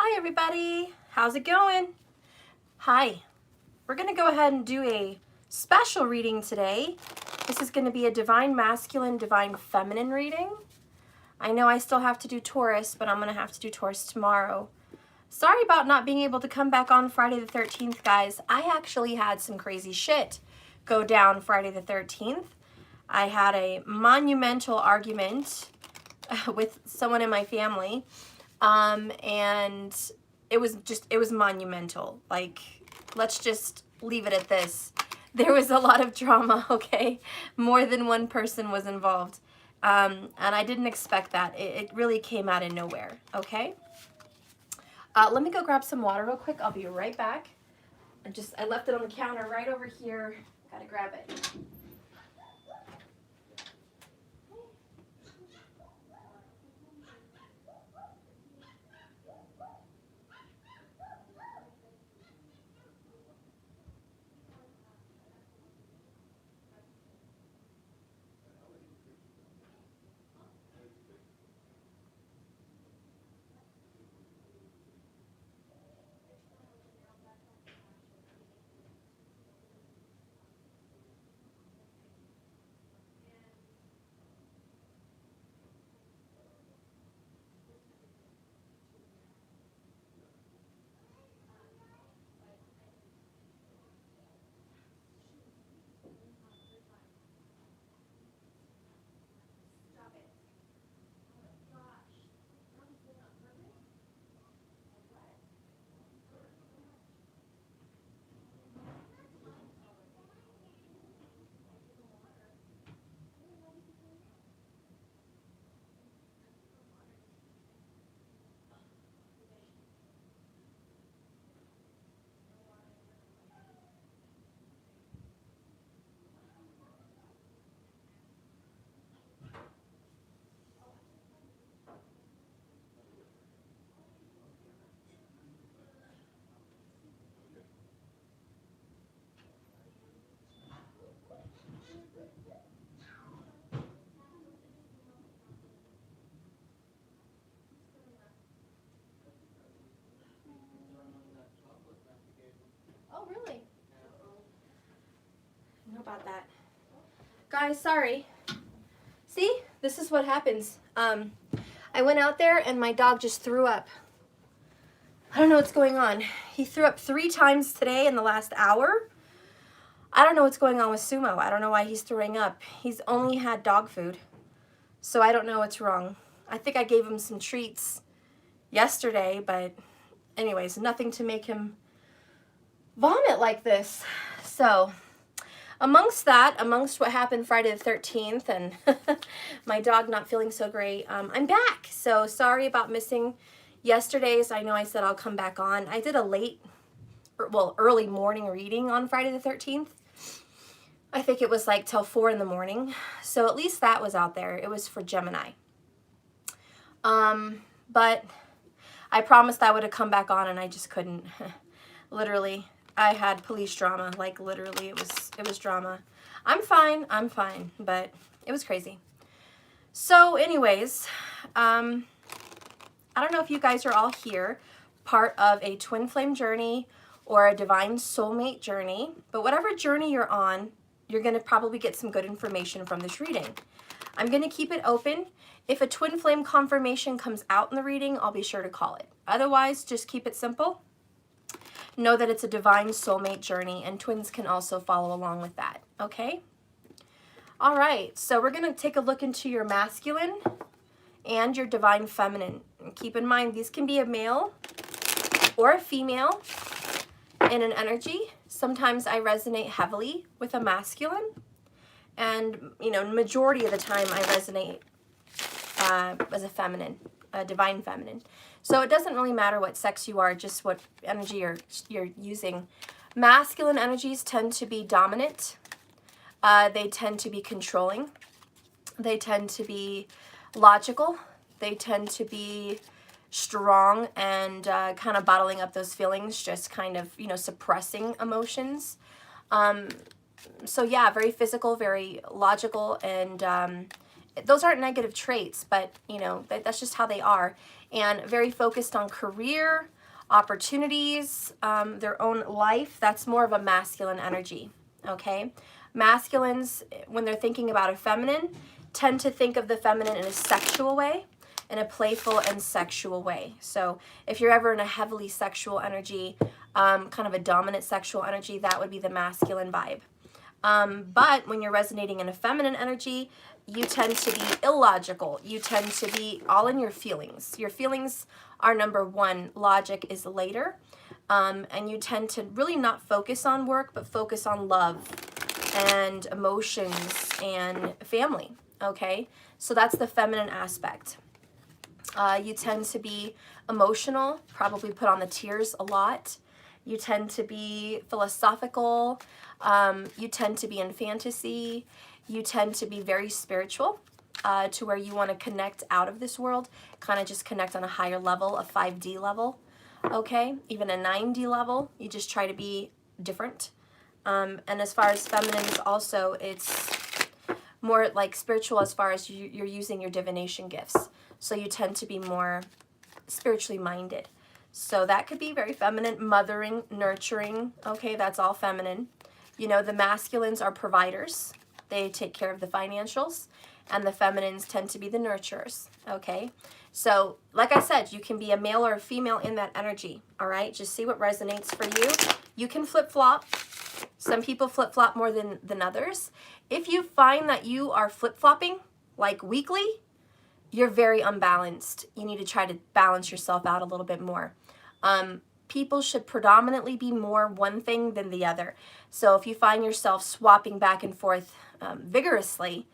Hi everybody, how's it going? Hi, we're gonna go ahead and do a special reading today. This is gonna be a Divine Masculine, Divine Feminine reading. I know I still have to do Taurus, but I'm gonna have to do Taurus tomorrow. Sorry about not being able to come back on Friday the 13th, guys. I actually had some crazy shit go down Friday the 13th. I had a monumental argument with someone in my family. And it was monumental. Like, let's just leave it at this. There was a lot of drama, okay? More than one person was involved. And I didn't expect that. It really came out of nowhere, okay? Let me go grab some water real quick. I'll be right back. I left it on the counter right over here. Gotta grab it. Oh, really? I don't know about that. Guys, sorry. See? This is what happens. I went out there and my dog just threw up. I don't know what's going on. He threw up 3 times today in the last hour. I don't know what's going on with Sumo. I don't know why he's throwing up. He's only had dog food, so I don't know what's wrong. I think I gave him some treats yesterday, but anyways, nothing to make him vomit like this. So amongst what happened Friday the 13th and my dog not feeling so great, I'm back. So sorry about missing yesterday's. I know I said I'll come back on. I did a early morning reading on Friday the 13th. I think it was like till 4 in the morning. So at least that was out there. It was for Gemini. But I promised I would have come back on and I just couldn't. Literally, I had police drama. Like literally, it was drama. I'm fine, but it was crazy. So anyways, I don't know if you guys are all here, part of a twin flame journey or a divine soulmate journey, but whatever journey you're on, you're going to probably get some good information from this reading. I'm going to keep it open. If a twin flame confirmation comes out in the reading, I'll be sure to call it. Otherwise, just keep it simple. Know that it's a divine soulmate journey, and twins can also follow along with that, okay? All right, so we're going to take a look into your masculine and your divine feminine. And keep in mind, these can be a male or a female in an energy. Sometimes I resonate heavily with a masculine, and majority of the time I resonate as a feminine, a divine feminine. So it doesn't really matter what sex you are, just what energy you're using. Masculine energies tend to be dominant. They tend to be controlling. They tend to be logical. They tend to be strong and kind of bottling up those feelings, just kind of, suppressing emotions. So yeah, very physical, very logical, and those aren't negative traits, but that's just how they are. and very focused on career, opportunities, their own life. That's more of a masculine energy, okay? Masculines, when they're thinking about a feminine, tend to think of the feminine in a sexual way, in a playful and sexual way. So if you're ever in a heavily sexual energy, kind of a dominant sexual energy, that would be the masculine vibe. But when you're resonating in a feminine energy, you tend to be illogical. You tend to be all in your feelings. Your feelings are number one. Logic is later. And you tend to really not focus on work, but focus on love and emotions and family, okay? So that's the feminine aspect. You tend to be emotional, probably put on the tears a lot. You tend to be philosophical. You tend to be in fantasy. You tend to be very spiritual, to where you want to connect out of this world, kind of just connect on a higher level, a 5D level, okay? Even a 9D level. You just try to be different. And as far as feminines also, it's more like spiritual as far as you're using your divination gifts. So you tend to be more spiritually minded. So that could be very feminine, mothering, nurturing. Okay, that's all feminine. You know, the masculines are providers. They take care of the financials. And the feminines tend to be the nurturers. Okay, so like I said, you can be a male or a female in that energy. All right, just see what resonates for you. You can flip-flop. Some people flip-flop more than others. If you find that you are flip-flopping, like weekly, you're very unbalanced. You need to try to balance yourself out a little bit more. People should predominantly be more one thing than the other. So if you find yourself swapping back and forth vigorously,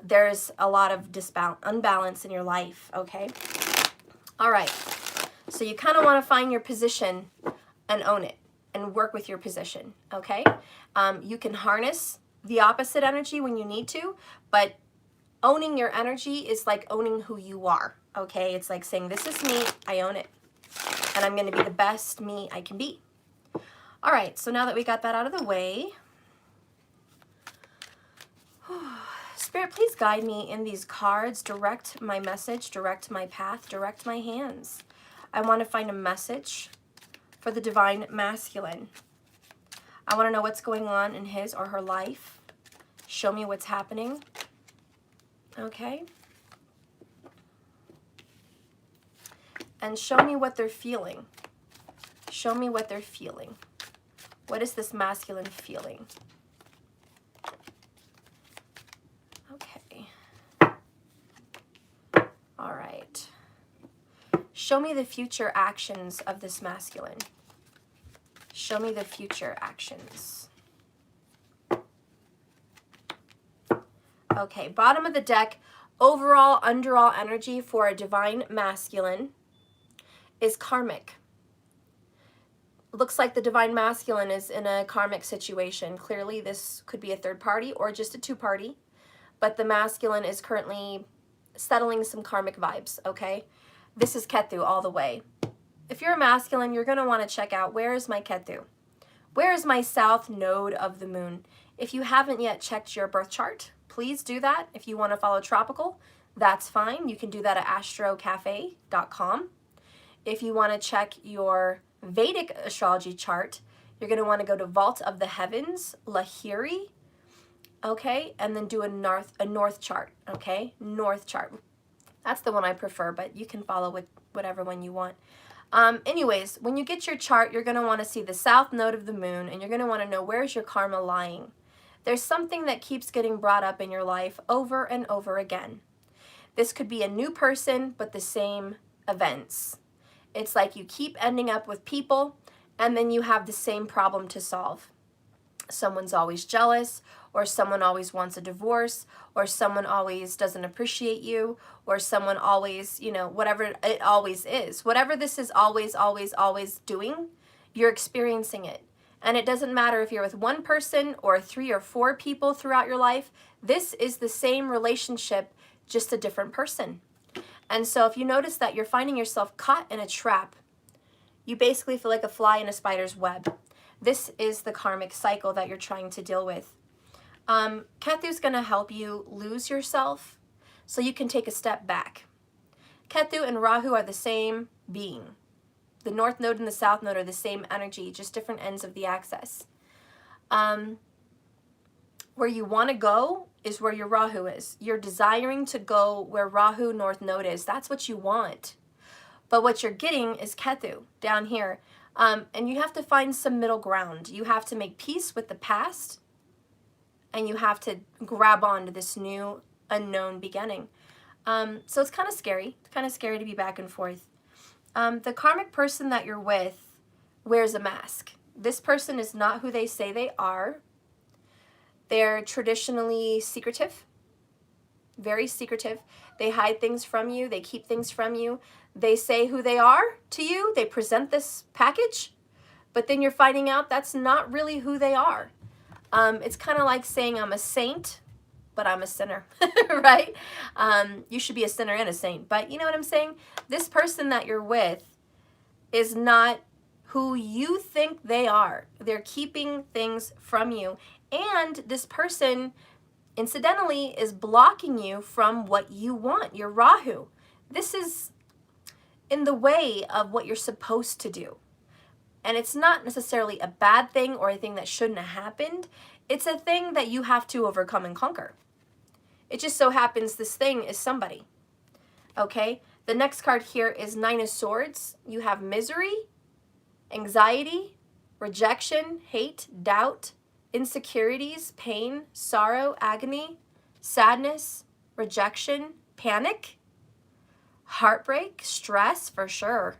there's a lot of unbalance in your life, okay? All right, so you kind of want to find your position and own it and work with your position, okay? You can harness the opposite energy when you need to, but owning your energy is like owning who you are, okay? It's like saying, this is me, I own it, and I'm going to be the best me I can be. All right, so now that we got that out of the way, Spirit, please guide me in these cards, direct my message, direct my path, direct my hands. I want to find a message for the divine masculine. I want to know what's going on in his or her life. Show me what's happening. Okay? And show me what they're feeling. Show me what they're feeling. What is this masculine feeling? Okay. All right. Show me the future actions of this masculine. Show me the future actions. Okay, bottom of the deck, overall, underall energy for a divine masculine is karmic. Looks like the divine masculine is in a karmic situation. Clearly, this could be a third party or just a two-party, but the masculine is currently settling some karmic vibes, okay? This is Ketu all the way. If you're a masculine, you're going to want to check out, where is my Ketu? Where is my south node of the moon? If you haven't yet checked your birth chart, please do that. If you want to follow tropical, that's fine. You can do that at astrocafe.com. If you want to check your Vedic astrology chart, you're going to want to go to Vault of the Heavens, Lahiri, okay, and then do a north chart, okay, north chart. That's the one I prefer, but you can follow with whatever one you want. Anyways, when you get your chart, you're going to want to see the south node of the moon, and you're going to want to know, where's your karma lying? There's something that keeps getting brought up in your life over and over again. This could be a new person, but the same events. It's like you keep ending up with people, and then you have the same problem to solve. Someone's always jealous, or someone always wants a divorce, or someone always doesn't appreciate you, or someone always, you know, whatever it always is. Whatever this is always, always, always doing, you're experiencing it. And it doesn't matter if you're with one person or 3 or 4 people throughout your life. This is the same relationship, just a different person. And so if you notice that you're finding yourself caught in a trap, you basically feel like a fly in a spider's web. This is the karmic cycle that you're trying to deal with. Ketu's going to help you lose yourself so you can take a step back. Ketu and Rahu are the same being. The North Node and the South Node are the same energy, just different ends of the axis. Where you want to go is where your Rahu is. You're desiring to go where Rahu North Node is. That's what you want. But what you're getting is Ketu down here. And you have to find some middle ground. You have to make peace with the past, and you have to grab on to this new unknown beginning. So it's kind of scary. It's kind of scary to be back and forth. The karmic person that you're with wears a mask. This person is not who they say they are. They're traditionally secretive, very secretive. They hide things from you. They keep things from you. They say who they are to you. They present this package, but then you're finding out that's not really who they are. It's kind of like saying I'm a saint, but I'm a sinner, right? You should be a sinner and a saint, but you know what I'm saying? This person that you're with is not who you think they are. They're keeping things from you. And this person, incidentally, is blocking you from what you want, your Rahu. This is in the way of what you're supposed to do. And it's not necessarily a bad thing or a thing that shouldn't have happened. It's a thing that you have to overcome and conquer. It just so happens this thing is somebody. Okay? The next card here is Nine of Swords. You have misery, anxiety, rejection, hate, doubt, insecurities, pain, sorrow, agony, sadness, rejection, panic, heartbreak, stress for sure,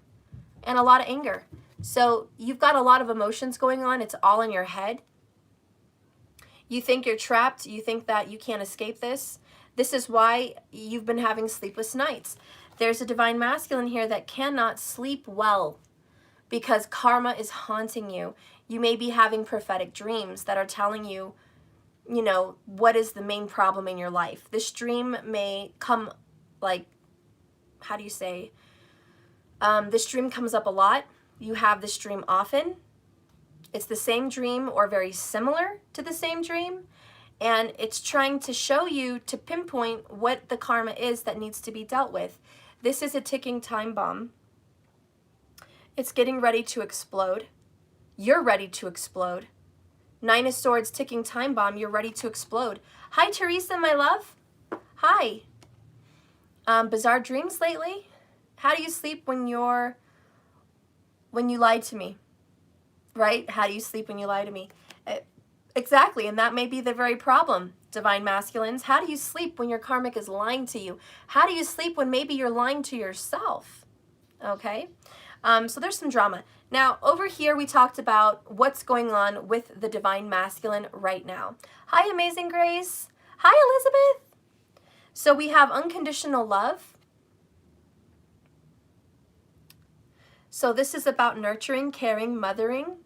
and a lot of anger. So you've got a lot of emotions going on. It's all in your head. You think you're trapped. You think that you can't escape this. This is why you've been having sleepless nights. There's a divine masculine here that cannot sleep well because karma is haunting you. You may be having prophetic dreams that are telling you, you know, what is the main problem in your life. This dream may come like, how do you say? This dream comes up a lot. You have this dream often. It's the same dream or very similar to the same dream. And it's trying to show you to pinpoint what the karma is that needs to be dealt with. This is a ticking time bomb. It's getting ready to explode. You're ready to explode. Nine of Swords, ticking time bomb. You're ready to explode. Hi, Teresa, my love. Hi. Bizarre dreams lately? How do you sleep when you lied to me? Right? How do you sleep when you lie to me? Exactly, and that may be the very problem, divine masculines. How do you sleep when your karmic is lying to you? How do you sleep when maybe you're lying to yourself? Okay? So there's some drama. Now, over here we talked about what's going on with the divine masculine right now. Hi, Amazing Grace. Hi, Elizabeth. So we have unconditional love. So this is about nurturing, caring, mothering.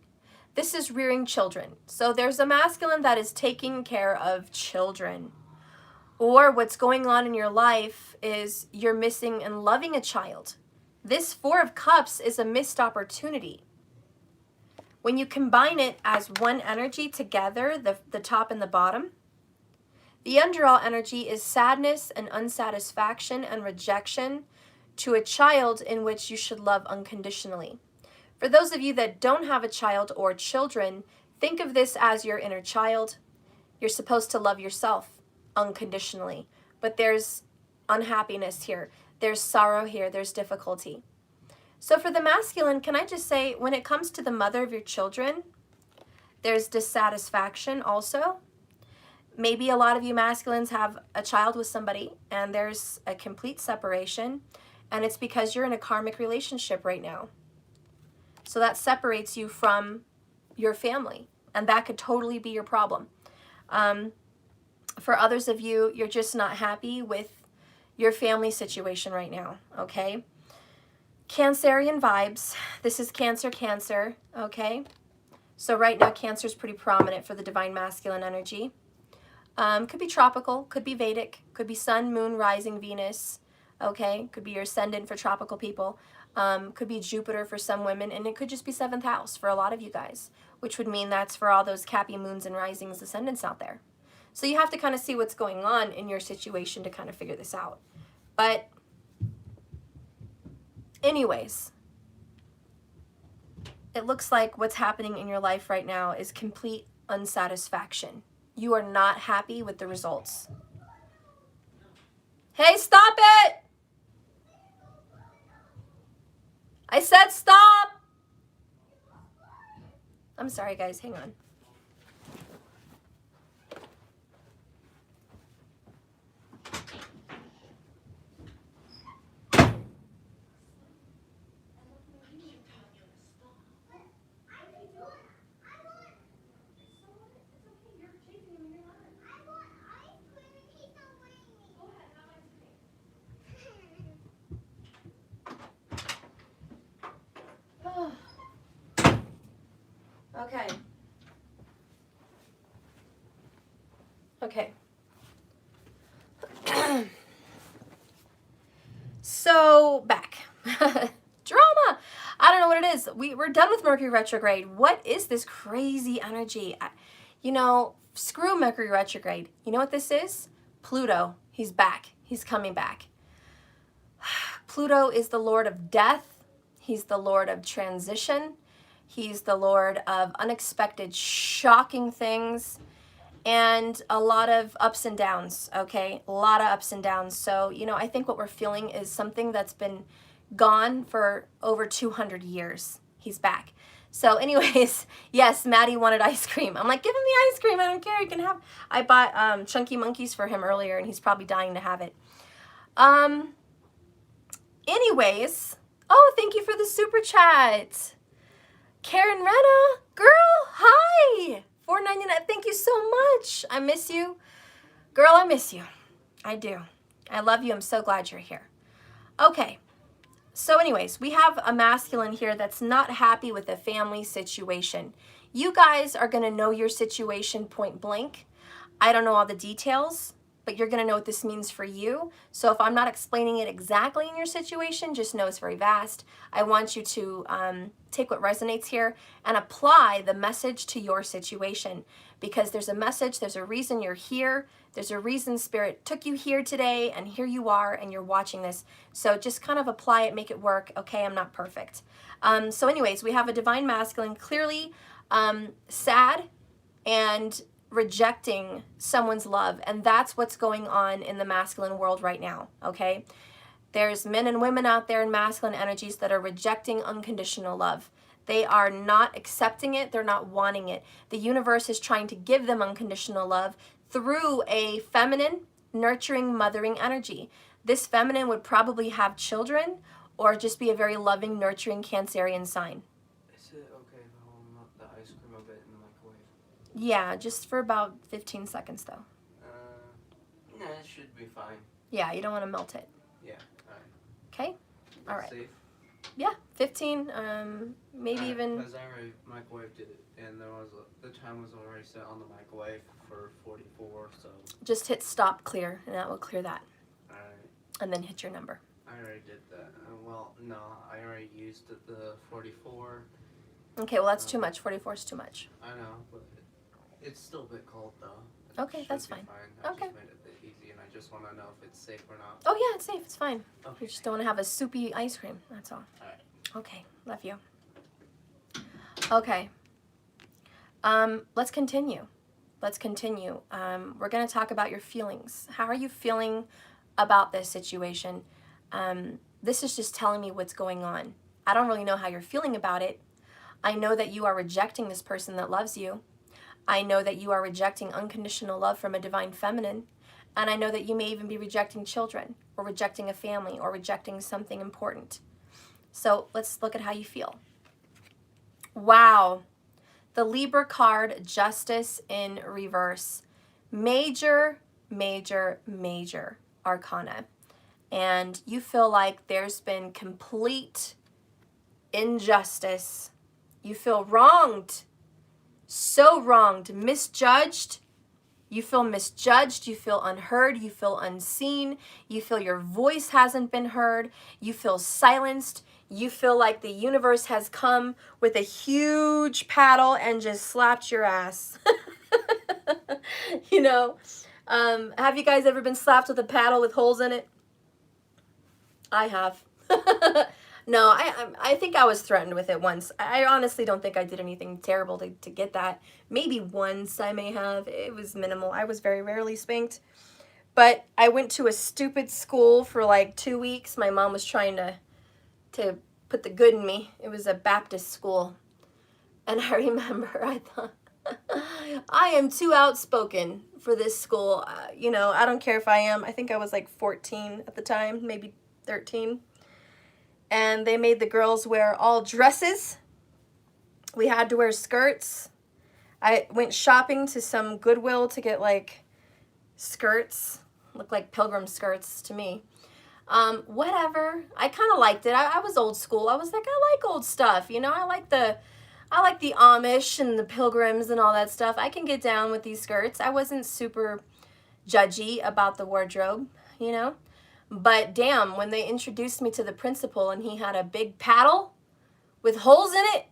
This is rearing children. So there's a masculine that is taking care of children. Or what's going on in your life is you're missing and loving a child. This Four of Cups is a missed opportunity. When you combine it as one energy together, the top and the bottom, the underall energy is sadness and unsatisfaction and rejection to a child in which you should love unconditionally. For those of you that don't have a child or children, think of this as your inner child. You're supposed to love yourself unconditionally, but there's unhappiness here. There's sorrow here. There's difficulty. So for the masculine, can I just say, when it comes to the mother of your children, there's dissatisfaction also. Maybe a lot of you masculines have a child with somebody and there's a complete separation, and it's because you're in a karmic relationship right now. So that separates you from your family, and that could totally be your problem. For others of you, you're just not happy with your family situation right now, okay? Cancerian vibes. This is Cancer, Cancer, okay? So right now, Cancer is pretty prominent for the divine masculine energy. Could be tropical, could be Vedic, could be Sun, Moon, Rising, Venus, okay? Could be your ascendant for tropical people. Could be Jupiter for some women, and it could just be 7th house for a lot of you guys, which would mean that's for all those Cappy moons and risings ascendants out there. So you have to kind of see what's going on in your situation to kind of figure this out. But Anyways, it looks like what's happening in your life right now is complete unsatisfaction. You are not happy with the results. Hey, stop it! I said stop! I'm sorry, guys. Hang on. Okay. Okay. So, back. Drama. I don't know what it is. We're done with Mercury retrograde. What is this crazy energy? Screw Mercury retrograde. You know what this is? Pluto. He's back. He's coming back. Pluto is the lord of death. He's the lord of transition. He's the lord of unexpected, shocking things, and a lot of ups and downs, okay? A lot of ups and downs. So, I think what we're feeling is something that's been gone for over 200 years. He's back. So anyways, yes, Maddie wanted ice cream. I'm like, give him the ice cream. I don't care. You can have. I bought Chunky Monkeys for him earlier, and he's probably dying to have it. Anyways, oh, thank you for the super chat. Karen Renna, girl, hi. $4.99. Thank you so much. I miss you. Girl, I miss you. I do. I love you. I'm so glad you're here. Okay. So anyways, we have a masculine here that's not happy with the family situation. You guys are going to know your situation point blank. I don't know all the details, but you're going to know what this means for you. So if I'm not explaining it exactly in your situation, just know it's very vast. I want you to take what resonates here and apply the message to your situation, because there's a message, there's a reason you're here, there's a reason Spirit took you here today, and here you are, and you're watching this. So just kind of apply it, make it work. Okay, I'm not perfect. So anyways, we have a divine masculine, clearly sad and rejecting someone's love, and that's what's going on in the masculine world right now, okay? There's men and women out there in masculine energies that are rejecting unconditional love. They are not accepting it. They're not wanting it. The universe is trying to give them unconditional love through a feminine, nurturing, mothering energy. This feminine would probably have children or just be a very loving, nurturing Cancerian sign. Is it okay if I warm the ice cream a bit in the microwave? Yeah, just for about 15 seconds though. Yeah, it should be fine. Yeah, you don't want to melt it. Yeah, alright. Okay? Alright. Safe? Yeah, 15, maybe even... Because I already microwaved it, and the time was already set on the microwave for 44, so... Just hit stop clear, and that will clear that. Alright. And then hit your number. I already did that. Well, no, I already used the 44. Okay, well that's too much. 44 is too much. I know, but it's still a bit cold, though. Okay, that's fine. I Okay. just made it a bit easy, and I just want to know if it's safe or not. Oh yeah, it's safe. It's fine. Okay. You just don't want to have a soupy ice cream. That's all. Alright. Okay, love you. Okay. Let's continue. Let's continue. We're going to talk about your feelings. How are you feeling about this situation? This is just telling me what's going on. I don't really know how you're feeling about it. I know that you are rejecting this person that loves you. I know that you are rejecting unconditional love from a divine feminine. And I know that you may even be rejecting children, or rejecting a family, or rejecting something important. So let's look at how you feel. Wow. The Libra card, Justice in reverse. Major, major, major arcana. And you feel like there's been complete injustice. You feel wronged. So wronged, misjudged. You feel misjudged, you feel unheard, you feel unseen, you feel your voice hasn't been heard, you feel silenced, you feel like the universe has come with a huge paddle and just slapped your ass. Have you guys ever been slapped with a paddle with holes in it? I have. No, I think I was threatened with it once. I honestly don't think I did anything terrible to get that. Maybe once I may have. It was minimal. I was very rarely spanked. But I went to a stupid school for like 2 weeks. My mom was trying to put the good in me. It was a Baptist school. And I remember I thought, I am too outspoken for this school. You know, I don't care if I am. I think I was like 14 at the time, maybe 13. And they made the girls wear all dresses. We had to wear skirts. I went shopping to some Goodwill to get like skirts. Looked like pilgrim skirts to me. Whatever. I kind of liked it. I was old school. I was like, I like old stuff. You know, I like the Amish and the pilgrims and all that stuff. I can get down with these skirts. I wasn't super judgy about the wardrobe, you know. But damn, when they introduced me to the principal and he had a big paddle with holes in it,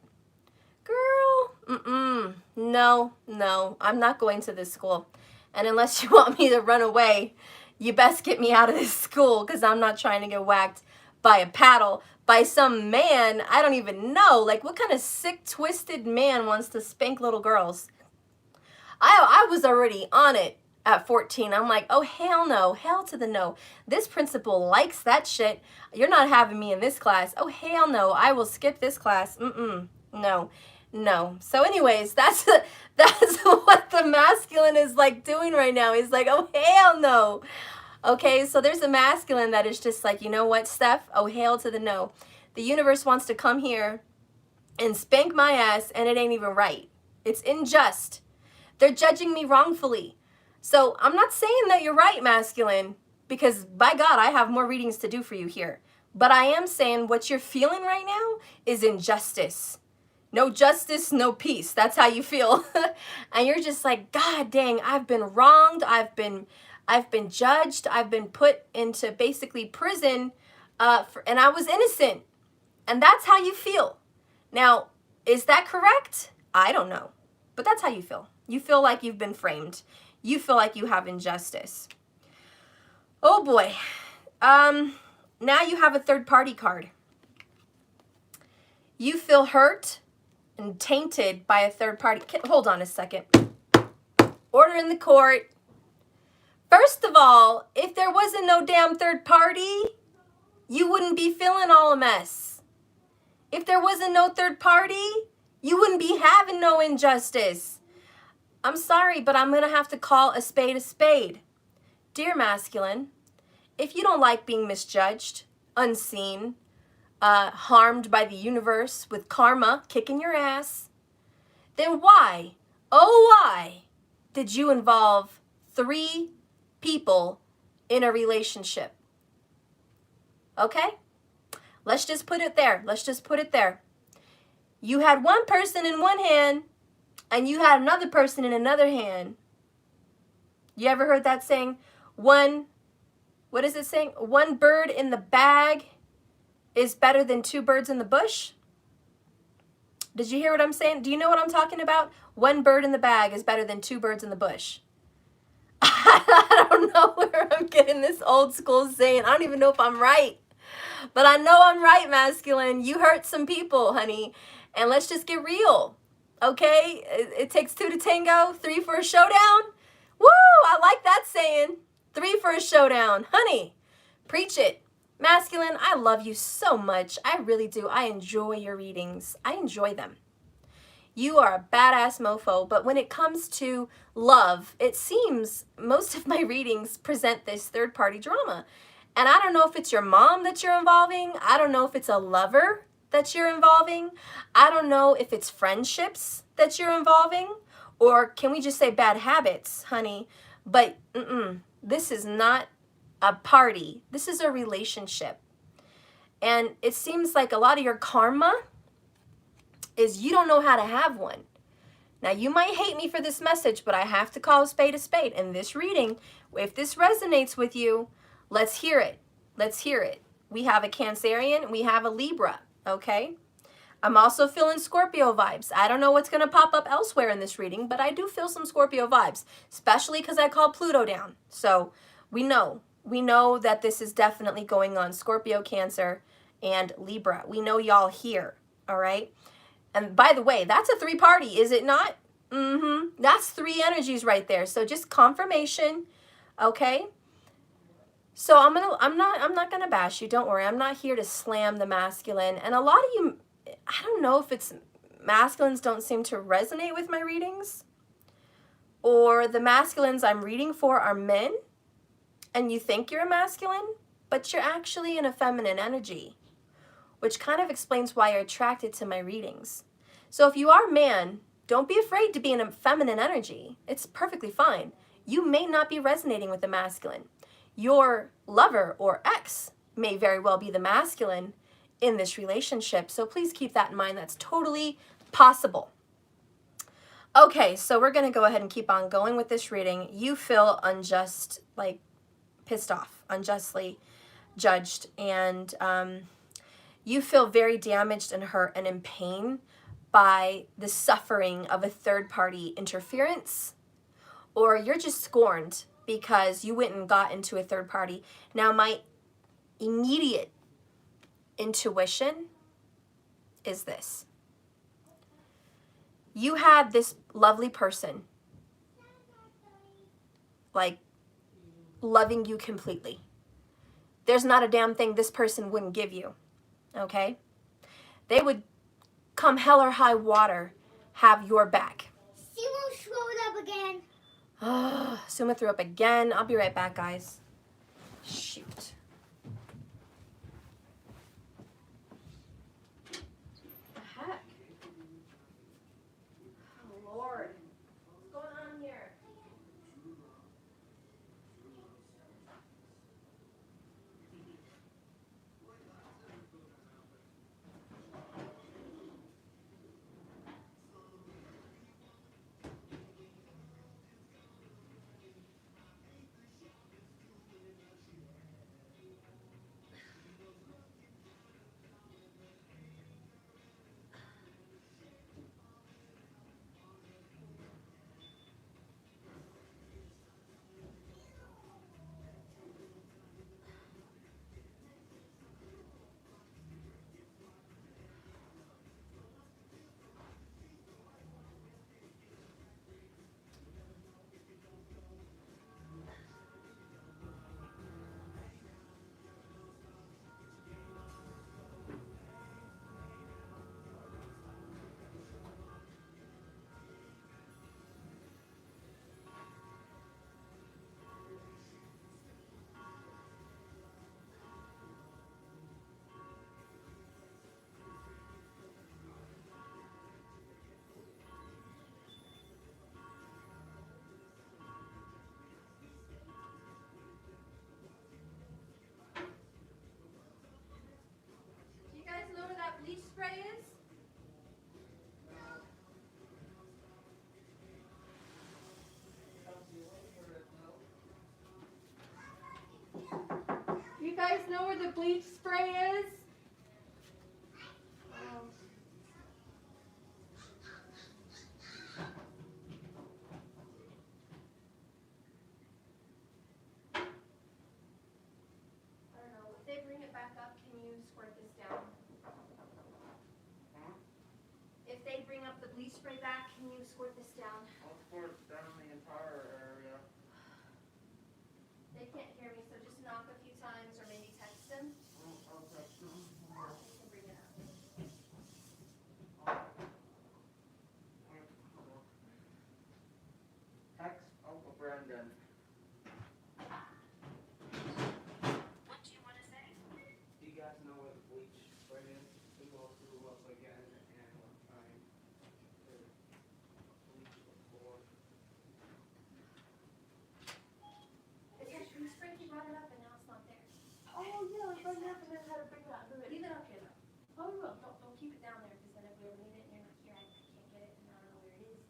girl, no, I'm not going to this school. And unless you want me to run away, you best get me out of this school, because I'm not trying to get whacked by a paddle by some man I don't even know. Like, what kind of sick, twisted man wants to spank little girls? I was already on it at 14. I'm like, oh, hell no. Hell to the no. This principal likes that shit. You're not having me in this class. Oh, hell no. I will skip this class. No. So anyways, that's what the masculine is like doing right now. He's like, oh, hell no. Okay, so there's a masculine that is just like, you know what, Steph? Oh, hell to the no. The universe wants to come here and spank my ass, and it ain't even right. It's unjust. They're judging me wrongfully. So I'm not saying that you're right, masculine, because by God, I have more readings to do for you here. But I am saying what you're feeling right now is injustice. No justice, no peace. That's how you feel. And you're just like, God dang, I've been wronged. I've been judged. I've been put into basically prison, and I was innocent. And that's how you feel. Now, is that correct? I don't know. But that's how you feel. You feel like you've been framed. You feel like you have injustice. Oh boy. Now you have a third party card. You feel hurt and tainted by a third party. Hold on a second. Order in the court. First of all, if there wasn't no damn third party, you wouldn't be feeling all a mess. If there wasn't no third party, you wouldn't be having no injustice. I'm sorry, but I'm going to have to call a spade a spade. Dear masculine, if you don't like being misjudged, unseen, harmed by the universe with karma kicking your ass, then why, oh why, did you involve 3 people in a relationship? Okay? Let's just put it there. Let's just put it there. You had one person in one hand and you had another person in another hand. You ever heard that saying? What is it saying? One bird in the bag is better than 2 birds in the bush? Did you hear what I'm saying? Do you know what I'm talking about? One bird in the bag is better than 2 birds in the bush. I don't know where I'm getting this old school saying. I don't even know if I'm right. But I know I'm right, masculine. You hurt some people, honey. And let's just get real. Okay? It takes 2 to tango, 3 for a showdown. Woo! I like that saying. 3 for a showdown. Honey, preach it. Masculine, I love you so much. I really do. I enjoy your readings. I enjoy them. You are a badass mofo, but when it comes to love, it seems most of my readings present this third-party drama. And I don't know if it's your mom that you're involving. I don't know if it's a lover that you're involving. I don't know if it's friendships that you're involving. Or can we just say bad habits, honey? But this is not a party. This is a relationship. And it seems like a lot of your karma is you don't know how to have one. Now, you might hate me for this message, but I have to call a spade a spade. And this reading, if this resonates with you, let's hear it. Let's hear it. We have a Cancerian. We have a Libra, okay? I'm also feeling Scorpio vibes. I don't know what's going to pop up elsewhere in this reading, but I do feel some Scorpio vibes, especially because I called Pluto down. So we know that this is definitely going on. Scorpio, Cancer, and Libra. We know y'all here, all right? And by the way, that's a 3-party, is it not? That's 3 energies right there. So just confirmation, okay? So I'm not gonna bash you. Don't worry. I'm not here to slam the masculine. And a lot of you, I don't know if it's masculines don't seem to resonate with my readings, or the masculines I'm reading for are men, and you think you're a masculine, but you're actually in a feminine energy, which kind of explains why you're attracted to my readings. So if you are a man, don't be afraid to be in a feminine energy. It's perfectly fine. You may not be resonating with the masculine. Your lover or ex may very well be the masculine in this relationship. So please keep that in mind. That's totally possible. Okay, so we're going to go ahead and keep on going with this reading. You feel unjust, like pissed off, unjustly judged, and you feel very damaged and hurt and in pain by the suffering of a third-party interference, or you're just scorned because you went and got into a third party. Now, my immediate intuition is this. You had this lovely person, like, loving you completely. There's not a damn thing this person wouldn't give you, okay? They would come hell or high water, have your back. Sumo showed up again. Suma threw up again. I'll be right back, guys. Shoot. The heck? Oh, Lord. What's going on here? Do you guys know where that bleach spray is? You guys know where the bleach spray is? I don't know. If they bring it back up, can you squirt this down? If they bring up the bleach spray back, can you squirt this down? I'll squirt down the entire area. They can't hear me, so just knock a few times or maybe text them. I'll touch them. You can bring it up. Text Uncle Brendan. What do you want to say? Do you guys know where the bleach spray is? We go through up again and we're trying to bleach the floor. Is that bleach spray? He brought it up and now it's not there. Oh yeah, I brought it up and then had to bring that. Leave it up here though. Oh, we will. Don't keep it down there because then if we ever need it and you're not here, I can't get it and I don't know where it is.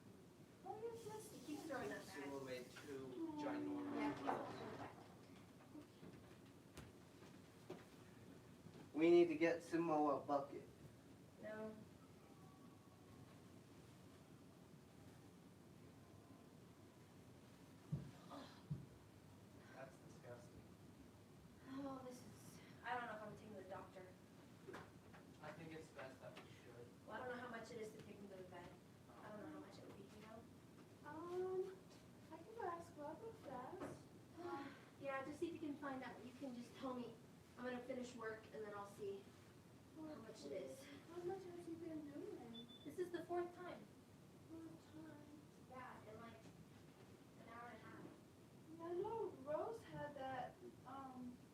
Oh, yes, yes. You keep throwing that back. Sula made 2 ginormous Yeah, pills. keep it back. We need to get Sumo a bucket. No. That's disgusting. Oh, this is. I don't know if I'm taking the doctor. can just tell me. I'm gonna finish work and then I'll see how much it is. How much have you been doing? This is the 4th time. Full time. Yeah, in like an hour and a half. I know Rose had that,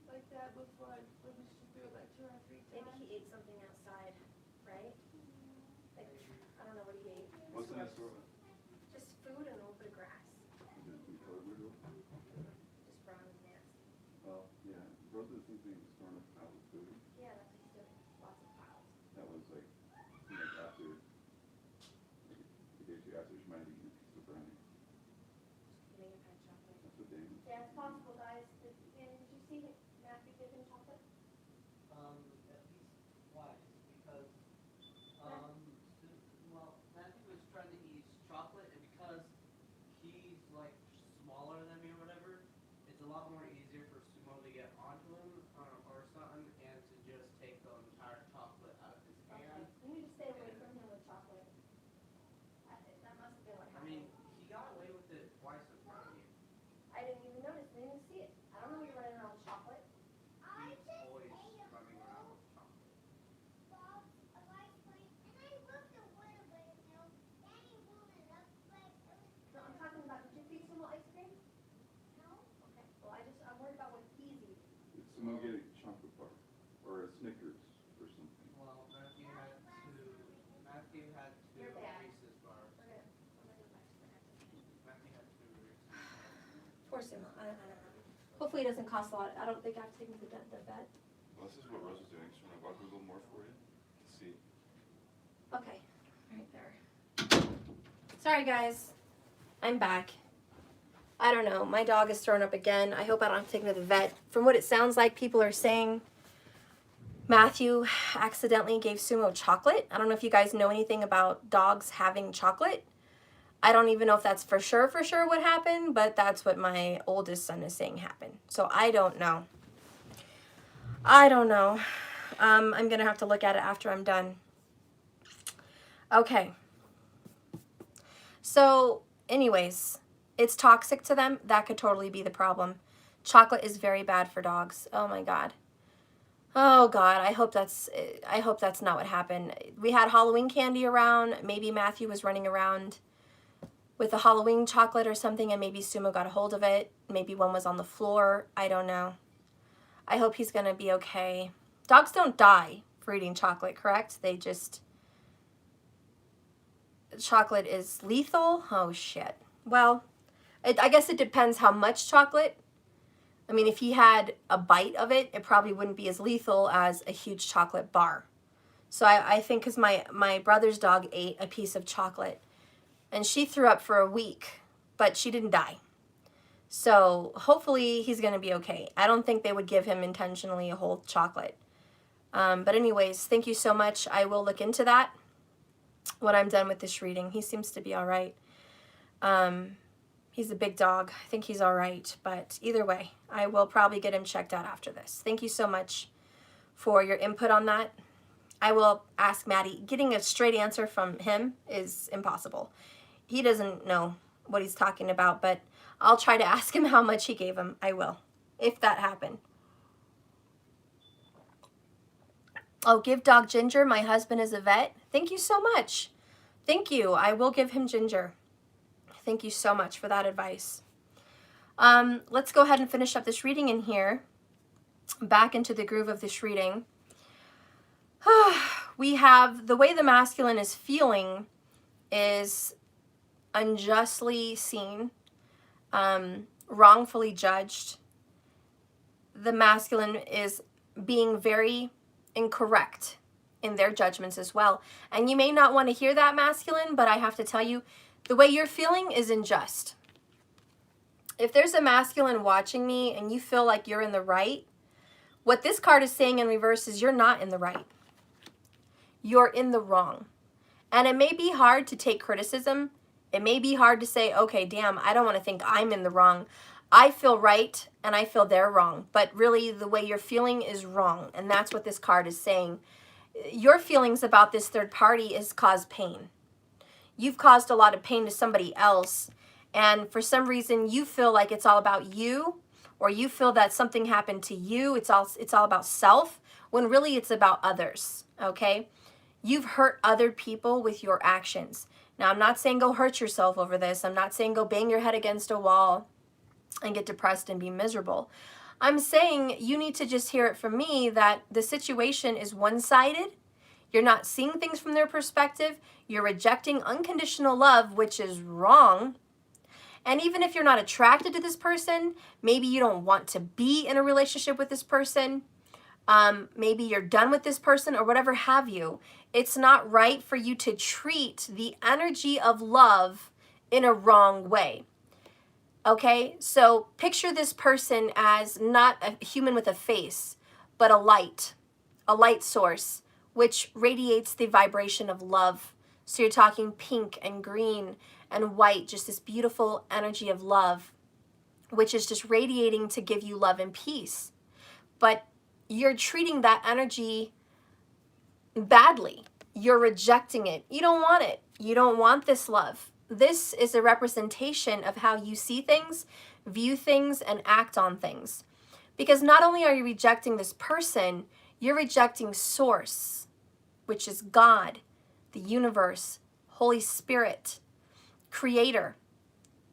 like that before when she threw it like 2 or 3 Maybe times. he ate something outside, right? Like, I don't know what he ate. What's in the store? Just food and a little bit of grass. Just brown and nasty. Well, yeah, Rose did the same thing, storing up piles of food. Yeah, that's what he's doing. Lots of piles. That was like after, the day after she might have eaten a piece of brownie. Eating a hot chocolate. That's what Damon. Yeah, it's possible, guys. Did you see Matthew give him chocolate? At least twice, because, well, Matthew was trying to eat chocolate, and because he's like smaller than me or whatever, it's a lot more easier for Sumo to get onto him, or something, and to just take the entire chocolate out of his hand. You need to stay away from him with chocolate. That must have been what I happened. mean, he got away with it twice in front of me. I didn't even notice. Didn't even see it. I don't know you're running around with chocolate. He's always running around with chocolate. Bob, a light plate, and I looked a little bit, you know. Daddy rolled it up, but it was No, I'm talking about, did you feed Sumo ice cream? no. Okay. Well, I'm worried about what he's eating. Did Simone get a chocolate bar? Or a Snickers or something? Well, Matthew had two You're bad. Reese's bars. I'm gonna go back to the Matthew had 2 Reese's bars. Poor Sumo. I don't know. Hopefully it doesn't cost a lot. I don't think I have to take him to the vet. Well, this is what Rose is doing. She's trying to walk a little more for you to see. Okay. Right there. Sorry, guys. I'm back. I don't know. My dog is throwing up again. I hope I don't have to take him to the vet. From what it sounds like, people are saying Matthew accidentally gave Sumo chocolate. I don't know if you guys know anything about dogs having chocolate. I don't even know if that's for sure what happened, but that's what my oldest son is saying happened. So I don't know. I don't know. I'm going to have to look at it after I'm done. Okay. So anyways, it's toxic to them. That could totally be the problem. Chocolate is very bad for dogs. Oh my God. Oh God, I hope that's not what happened. We had Halloween candy around. Maybe Matthew was running around with the Halloween chocolate or something, and maybe Sumo got a hold of it. Maybe one was on the floor. I don't know. I hope he's gonna be okay. Dogs don't die for eating chocolate, correct? They just... Chocolate is lethal? Oh shit. Well, I guess it depends how much chocolate. I mean, if he had a bite of it, it probably wouldn't be as lethal as a huge chocolate bar. So I think because my brother's dog ate a piece of chocolate, and she threw up for a week, but she didn't die. So hopefully he's going to be okay. I don't think they would give him intentionally a whole chocolate. But anyways, thank you so much. I will look into that when I'm done with this reading. He seems to be all right. He's a big dog. I think he's all right. But either way, I will probably get him checked out after this. Thank you so much for your input on that. I will ask Maddie. Getting a straight answer from him is impossible. He doesn't know what he's talking about, but I'll try to ask him how much he gave him. I will, if that happened. Oh, give dog ginger. My husband is a vet. Thank you so much. Thank you. I will give him ginger. Thank you so much for that advice. Let's go ahead and finish up this reading in here. Back into the groove of this reading. We have the way the masculine is feeling is unjustly seen, wrongfully judged. The masculine is being very incorrect in their judgments as well. And you may not want to hear that, masculine, but I have to tell you, the way you're feeling is unjust. If there's a masculine watching me and you feel like you're in the right, what this card is saying in reverse is you're not in the right. You're in the wrong. And it may be hard to take criticism. It may be hard to say, okay, damn, I don't want to think I'm in the wrong. I feel right and I feel they're wrong. But really the way you're feeling is wrong. And that's what this card is saying. Your feelings about this third party has caused pain. You've caused a lot of pain to somebody else. And for some reason you feel like it's all about you or you feel that something happened to you, it's all about self, when really it's about others, okay? You've hurt other people with your actions. Now, I'm not saying go hurt yourself over this. I'm not saying go bang your head against a wall and get depressed and be miserable. I'm saying you need to just hear it from me that the situation is one-sided. You're not seeing things from their perspective. You're rejecting unconditional love, which is wrong. And even if you're not attracted to this person, maybe you don't want to be in a relationship with this person, maybe you're done with this person or whatever have you, it's not right for you to treat the energy of love in a wrong way. Okay, so picture this person as not a human with a face, but a light source, which radiates the vibration of love. So you're talking pink and green and white, just this beautiful energy of love, which is just radiating to give you love and peace. But you're treating that energy badly. You're rejecting it. You don't want it. You don't want this love. This is a representation of how you see things, view things, and act on things. Because not only are you rejecting this person, you're rejecting Source, which is God, the universe, Holy Spirit, Creator,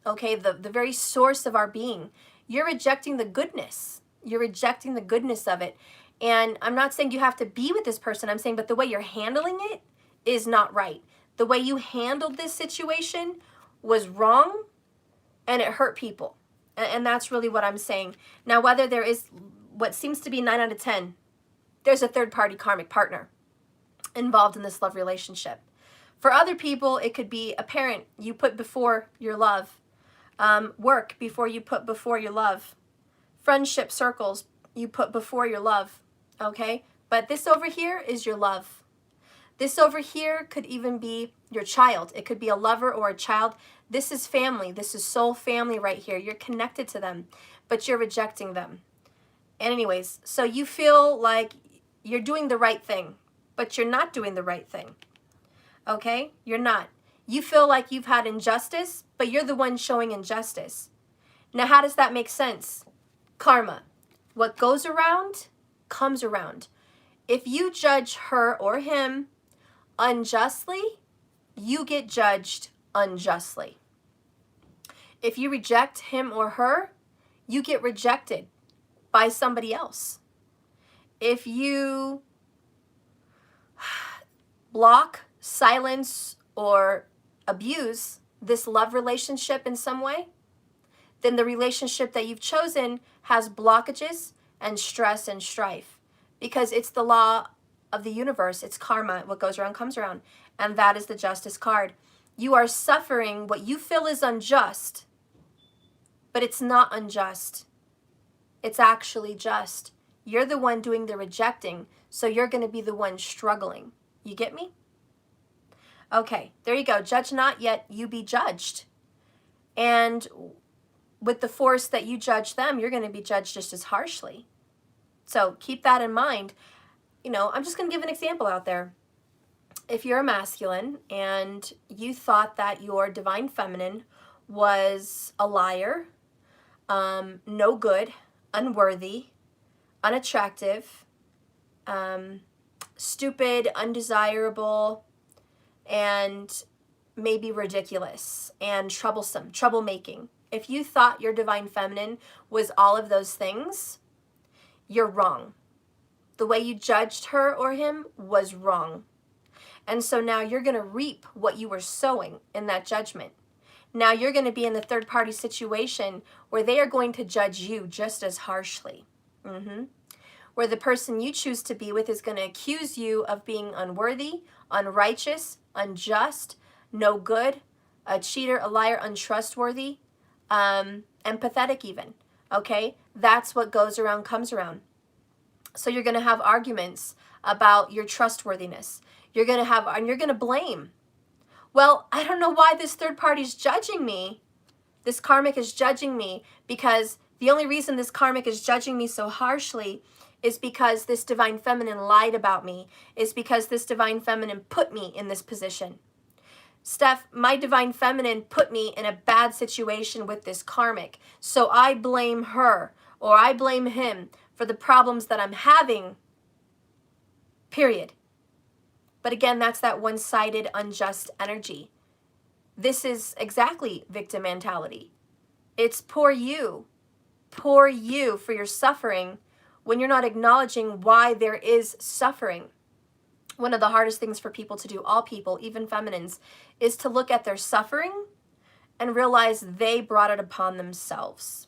okay, the very source of our being. You're rejecting the goodness. You're rejecting the goodness of it. And I'm not saying you have to be with this person. I'm saying, but the way you're handling it is not right. The way you handled this situation was wrong, and it hurt people. And that's really what I'm saying. Now, whether there is what seems to be 9 out of 10, there's a third-party karmic partner involved in this love relationship. For other people, it could be a parent you put before your love, work before you put before your love, friendship circles you put before your love, okay? But this over here is your love. This over here could even be your child. It could be a lover or a child. This is family. This is soul family right here. You're connected to them, but you're rejecting them. And anyways, so you feel like you're doing the right thing, but you're not doing the right thing. Okay? You're not. You feel like you've had injustice, but you're the one showing injustice. Now, how does that make sense? Karma. What goes around comes around. If you judge her or him unjustly, you get judged unjustly. If you reject him or her, you get rejected by somebody else. If you block, silence, or abuse this love relationship in some way, then the relationship that you've chosen has blockages and stress and strife, because it's the law of the universe. It's karma. What goes around comes around. And that is the justice card. You are suffering what you feel is unjust, but it's not unjust. It's actually just. You're the one doing the rejecting, so you're going to be the one struggling. You get me? Okay, there you go. Judge not, yet you be judged. And with the force that you judge them, you're going to be judged just as harshly. So keep that in mind. You know, I'm just going to give an example out there. If you're a masculine and you thought that your divine feminine was a liar, no good, unworthy, unattractive, stupid, undesirable, and maybe ridiculous and troublesome, troublemaking. If you thought your divine feminine was all of those things, you're wrong. The way you judged her or him was wrong. And so now you're going to reap what you were sowing in that judgment. Now you're going to be in the third party situation where they are going to judge you just as harshly. Where the person you choose to be with is going to accuse you of being unworthy, unrighteous, unjust, no good, a cheater, a liar, untrustworthy, and pathetic even. Okay? That's what goes around comes around. So you're going to have arguments about your trustworthiness. You're going to blame. Well, I don't know why this third party is judging me. This karmic is judging me because the only reason this karmic is judging me so harshly is because this divine feminine lied about me, is because this divine feminine put me in this position. Steph, my divine feminine put me in a bad situation with this karmic, so I blame her, or I blame him for the problems that I'm having, period. But again, that's that one-sided, unjust energy. This is exactly victim mentality. It's poor you for your suffering when you're not acknowledging why there is suffering. One of the hardest things for people to do, all people, even feminines, is to look at their suffering and realize they brought it upon themselves.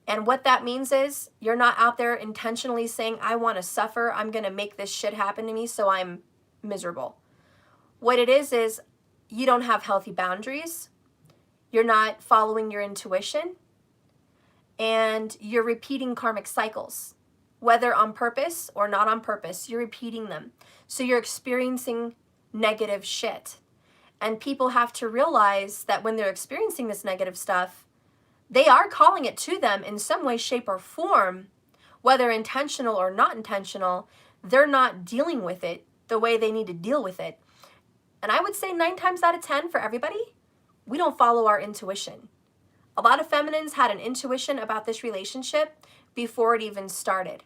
And what that means is you're not out there intentionally saying, I want to suffer, I'm going to make this shit happen to me so I'm miserable. What it is you don't have healthy boundaries, you're not following your intuition, and you're repeating karmic cycles. Whether on purpose or not on purpose, you're repeating them. So you're experiencing negative shit. And people have to realize that when they're experiencing this negative stuff, they are calling it to them in some way, shape, or form, whether intentional or not intentional. They're not dealing with it the way they need to deal with it. And I would say 9 times out of 10 for everybody, we don't follow our intuition. A lot of feminines had an intuition about this relationship before it even started.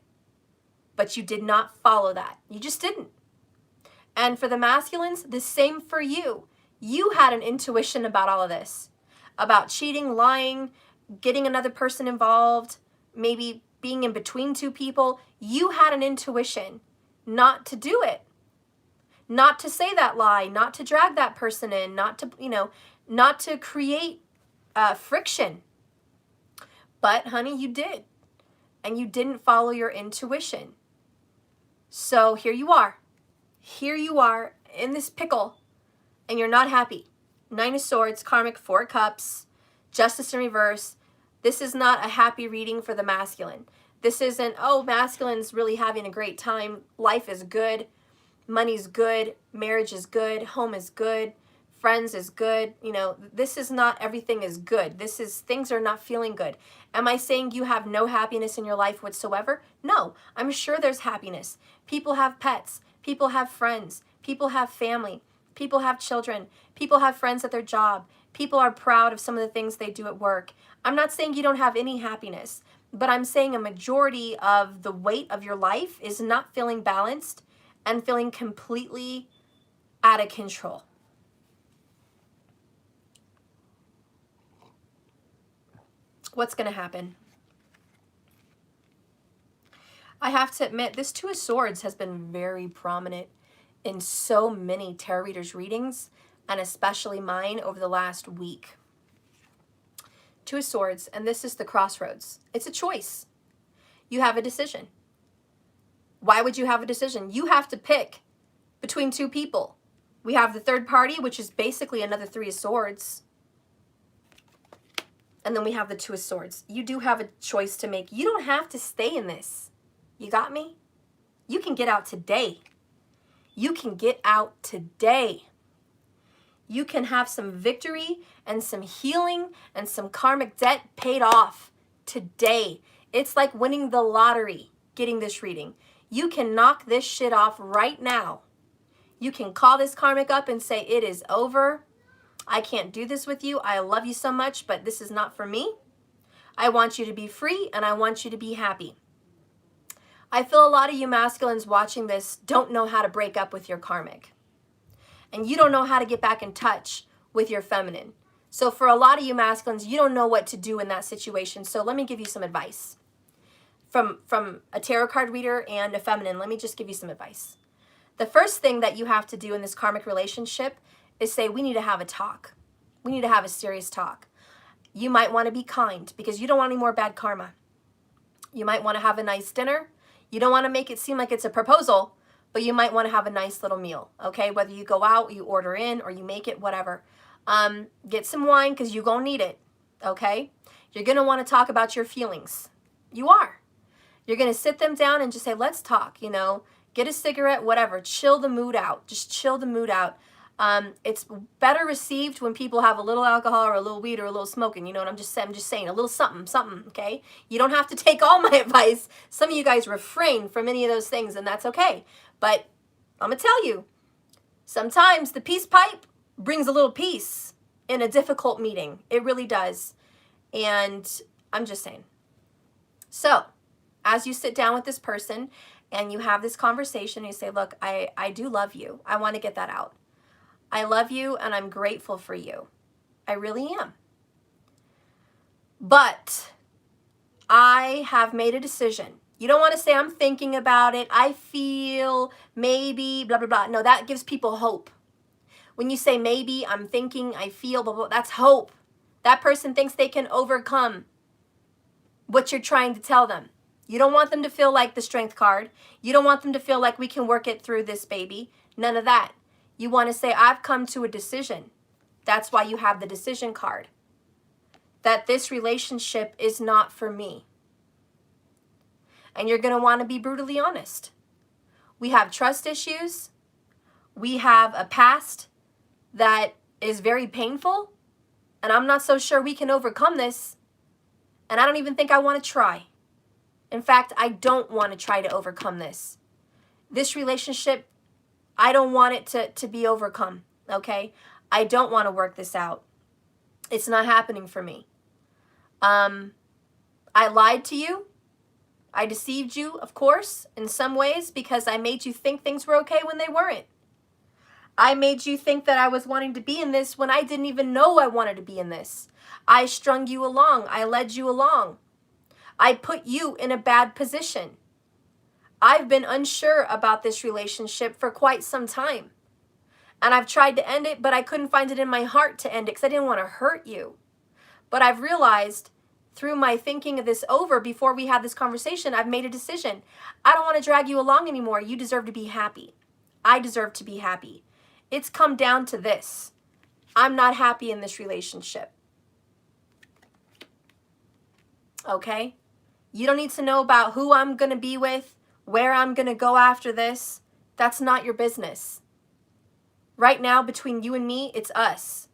But you did not follow that. You just didn't. And for the masculines, the same for you. You had an intuition about all of this. About cheating, lying, getting another person involved, maybe being in between two people. You had an intuition not to do it. Not to say that lie, not to drag that person in, not to, not to create friction. But honey, you did. And you didn't follow your intuition. So here you are. Here you are in this pickle, and you're not happy. 9 of Swords, Karmic, 4 of Cups, Justice in reverse. This is not a happy reading for the masculine. This isn't, oh, masculine's really having a great time. Life is good. Money's good. Marriage is good. Home is good. Friends is good. This is not everything is good. This is things are not feeling good. Am I saying you have no happiness in your life whatsoever? No, I'm sure there's happiness. People have pets. People have friends. People have family. People have children. People have friends at their job. People are proud of some of the things they do at work. I'm not saying you don't have any happiness, but I'm saying a majority of the weight of your life is not feeling balanced and feeling completely out of control. What's going to happen? I have to admit, this 2 of Swords has been very prominent in so many tarot readers' readings, and especially mine over the last week. 2 of Swords, and this is the crossroads. It's a choice. You have a decision. Why would you have a decision? You have to pick between 2 people. We have the third party, which is basically another 3 of Swords. And then we have the 2 of Swords. You do have a choice to make. You don't have to stay in this. You got me? You can get out today. You can get out today. You can have some victory and some healing and some karmic debt paid off today. It's like winning the lottery, getting this reading. You can knock this shit off right now. You can call this karmic up and say, it is over. I can't do this with you. I love you so much, but this is not for me. I want you to be free and I want you to be happy. I feel a lot of you masculines watching this don't know how to break up with your karmic. And you don't know how to get back in touch with your feminine. So for a lot of you masculines, you don't know what to do in that situation. So let me give you some advice. From a tarot card reader and a feminine, let me just give you some advice. The first thing that you have to do in this karmic relationship is say, we need to have a talk. We need to have a serious talk. You might want to be kind because you don't want any more bad karma. You might want to have a nice dinner. You don't want to make it seem like it's a proposal, but you might want to have a nice little meal, okay? Whether you go out, you order in, or you make it, whatever. Get some wine because you're going to need it, okay? You're going to want to talk about your feelings. You are. You're going to sit them down and just say, let's talk, get a cigarette, whatever. Chill the mood out. Just chill the mood out. It's better received when people have a little alcohol or a little weed or a little smoking. You know what I'm just saying, a little something, okay? You don't have to take all my advice. Some of you guys refrain from any of those things, and that's okay. But I'm going to tell you, sometimes the peace pipe brings a little peace in a difficult meeting. It really does. And I'm just saying, So, as you sit down with this person and you have this conversation, you say, look, I do love you. I want to get that out. I love you and I'm grateful for you. I really am. But I have made a decision. You don't want to say, I'm thinking about it, I feel, maybe, blah, blah, blah. No, that gives people hope. When you say maybe, I'm thinking, I feel, blah, blah, that's hope. That person thinks they can overcome what you're trying to tell them. You don't want them to feel like the strength card. You don't want them to feel like we can work it through this, baby. None of that. You want to say, I've come to a decision. That's why you have the decision card. That this relationship is not for me. And you're going to want to be brutally honest. We have trust issues. We have a past that is very painful. And I'm not so sure we can overcome this. And I don't even think I want to try. In fact, I don't want to try to overcome this. This relationship, I don't want it to be overcome, okay? I don't want to work this out. It's not happening for me. I lied to you. I deceived you, of course, in some ways, because I made you think things were okay when they weren't. I made you think that I was wanting to be in this when I didn't even know I wanted to be in this. I strung you along. I led you along. I put you in a bad position. I've been unsure about this relationship for quite some time. And I've tried to end it, but I couldn't find it in my heart to end it because I didn't want to hurt you. But I've realized through my thinking of this over before we had this conversation, I've made a decision. I don't want to drag you along anymore. You deserve to be happy. I deserve to be happy. It's come down to this. I'm not happy in this relationship. Okay? You don't need to know about who I'm going to be with, where I'm going to go after this. That's not your business. Right now, between you and me, it's us.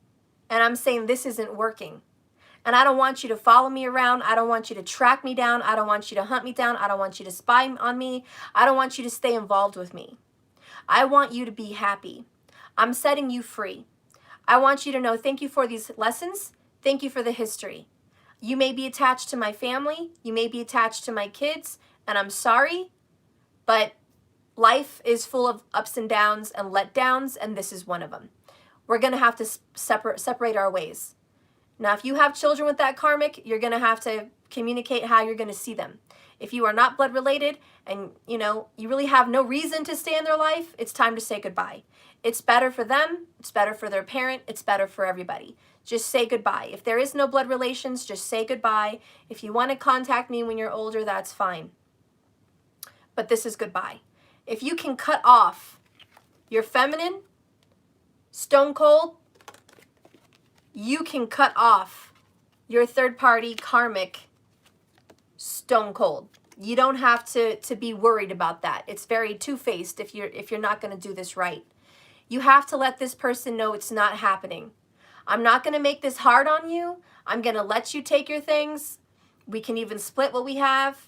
And I'm saying this isn't working. And I don't want you to follow me around. I don't want you to track me down. I don't want you to hunt me down. I don't want you to spy on me. I don't want you to stay involved with me. I want you to be happy. I'm setting you free. I want you to know, thank you for these lessons. Thank you for the history. You may be attached to my family. You may be attached to my kids. And I'm sorry, but life is full of ups and downs and letdowns, and this is one of them. We're going to have to separate our ways. Now, if you have children with that karmic, you're going to have to communicate how you're going to see them. If you are not blood related and, you really have no reason to stay in their life, it's time to say goodbye. It's better for them. It's better for their parent. It's better for everybody. Just say goodbye. If there is no blood relations, just say goodbye. If you want to contact me when you're older, that's fine. But this is goodbye. If you can cut off your feminine, stone cold, you can cut off your third party karmic stone cold. You don't have to be worried about that. It's very two-faced if you're not going to do this right. You have to let this person know it's not happening. I'm not going to make this hard on you. I'm going to let you take your things. We can even split what we have.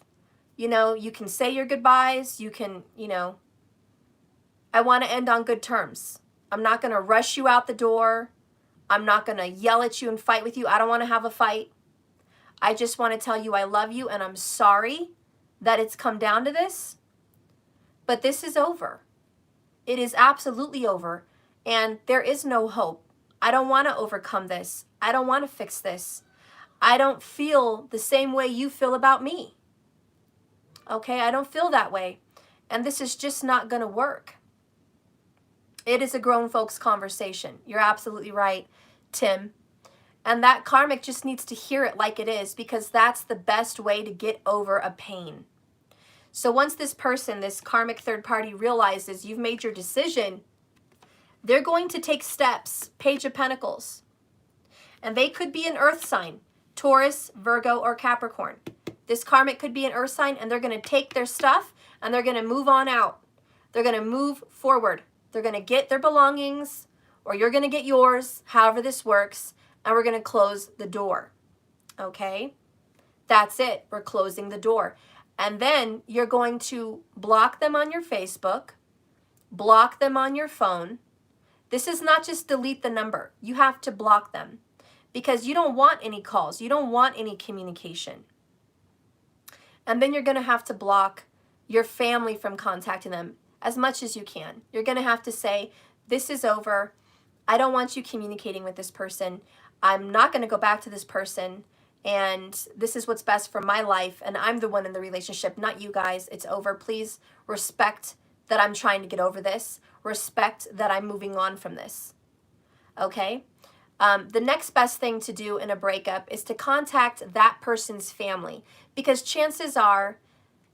You can say your goodbyes. You can, I want to end on good terms. I'm not going to rush you out the door. I'm not going to yell at you and fight with you. I don't want to have a fight. I just want to tell you I love you and I'm sorry that it's come down to this. But this is over. It is absolutely over. And there is no hope. I don't want to overcome this. I don't want to fix this. I don't feel the same way you feel about me. Okay, I don't feel that way. And this is just not going to work. It is a grown folks conversation. You're absolutely right, Tim. And that karmic just needs to hear it like it is, because that's the best way to get over a pain. So once this person, this karmic third party, realizes you've made your decision, they're going to take steps. Page of Pentacles. And they could be an earth sign. Taurus, Virgo, or Capricorn. This karmic could be an earth sign, and they're going to take their stuff and they're going to move on out. They're going to move forward. They're going to get their belongings, or you're going to get yours, however this works, and we're going to close the door. Okay? That's it. We're closing the door. And then you're going to block them on your Facebook, block them on your phone. This is not just delete the number. You have to block them because you don't want any calls. You don't want any communication. And then you're going to have to block your family from contacting them as much as you can. You're going to have to say, this is over. I don't want you communicating with this person. I'm not going to go back to this person. And this is what's best for my life. And I'm the one in the relationship, not you guys. It's over. Please respect that I'm trying to get over this. Respect that I'm moving on from this. Okay? The next best thing to do in a breakup is to contact that person's family, because chances are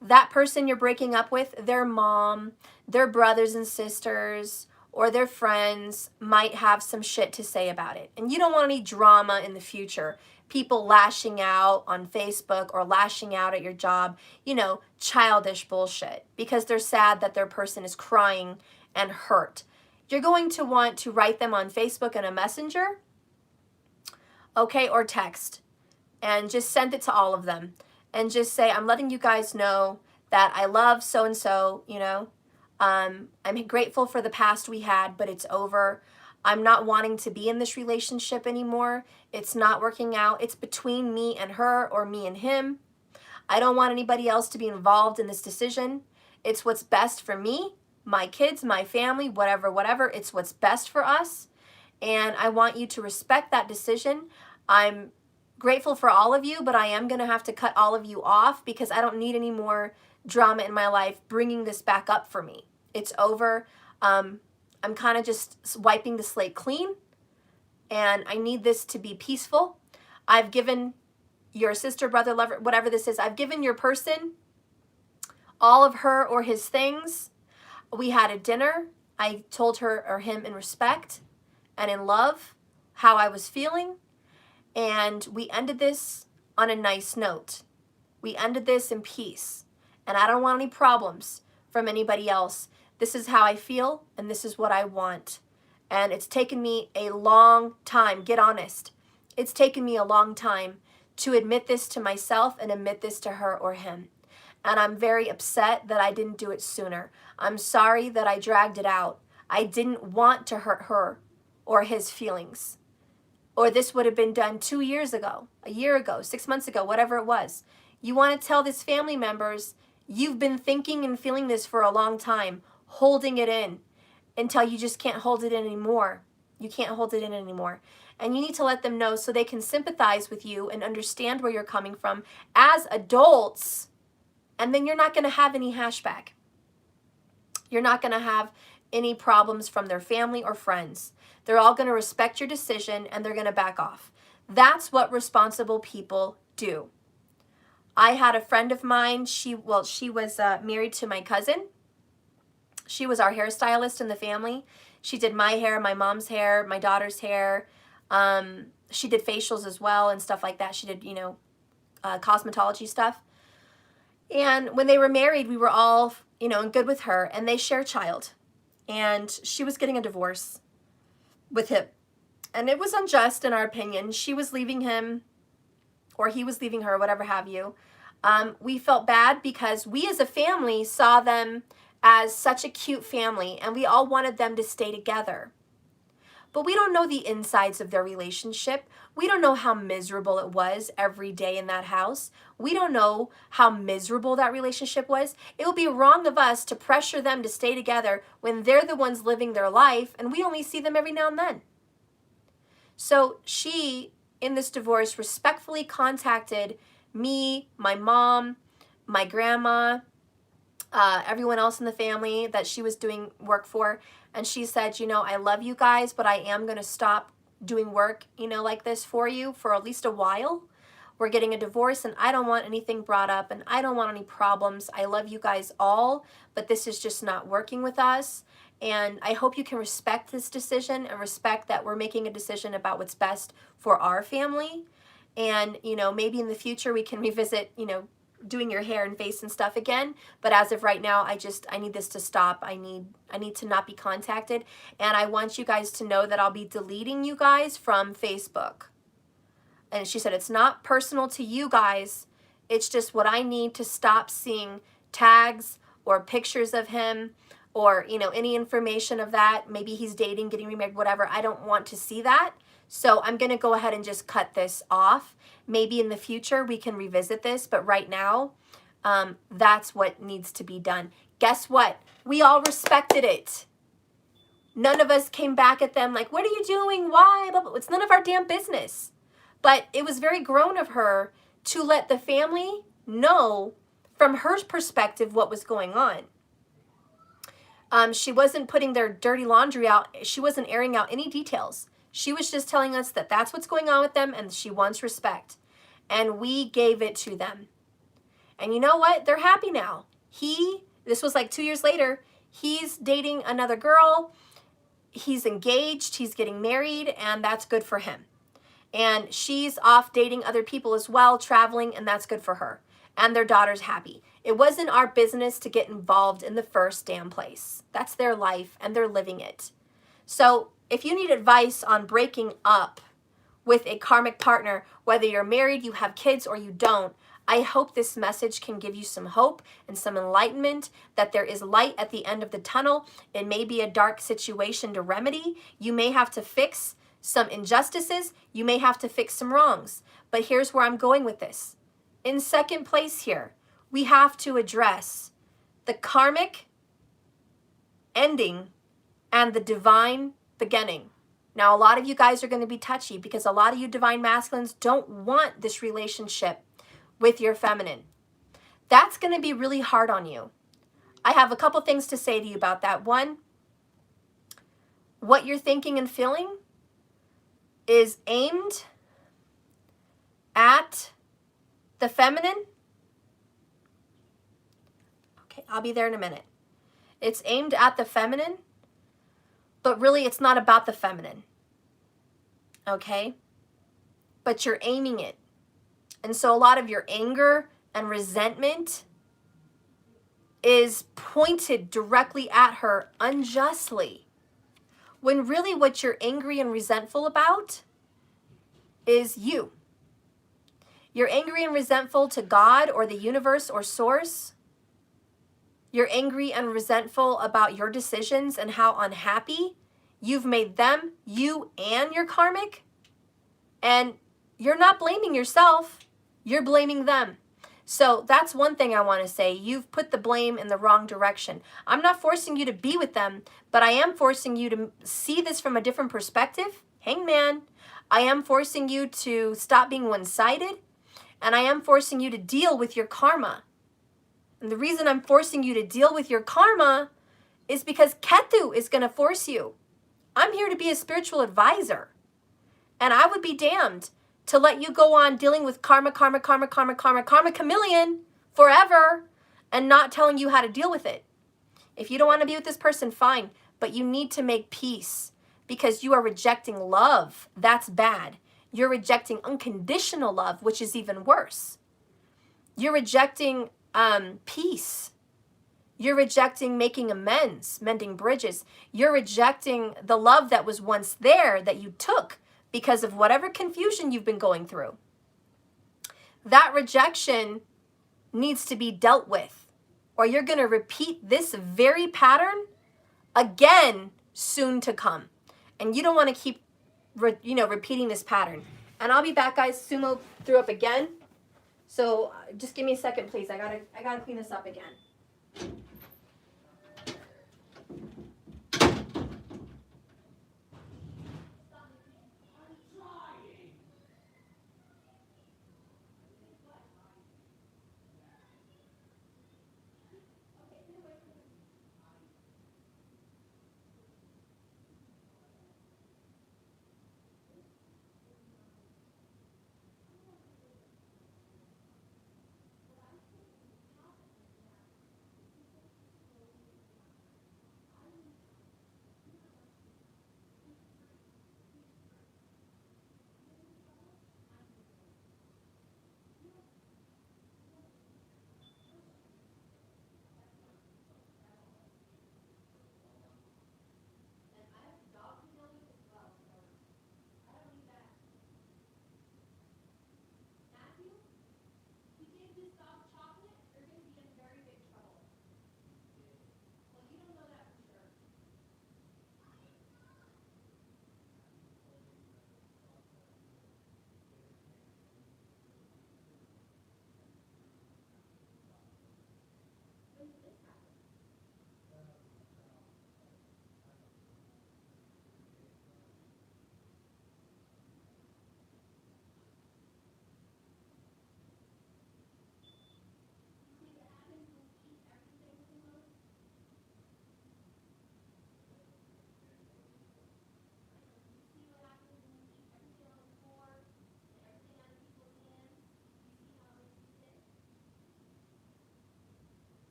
that person you're breaking up with, their mom, their brothers and sisters, or their friends might have some shit to say about it. And you don't want any drama in the future. People lashing out on Facebook or lashing out at your job, you know, childish bullshit, because they're sad that their person is crying and hurt. You're going to want to write them on Facebook in a messenger, okay, or text, and just send it to all of them. And just say, I'm letting you guys know that I love so-and-so, you know. I'm grateful for the past we had, but it's over. I'm not wanting to be in this relationship anymore. It's not working out. It's between me and her or me and him. I don't want anybody else to be involved in this decision. It's what's best for me, my kids, my family, whatever. It's what's best for us. And I want you to respect that decision. I'm grateful for all of you, but I am going to have to cut all of you off because I don't need any more drama in my life bringing this back up for me. It's over. I'm kind of just wiping the slate clean, and I need this to be peaceful. I've given your sister, brother, lover, whatever this is, I've given your person all of her or his things. We had a dinner. I told her or him in respect and in love how I was feeling. And we ended this on a nice note. We ended this in peace. And I don't want any problems from anybody else. This is how I feel, and this is what I want. And it's taken me a long time, get honest. It's taken me a long time to admit this to myself and admit this to her or him. And I'm very upset that I didn't do it sooner. I'm sorry that I dragged it out. I didn't want to hurt her or his feelings. Or this would have been done 2 years ago, a year ago, 6 months ago, whatever it was. You want to tell this family members, you've been thinking and feeling this for a long time, holding it in until you just can't hold it in anymore. You can't hold it in anymore. And you need to let them know so they can sympathize with you and understand where you're coming from as adults. And then you're not going to have any hashback. You're not going to have any problems from their family or friends. They're all going to respect your decision and they're going to back off. That's what responsible people do. I had a friend of mine, she was married to my cousin. She was our hairstylist in the family. She did my hair, my mom's hair, my daughter's hair. She did facials as well and stuff like that. She did, you know, cosmetology stuff. And when they were married, we were all, you know, good with her, and they share a child. And she was getting a divorce with him. And it was unjust in our opinion. She was leaving him, or he was leaving her, whatever have you. We felt bad because we as a family saw them as such a cute family, and we all wanted them to stay together. But we don't know the insides of their relationship. We don't know how miserable it was every day in that house. We don't know how miserable that relationship was. It would be wrong of us to pressure them to stay together when they're the ones living their life and we only see them every now and then. So she, in this divorce, respectfully contacted me, my mom, my grandma, everyone else in the family that she was doing work for. And she said, you know, I love you guys, but I am going to stop doing work, you know, like this for you for at least a while. We're getting a divorce and I don't want anything brought up and I don't want any problems. I love you guys all, but this is just not working with us. And I hope you can respect this decision and respect that we're making a decision about what's best for our family. And, you know, maybe in the future we can revisit, you know, doing your hair and face and stuff again. But as of right now, I need this to stop. I need to not be contacted. And I want you guys to know that I'll be deleting you guys from Facebook. And she said, it's not personal to you guys. It's just what I need to stop seeing tags or pictures of him or, you know, any information of that. Maybe he's dating, getting remarried, whatever. I don't want to see that. So I'm going to go ahead and just cut this off. Maybe in the future we can revisit this, but right now that's what needs to be done. Guess what? We all respected it. None of us came back at them like, what are you doing? Why? It's none of our damn business. But it was very grown of her to let the family know from her perspective what was going on. She wasn't putting their dirty laundry out. She wasn't airing out any details. She was just telling us that that's what's going on with them and she wants respect. And we gave it to them. And you know what? They're happy now. This was like 2 years later, he's dating another girl. He's engaged, he's getting married, and that's good for him. And she's off dating other people as well, traveling, and that's good for her. And their daughter's happy. It wasn't our business to get involved in the first damn place. That's their life, and they're living it. So if you need advice on breaking up with a karmic partner, whether you're married, you have kids, or you don't, I hope this message can give you some hope and some enlightenment that there is light at the end of the tunnel. It may be a dark situation to remedy. You may have to fix some injustices. You may have to fix some wrongs. But here's where I'm going with this. In second place here, we have to address the karmic ending and the divine beginning. Now, a lot of you guys are going to be touchy because a lot of you divine masculines don't want this relationship with your feminine. That's going to be really hard on you. I have a couple things to say to you about that. One, what you're thinking and feeling is aimed at the feminine. Okay, I'll be there in a minute. It's aimed at the feminine, but really it's not about the feminine. Okay? But you're aiming it. And so a lot of your anger and resentment is pointed directly at her unjustly. When really what you're angry and resentful about is you. You're angry and resentful to God or the universe or source. You're angry and resentful about your decisions and how unhappy you've made them, you and your karmic. And you're not blaming yourself. You're blaming them. So that's one thing I want to say. You've put the blame in the wrong direction. I'm not forcing you to be with them, but I am forcing you to see this from a different perspective. Hangman. I am forcing you to stop being one-sided, and I am forcing you to deal with your karma. And the reason I'm forcing you to deal with your karma is because Ketu is going to force you. I'm here to be a spiritual advisor, and I would be damned to let you go on dealing with karma chameleon forever and not telling you how to deal with it. If you don't want to be with this person, fine, but you need to make peace because you are rejecting love. That's bad. You're rejecting unconditional love, which is even worse. You're rejecting peace. You're rejecting making amends, mending bridges. You're rejecting the love that was once there that you took because of whatever confusion you've been going through. That rejection needs to be dealt with, or you're going to repeat this very pattern again soon to come. And you don't want to keep repeating this pattern. And I'll be back, guys. Sumo threw up again. So just give me a second, please. I gotta clean this up again.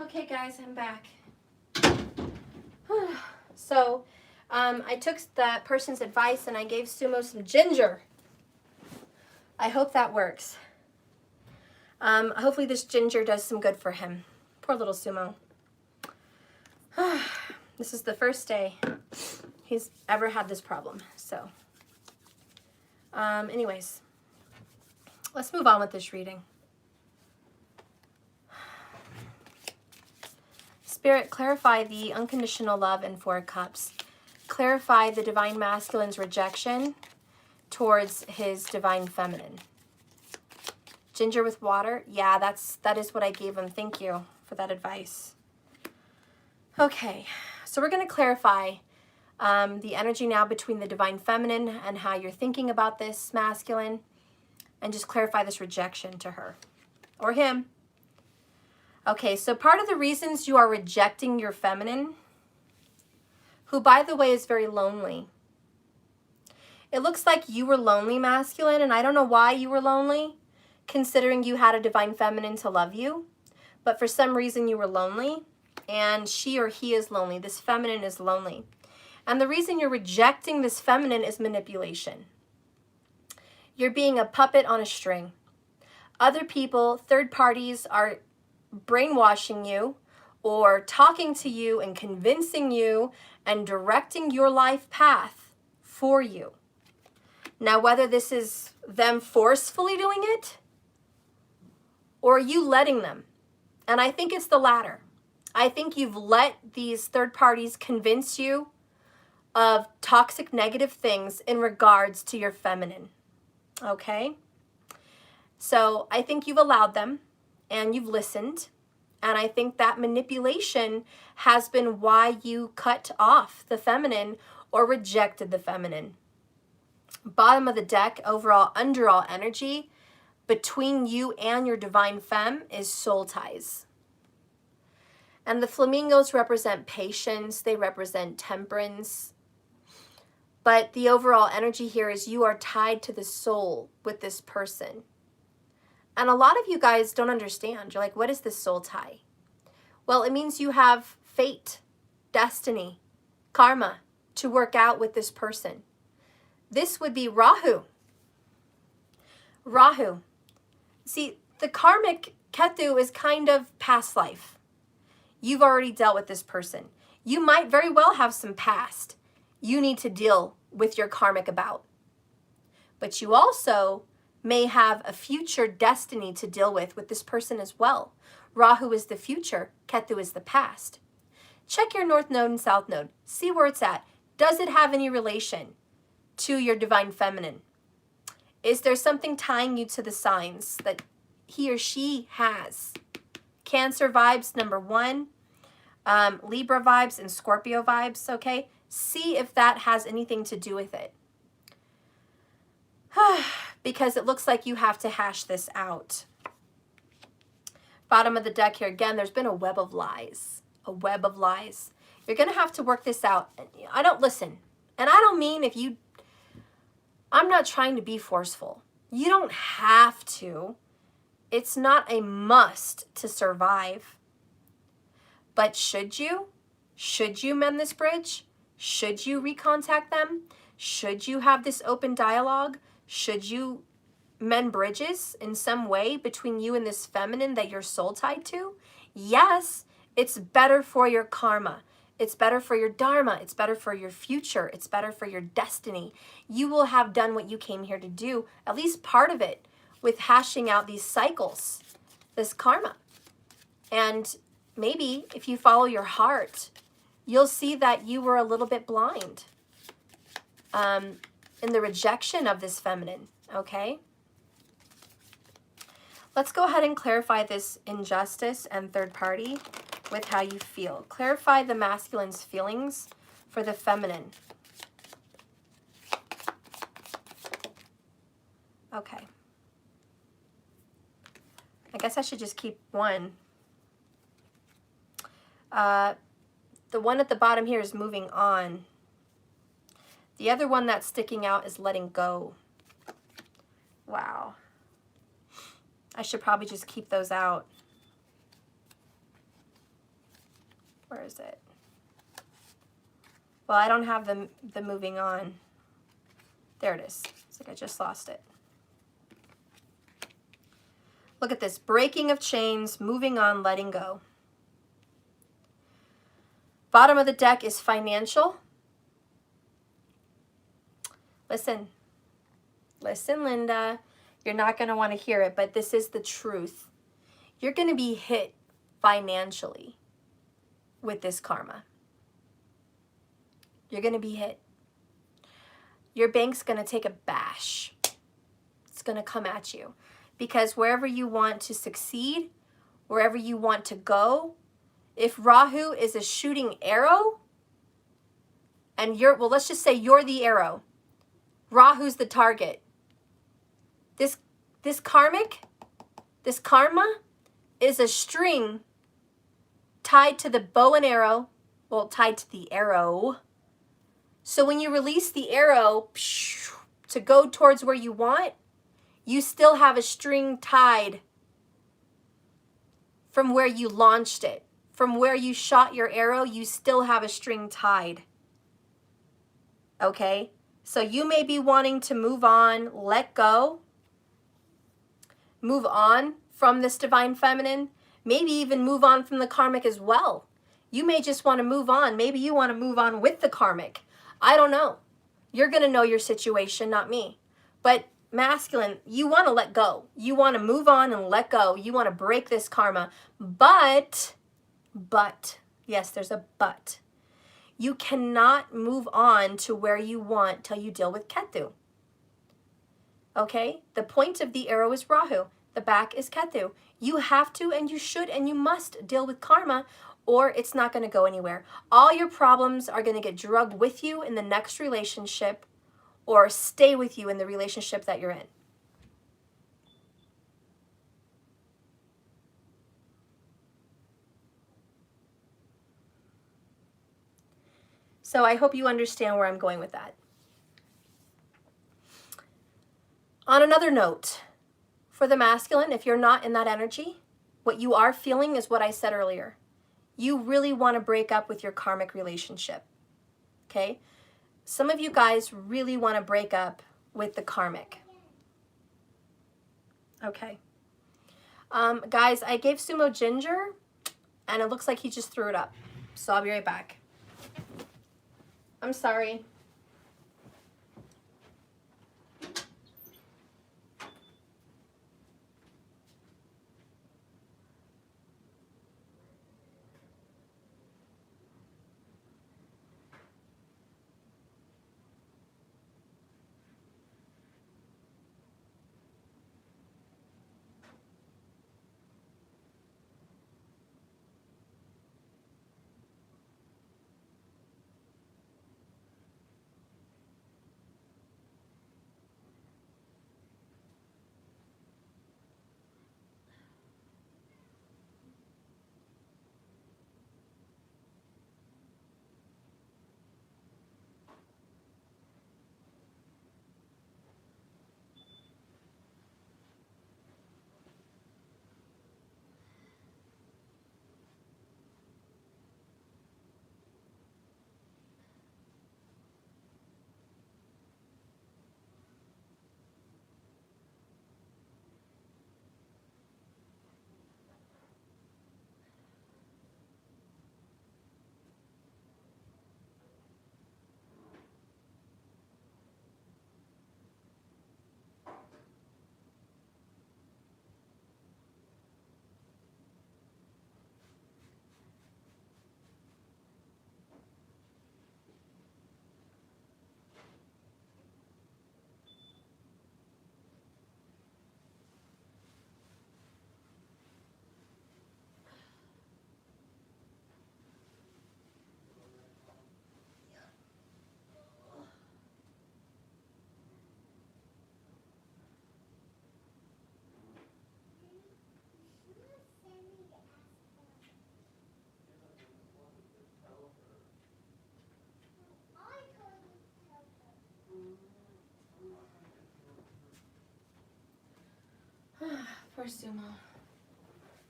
Okay, guys, I'm back. So, I took that person's advice and I gave Sumo some ginger. I hope that works. Hopefully this ginger does some good for him. Poor little Sumo. This is the first day he's ever had this problem. So, anyways, let's move on with this reading. Spirit, clarify the unconditional love in Four Cups. Clarify the Divine Masculine's rejection towards his Divine Feminine. Ginger with water. Yeah, that is what I gave him. Thank you for that advice. Okay, so we're going to clarify the energy now between the Divine Feminine and how you're thinking about this masculine, and just clarify this rejection to her or him. Okay, so part of the reasons you are rejecting your feminine, who, by the way, is very lonely. It looks like you were lonely, masculine, and I don't know why you were lonely, considering you had a divine feminine to love you. But for some reason you were lonely, and she or he is lonely. This feminine is lonely. And the reason you're rejecting this feminine is manipulation. You're being a puppet on a string. Other people, third parties, are brainwashing you or talking to you and convincing you and directing your life path for you. Now, whether this is them forcefully doing it or you letting them, and I think it's the latter. I think you've let these third parties convince you of toxic negative things in regards to your feminine, okay? So I think you've allowed them and you've listened, and I think that manipulation has been why you cut off the feminine or rejected the feminine. Bottom of the deck, overall, underall energy between you and your divine femme is soul ties. And the flamingos represent patience, they represent temperance. But the overall energy here is you are tied to the soul with this person. And a lot of you guys don't understand. You're like, what is this soul tie? Well, it means you have fate, destiny, karma to work out with this person. This would be Rahu. Rahu. See, the karmic Ketu is kind of past life. You've already dealt with this person. You might very well have some past you need to deal with your karmic about. But you also may have a future destiny to deal with this person as well. Rahu is the future, Ketu is the past. Check your north node and south node. See where it's at. Does it have any relation to your divine feminine? Is there something tying you to the signs that he or she has? Cancer vibes, number 1. Libra vibes and Scorpio vibes, okay? See if that has anything to do with it. Because it looks like you have to hash this out. Bottom of the deck here, again, there's been a web of lies. A web of lies. You're going to have to work this out. I don't listen. And I don't mean if you... I'm not trying to be forceful. You don't have to. It's not a must to survive. But should you? Should you mend this bridge? Should you recontact them? Should you have this open dialogue? Should you mend bridges in some way between you and this feminine that you're soul tied to? Yes, it's better for your karma. It's better for your dharma. It's better for your future. It's better for your destiny. You will have done what you came here to do, at least part of it, with hashing out these cycles, this karma. And maybe if you follow your heart, you'll see that you were a little bit blind in the rejection of this feminine, okay? Let's go ahead and clarify this injustice and third party with how you feel. Clarify the masculine's feelings for the feminine. Okay. I guess I should just keep one. The one at the bottom here is moving on. The other one that's sticking out is letting go. Wow. I should probably just keep those out. Where is it? Well, I don't have the moving on. There it is. It's like I just lost it. Look at this. Breaking of chains, moving on, letting go. Bottom of the deck is financial. Listen. Listen, Linda. You're not going to want to hear it, but this is the truth. You're going to be hit financially with this karma. You're going to be hit. Your bank's going to take a bash. It's going to come at you. Because wherever you want to succeed, wherever you want to go, if Rahu is a shooting arrow, and you're, well, let's just say you're the arrow. Rahu's the target. This karma is a string tied to the bow and arrow, well, tied to the arrow. So when you release the arrow to go towards where you want, you still have a string tied from where you launched it. From where you shot your arrow, you still have a string tied. Okay? So you may be wanting to move on, let go, move on from this divine feminine, maybe even move on from the karmic as well. You may just want to move on. Maybe you want to move on with the karmic. I don't know. You're going to know your situation, not me. But masculine, you want to let go. You want to move on and let go. You want to break this karma. But, yes, there's a but. You cannot move on to where you want till you deal with Ketu. Okay? The point of the arrow is Rahu. The back is Ketu. You have to and you should and you must deal with karma, or it's not going to go anywhere. All your problems are going to get drugged with you in the next relationship or stay with you in the relationship that you're in. So I hope you understand where I'm going with that. On another note, for the masculine, if you're not in that energy, what you are feeling is what I said earlier. You really want to break up with your karmic relationship, okay? Some of you guys really want to break up with the karmic. Okay. Guys, I gave Sumo ginger, and it looks like he just threw it up. So I'll be right back. I'm sorry. Poor Sumo.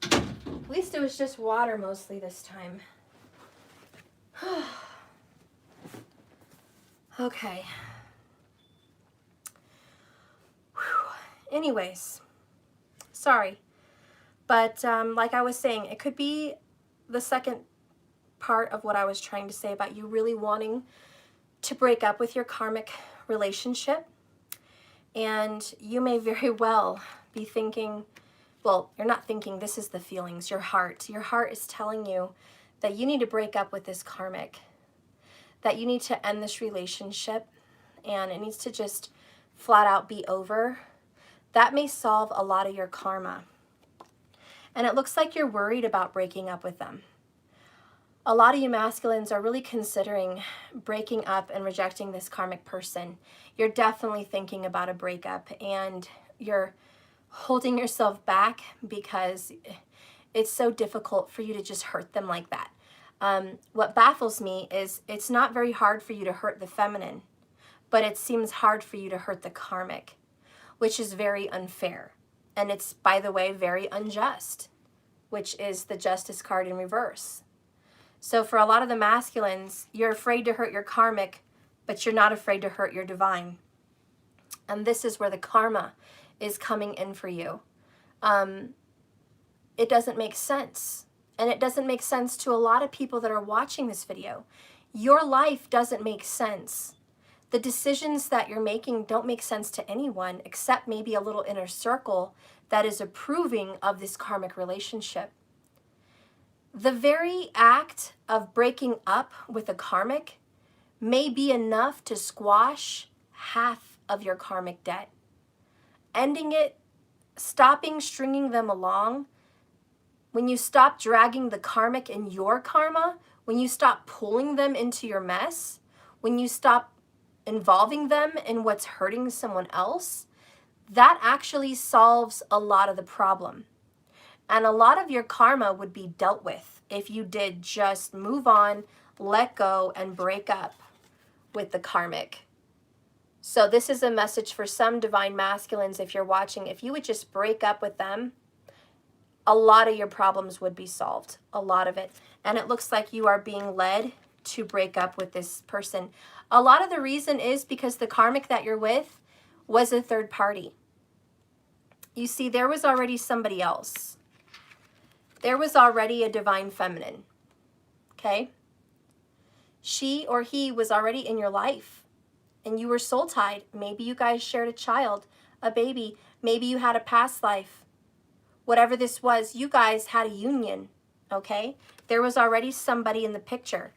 At least it was just water mostly this time. Okay. Whew. Anyways, sorry. But like I was saying, it could be the second part of what I was trying to say about you really wanting to break up with your karmic relationship. And you may very well be thinking, well, you're not thinking, this is the feelings, your heart. Your heart is telling you that you need to break up with this karmic, that you need to end this relationship, and it needs to just flat out be over. That may solve a lot of your karma. And it looks like you're worried about breaking up with them. A lot of you masculines are really considering breaking up and rejecting this karmic person. You're definitely thinking about a breakup, and you're holding yourself back because it's so difficult for you to just hurt them like that. What baffles me is it's not very hard for you to hurt the feminine, but it seems hard for you to hurt the karmic, which is very unfair. And it's, by the way, very unjust, which is the Justice card in reverse. So for a lot of the masculines, you're afraid to hurt your karmic, but you're not afraid to hurt your divine. And this is where the karma is coming in for you. It doesn't make sense. And it doesn't make sense to a lot of people that are watching this video. Your life doesn't make sense. The decisions that you're making don't make sense to anyone except maybe a little inner circle that is approving of this karmic relationship. The very act of breaking up with a karmic may be enough to squash half of your karmic debt. Ending it, stopping stringing them along, when you stop dragging the karmic in your karma, when you stop pulling them into your mess, when you stop involving them in what's hurting someone else, that actually solves a lot of the problem. And a lot of your karma would be dealt with if you did just move on, let go, and break up with the karmic. So this is a message for some divine masculines if you're watching. If you would just break up with them, a lot of your problems would be solved, a lot of it. And it looks like you are being led to break up with this person. A lot of the reason is because the karmic that you're with was a third party. You see, there was already somebody else. There was already a divine feminine, okay? She or he was already in your life, and you were soul tied. Maybe you guys shared a child, a baby. Maybe you had a past life. Whatever this was, you guys had a union, okay? There was already somebody in the picture,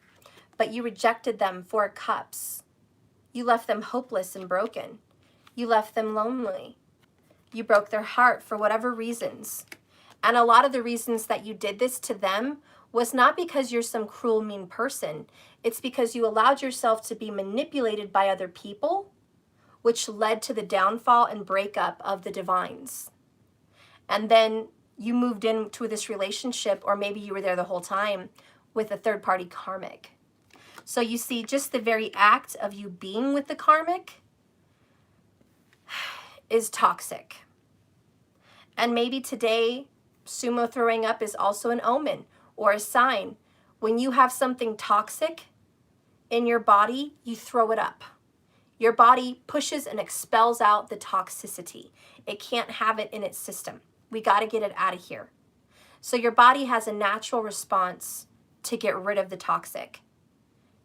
but you rejected them for cups. You left them hopeless and broken. You left them lonely. You broke their heart for whatever reasons. And a lot of the reasons that you did this to them was not because you're some cruel, mean person. It's because you allowed yourself to be manipulated by other people, which led to the downfall and breakup of the divines. And then you moved into this relationship, or maybe you were there the whole time, with a third-party karmic. So you see, just the very act of you being with the karmic is toxic. And maybe today, sumo throwing up is also an omen or a sign. When you have something toxic in your body, you throw it up. Your body pushes and expels out the toxicity. It can't have it in its system. We got to get it out of here. So your body has a natural response to get rid of the toxic.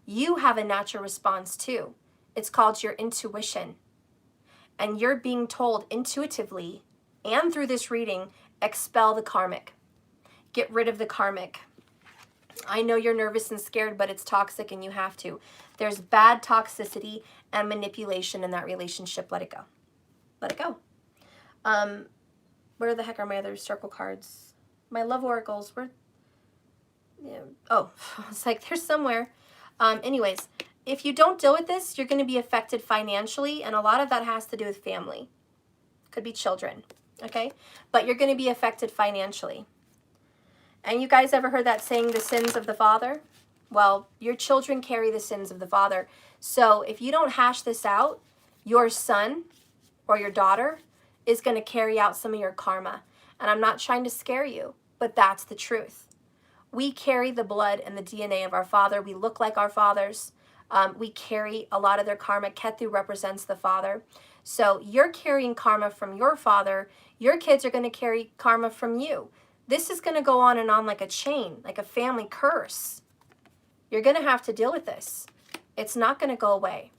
You have a natural response too. It's called your intuition. And you're being told intuitively and through this reading, expel the karmic. Get rid of the karmic. I know you're nervous and scared, but it's toxic and you have to. There's bad toxicity and manipulation in that relationship. Let it go. Let it go. Where the heck are my other circle cards? My love oracles. Where? Yeah. Oh, it's like they're somewhere. Anyways, if you don't deal with this, you're going to be affected financially, and a lot of that has to do with family. Could be children, okay? But you're going to be affected financially. And you guys ever heard that saying, the sins of the father? Well, your children carry the sins of the father. So if you don't hash this out, your son or your daughter is going to carry out some of your karma. And I'm not trying to scare you, but that's the truth. We carry the blood and the DNA of our father. We look like our fathers. We carry a lot of their karma. Ketu represents the father. So you're carrying karma from your father. Your kids are going to carry karma from you. This is going to go on and on like a chain, like a family curse. You're going to have to deal with this. It's not going to go away.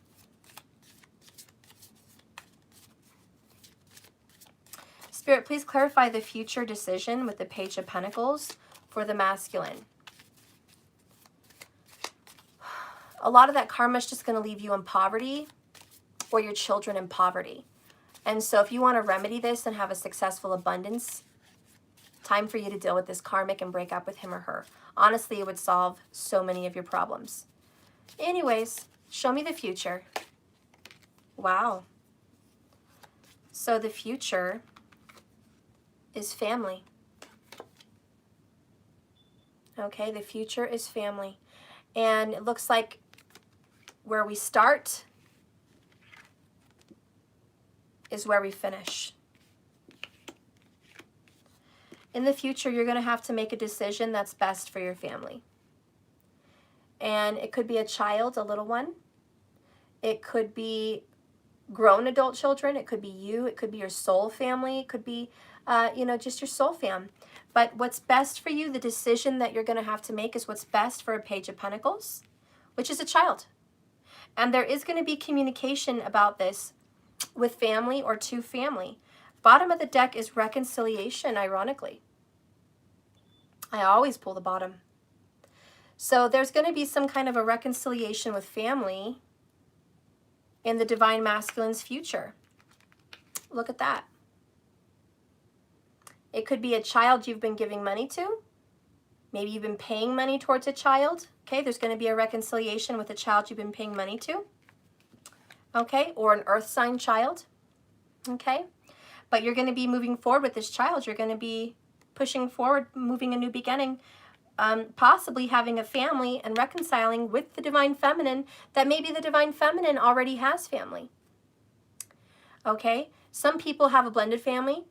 Spirit, please clarify the future decision with the Page of Pentacles for the masculine. A lot of that karma is just going to leave you in poverty or your children in poverty. And so if you want to remedy this and have a successful abundance, time for you to deal with this karmic and break up with him or her. Honestly, it would solve so many of your problems. Anyways, show me the future. Wow. So the future is family. Okay, the future is family. And it looks like where we start is where we finish. In the future, you're going to have to make a decision that's best for your family. And it could be a child, a little one. It could be grown adult children. It could be you. It could be your soul family. It could be, just your soul fam. But what's best for you, the decision that you're going to have to make is what's best for a Page of Pentacles, which is a child. And there is going to be communication about this with family or to family. Bottom of the deck is reconciliation, ironically. I always pull the bottom. So there's going to be some kind of a reconciliation with family in the Divine Masculine's future. Look at that. It could be a child you've been giving money to. Maybe you've been paying money towards a child. Okay, there's going to be a reconciliation with a child you've been paying money to. Okay, or an earth sign child. Okay, but you're going to be moving forward with this child. You're going to be pushing forward, moving a new beginning, possibly having a family and reconciling with the Divine Feminine that maybe the Divine Feminine already has family. Okay, some people have a blended family,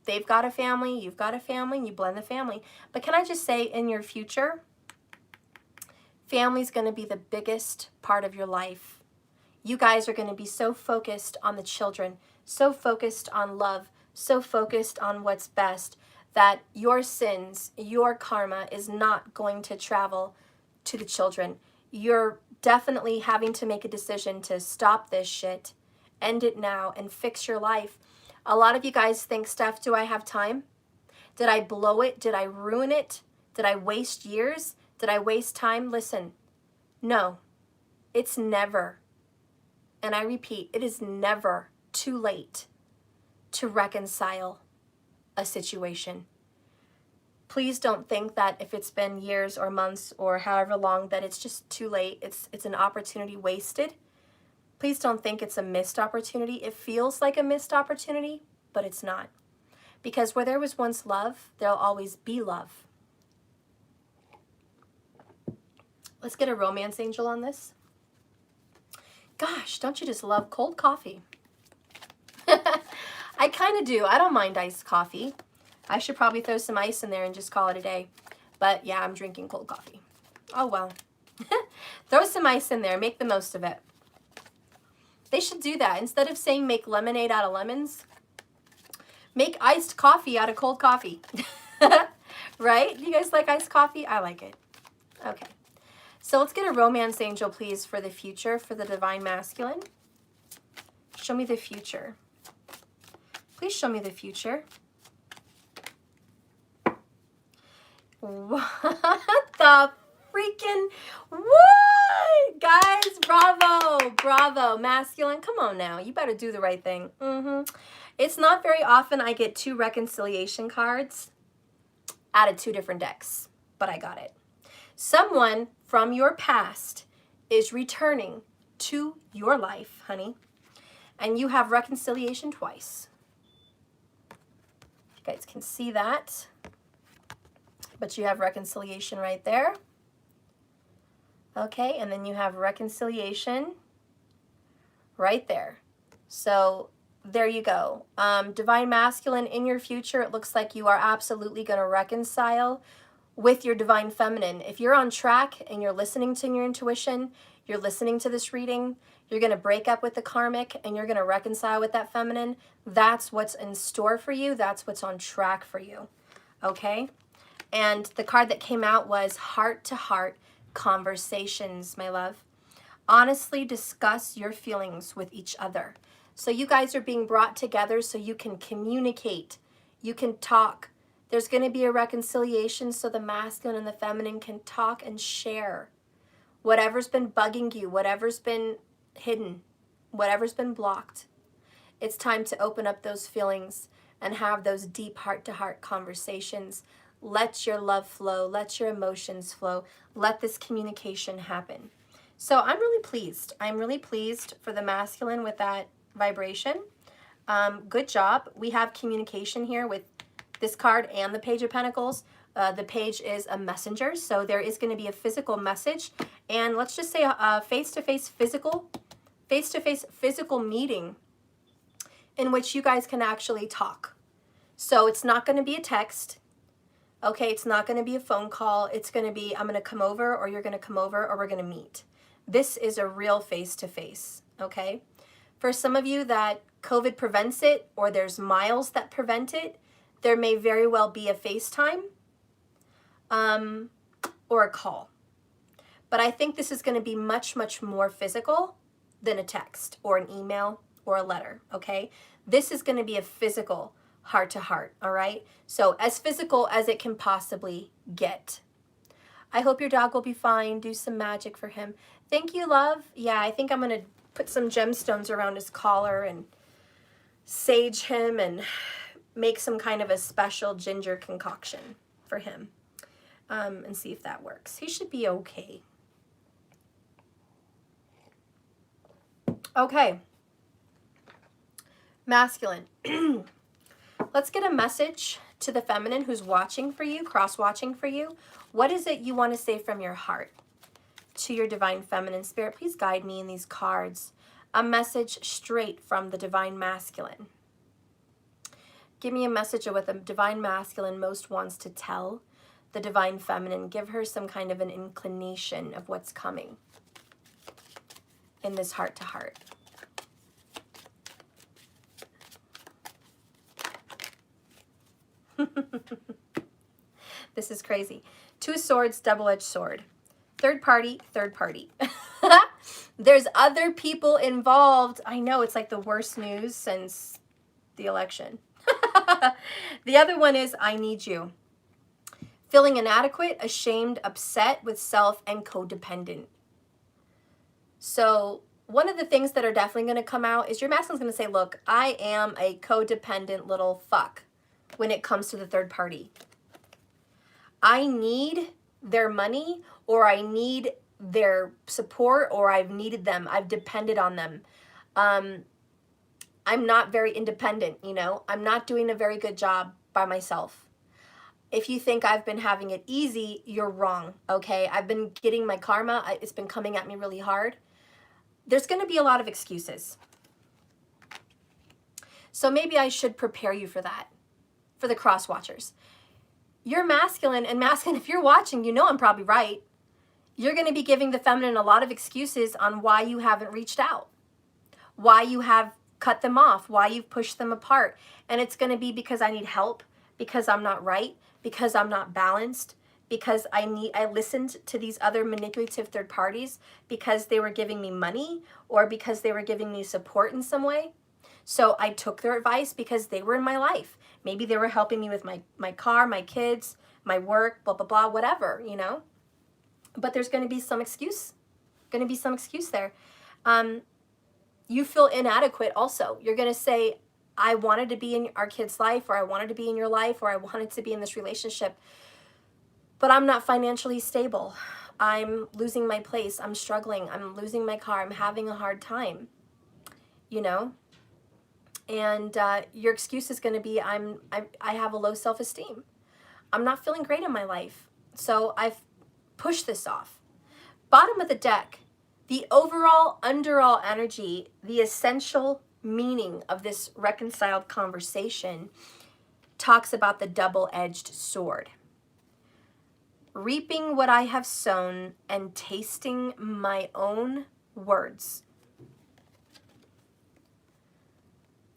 They've got a family, you've got a family, and you blend the family. But can I just say, in your future, family's going to be the biggest part of your life. You guys are going to be so focused on the children, so focused on love, so focused on what's best, that your sins, your karma is not going to travel to the children. You're definitely having to make a decision to stop this shit, end it now, and fix your life. A lot of you guys think, Steph, do I have time? Did I blow it? Did I ruin it? Did I waste years? Did I waste time? Listen, no, it's never, and I repeat, it is never too late to reconcile a situation. Please don't think that if it's been years or months or however long that it's just too late. It's an opportunity wasted. Please don't think it's a missed opportunity. It feels like a missed opportunity, but it's not. Because where there was once love, there'll always be love. Let's get a romance angel on this. Gosh, don't you just love cold coffee? I kind of do. I don't mind iced coffee. I should probably throw some ice in there and just call it a day. But yeah, I'm drinking cold coffee. Oh well. Throw some ice in there. Make the most of it. They should do that. Instead of saying make lemonade out of lemons, make iced coffee out of cold coffee. Right? You guys like iced coffee? I like it. Okay. So let's get a romance angel, please, for the future, for the Divine Masculine. Show me the future. Please show me the future. What the freaking what? Guys, bravo, bravo. Masculine, come on now. You better do the right thing. It's not very often I get 2 reconciliation cards out of 2 different decks, but I got it. Someone from your past is returning to your life, honey, and you have reconciliation twice. You guys can see that. But you have reconciliation right there. Okay, and then you have reconciliation right there. So there you go. Divine Masculine, in your future, it looks like you are absolutely going to reconcile with your divine feminine. If you're on track and you're listening to your intuition, you're listening to this reading, you're going to break up with the karmic and you're going to reconcile with that feminine. That's what's in store for you. That's what's on track for you. Okay? And the card that came out was heart-to-heart conversations, my love. Honestly discuss your feelings with each other. So you guys are being brought together so you can communicate. You can talk. There's going to be a reconciliation so the masculine and the feminine can talk and share. Whatever's been bugging you, whatever's been hidden, whatever's been blocked, it's time to open up those feelings and have those deep heart-to-heart conversations. Let your love flow. Let your emotions flow. Let this communication happen. So I'm really pleased. I'm really pleased for the masculine with that vibration. Good job. We have communication here with this card and the Page of Pentacles. The page is a messenger, so there is going to be a physical message. And let's just say a face-to-face physical meeting in which you guys can actually talk. So it's not going to be a text. Okay, it's not going to be a phone call. It's going to be, I'm going to come over, or you're going to come over, or we're going to meet. This is a real face-to-face, okay? For some of you that COVID prevents it, or there's miles that prevent it, there may very well be a FaceTime or a call. But I think this is going to be much, much more physical than a text or an email or a letter, okay? This is going to be a physical heart-to-heart, all right? So as physical as it can possibly get. I hope your dog will be fine. Do some magic for him. Thank you, love. Yeah, I think I'm going to put some gemstones around his collar and sage him and make some kind of a special ginger concoction for him and see if that works. He should be okay. Okay. Masculine. Let's get a message to the feminine who's watching for you, cross-watching for you. What is it you want to say from your heart to your divine feminine spirit? Please guide me in these cards. A message straight from the divine masculine. Give me a message of what the divine masculine most wants to tell the divine feminine. Give her some kind of an inclination of what's coming in this heart-to-heart. This is crazy. 2 swords, double-edged sword. Third party, third party. There's other people involved. I know, it's like the worst news since the election. The other one is, I need you. Feeling inadequate, ashamed, upset with self, and codependent. So one of the things that are definitely going to come out is your masculine's going to say, look, I am a codependent little fuck when it comes to the third party. I need their money, or I need their support, or I've needed them. I've depended on them. I'm not very independent, you know. I'm not doing a very good job by myself. If you think I've been having it easy, you're wrong, okay? I've been getting my karma. It's been coming at me really hard. There's going to be a lot of excuses. So maybe I should prepare you for that, for the cross watchers. You're masculine, and masculine, if you're watching, you know I'm probably right. You're going to be giving the feminine a lot of excuses on why you haven't reached out, why you have cut them off, why you've pushed them apart. And it's going to be because I need help, because I'm not right, because I'm not balanced, because I listened to these other manipulative third parties because they were giving me money or because they were giving me support in some way. So I took their advice because they were in my life. Maybe they were helping me with my car, my kids, my work, blah, blah, blah, whatever, you know. But there's going to be some excuse. Going to be some excuse there. You feel inadequate also. You're going to say, I wanted to be in our kid's life, or I wanted to be in your life, or I wanted to be in this relationship, but I'm not financially stable. I'm losing my place. I'm struggling. I'm losing my car. I'm having a hard time, you know? And your excuse is going to be, I have a low self-esteem. I'm not feeling great in my life. So I've pushed this off. Bottom of the deck, the overall, underall energy, the essential meaning of this reconciled conversation talks about the double-edged sword. reaping what I have sown and tasting my own words.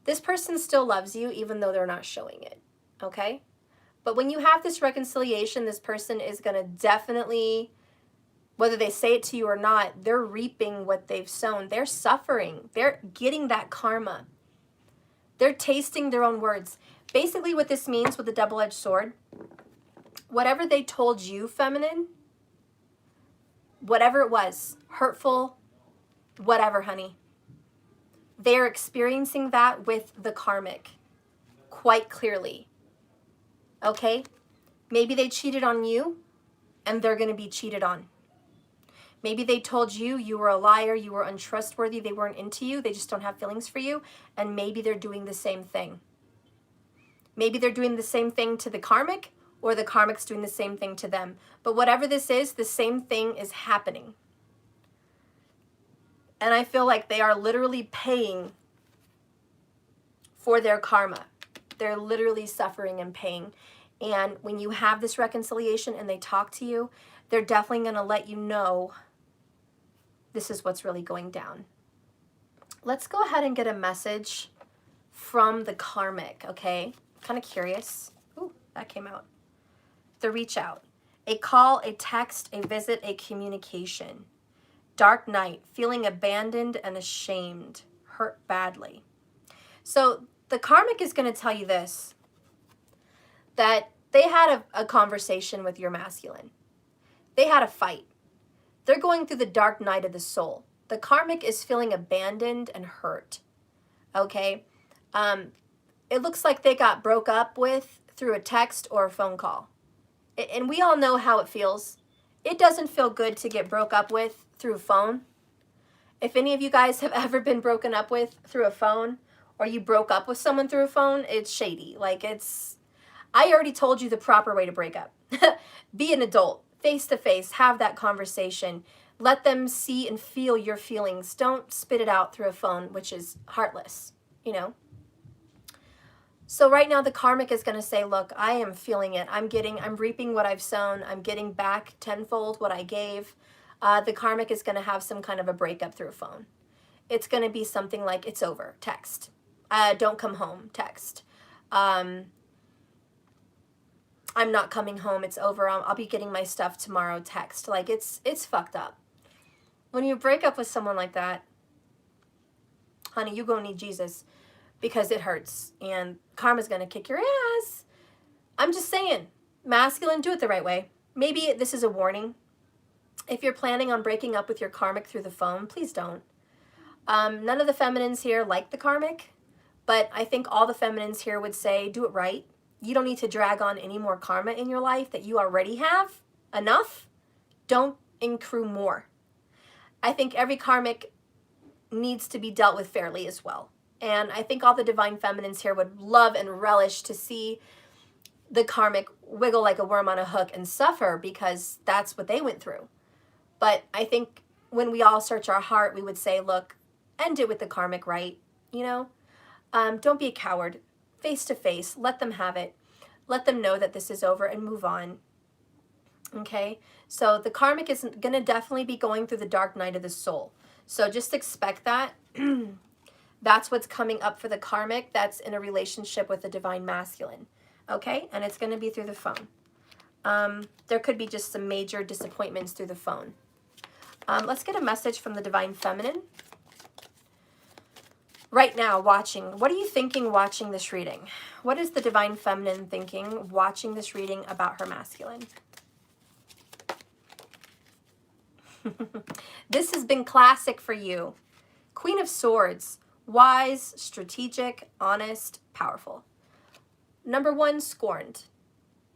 This person still loves you even though they're not showing it, okay? But when you have this reconciliation, this person is going to definitely, whether they say it to you or not, they're reaping what they've sown. They're suffering. They're getting that karma. They're tasting their own words. Basically what this means with the double-edged sword, whatever they told you, feminine, whatever it was, hurtful, whatever, honey, they're experiencing that with the karmic quite clearly. Okay? Maybe they cheated on you and they're going to be cheated on. Maybe they told you you were a liar, you were untrustworthy, they weren't into you, they just don't have feelings for you, and maybe they're doing the same thing. Maybe they're doing the same thing to the karmic, or the karmic's doing the same thing to them. But whatever this is, the same thing is happening. And I feel like they are literally paying for their karma. They're literally suffering and paying. And when you have this reconciliation and they talk to you, they're definitely going to let you know this is what's really going down. Let's go ahead and get a message from the karmic, okay? Kind of curious. Ooh, that came out. The reach out. A call, a text, a visit, a communication. Dark night, feeling abandoned and ashamed, hurt badly. So the karmic is going to tell you this, that they had a conversation with your masculine. They had a fight. They're going through the dark night of the soul. The karmic is feeling abandoned and hurt. Okay? It looks like they got broke up with through a text or a phone call. And we all know how it feels. It doesn't feel good to get broke up with through a phone. If any of you guys have ever been broken up with through a phone, or you broke up with someone through a phone, it's shady. Like I already told you the proper way to break up. Be an adult, face to face, have that conversation. Let them see and feel your feelings. Don't spit it out through a phone, which is heartless, you know? So right now the karmic is going to say, look, I am feeling it. I'm reaping what I've sown. I'm getting back tenfold what I gave. The karmic is going to have some kind of a breakup through a phone. It's going to be something like, it's over, text. Don't come home, text. I'm not coming home, it's over. I'll be getting my stuff tomorrow, text. Like, it's fucked up. When you break up with someone like that, honey, you're going to need Jesus, because it hurts, and karma's going to kick your ass. I'm just saying, masculine, do it the right way. Maybe this is a warning. If you're planning on breaking up with your karmic through the phone, please don't. None of the feminines here like the karmic, but I think all the feminines here would say, do it right. You don't need to drag on any more karma in your life that you already have. Enough. Don't accrue more. I think every karmic needs to be dealt with fairly as well. And I think all the divine feminines here would love and relish to see the karmic wiggle like a worm on a hook and suffer, because that's what they went through. But I think when we all search our heart, we would say, look, end it with the karmic, right? You know, don't be a coward. Face to face, let them have it. Let them know that this is over and move on. Okay, so the karmic is going to definitely be going through the dark night of the soul. So just expect that. That's what's coming up for the karmic that's in a relationship with the divine masculine. Okay, and it's going to be through the phone. There could be just some major disappointments through the phone. Let's get a message from the divine feminine. Right now, watching, what are you thinking watching this reading? What is the divine feminine thinking watching this reading about her masculine? This has been classic for you. Queen of Swords, wise, strategic, honest, powerful. Number 1, scorned.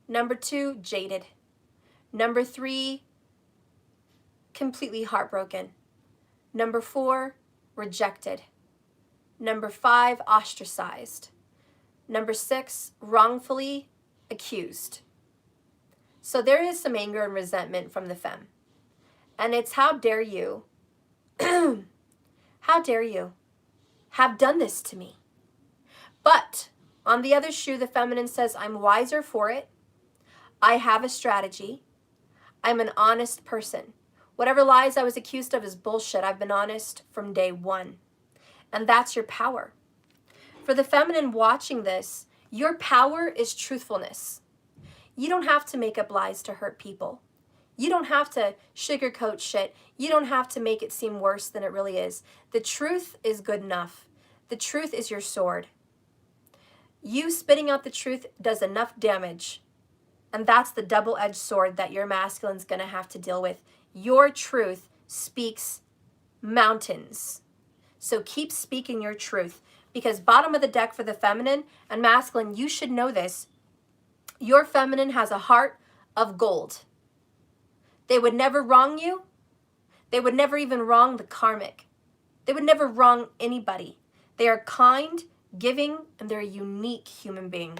Number 2, jaded. Number 3, completely heartbroken. Number 4, rejected. Number 5, ostracized. Number 6, wrongfully accused. So there is some anger and resentment from the femme. And it's, how dare you, how dare you have done this to me? But on the other shoe, the feminine says, I'm wiser for it. I have a strategy. I'm an honest person. Whatever lies I was accused of is bullshit. I've been honest from day one. And that's your power. For the feminine watching this, your power is truthfulness. You don't have to make up lies to hurt people. You don't have to sugarcoat shit. You don't have to make it seem worse than it really is. The truth is good enough. The truth is your sword. You spitting out the truth does enough damage. And that's the double-edged sword that your masculine's going to have to deal with. Your truth speaks mountains. So keep speaking your truth. Because bottom of the deck for the feminine and masculine, you should know this. Your feminine has a heart of gold. They would never wrong you. They would never even wrong the karmic. They would never wrong anybody. They are kind, giving, and they're a unique human being.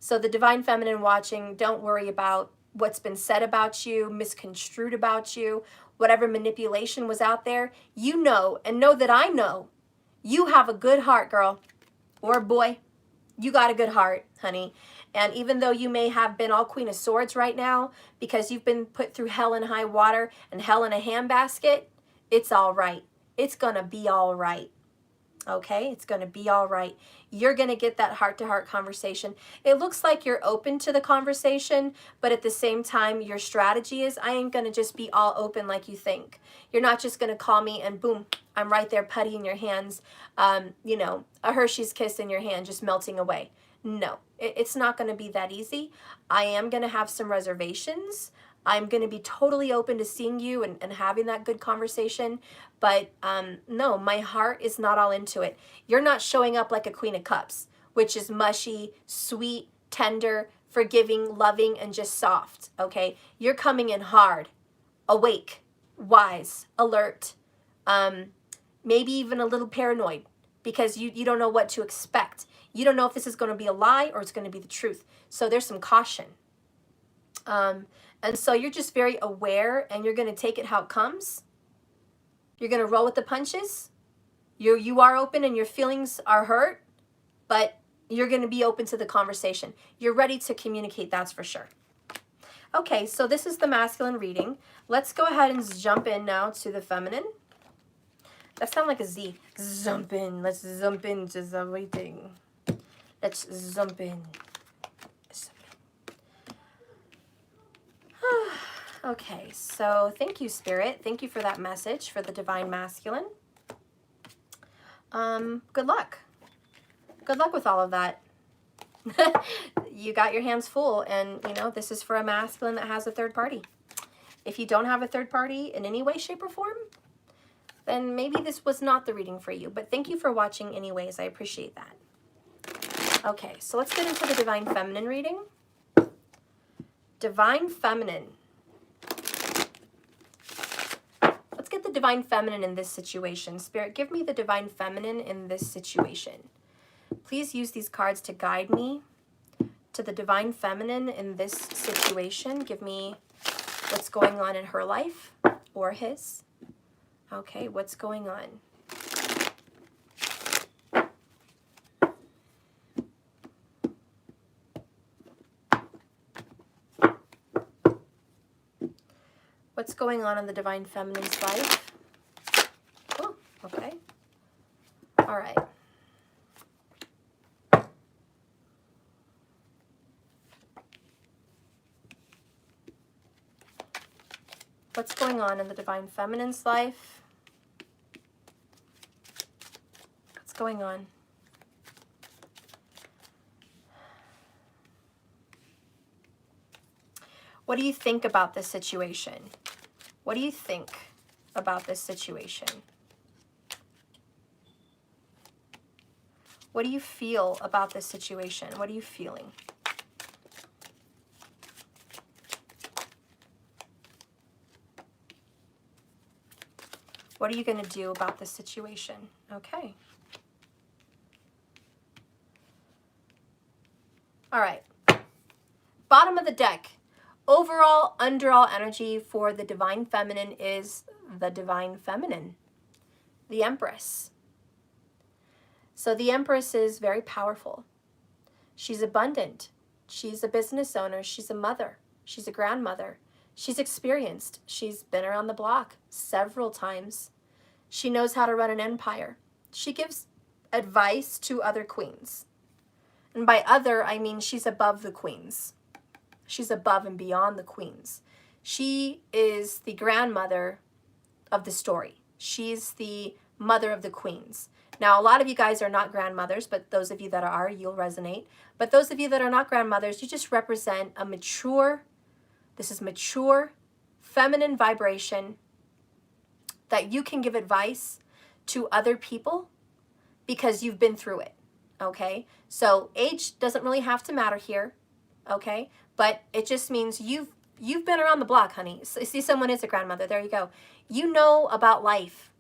So the divine feminine watching, don't worry about what's been said about you, misconstrued about you, whatever manipulation was out there. You know, and know that I know, you have a good heart, girl or boy. You got a good heart, honey. And even though you may have been all Queen of Swords right now because you've been put through hell and high water and hell in a handbasket, it's all right. It's going to be all right. Okay? It's going to be all right. You're going to get that heart-to-heart conversation. It looks like you're open to the conversation, but at the same time, your strategy is, I ain't going to just be all open like you think. You're not just going to call me and boom, I'm right there, putty in your hands, you know, a Hershey's kiss in your hand, just melting away. No, it's not going to be that easy. I am going to have some reservations. I'm going to be totally open to seeing you and having that good conversation. But no, my heart is not all into it. You're not showing up like a Queen of Cups, which is mushy, sweet, tender, forgiving, loving, and just soft, okay? You're coming in hard, awake, wise, alert, maybe even a little paranoid because you don't know what to expect. You don't know if this is going to be a lie or it's going to be the truth. So there's some caution. And so you're just very aware and you're going to take it how it comes. You're going to roll with the punches. You are open and your feelings are hurt, but you're going to be open to the conversation. You're ready to communicate, that's for sure. Okay, so this is the masculine reading. Let's go ahead and jump in now to the feminine. That sounds like a Z. Jump in. Let's jump into everything. Let's jump in. Okay, so thank you, Spirit. Thank you for that message for the Divine Masculine. Good luck. Good luck with all of that. You got your hands full, and, you know, this is for a masculine that has a third party. If you don't have a third party in any way, shape, or form, then maybe this was not the reading for you. But thank you for watching anyways. I appreciate that. Okay, so let's get into the Divine Feminine reading. Divine Feminine. Let's get the Divine Feminine in this situation. Spirit, give me the Divine Feminine in this situation. Please use these cards to guide me to the Divine Feminine in this situation. Give me what's going on in her life or his. Okay, what's going on? What's going on in the Divine Feminine's life? Oh, okay. All right. What's going on in the Divine Feminine's life? What's going on? What do you think about this situation? What do you think about this situation? What do you feel about this situation? What are you feeling? What are you going to do about this situation? Okay. All right. Bottom of the deck. Overall, underall energy for the Divine Feminine is the Divine Feminine, the Empress. So the Empress is very powerful. She's abundant. She's a business owner. She's a mother. She's a grandmother. She's experienced. She's been around the block several times. She knows how to run an empire. She gives advice to other queens. And by other, I mean she's above the queens. She's above and beyond the queens. She is the grandmother of the story. She's the mother of the queens. Now, a lot of you guys are not grandmothers, but those of you that are, you'll resonate. But those of you that are not grandmothers, you just represent a mature, this is mature, feminine vibration that you can give advice to other people because you've been through it, okay? So age doesn't really have to matter here, okay? But it just means you've been around the block, honey. So, see, someone is a grandmother. There you go. You know about life.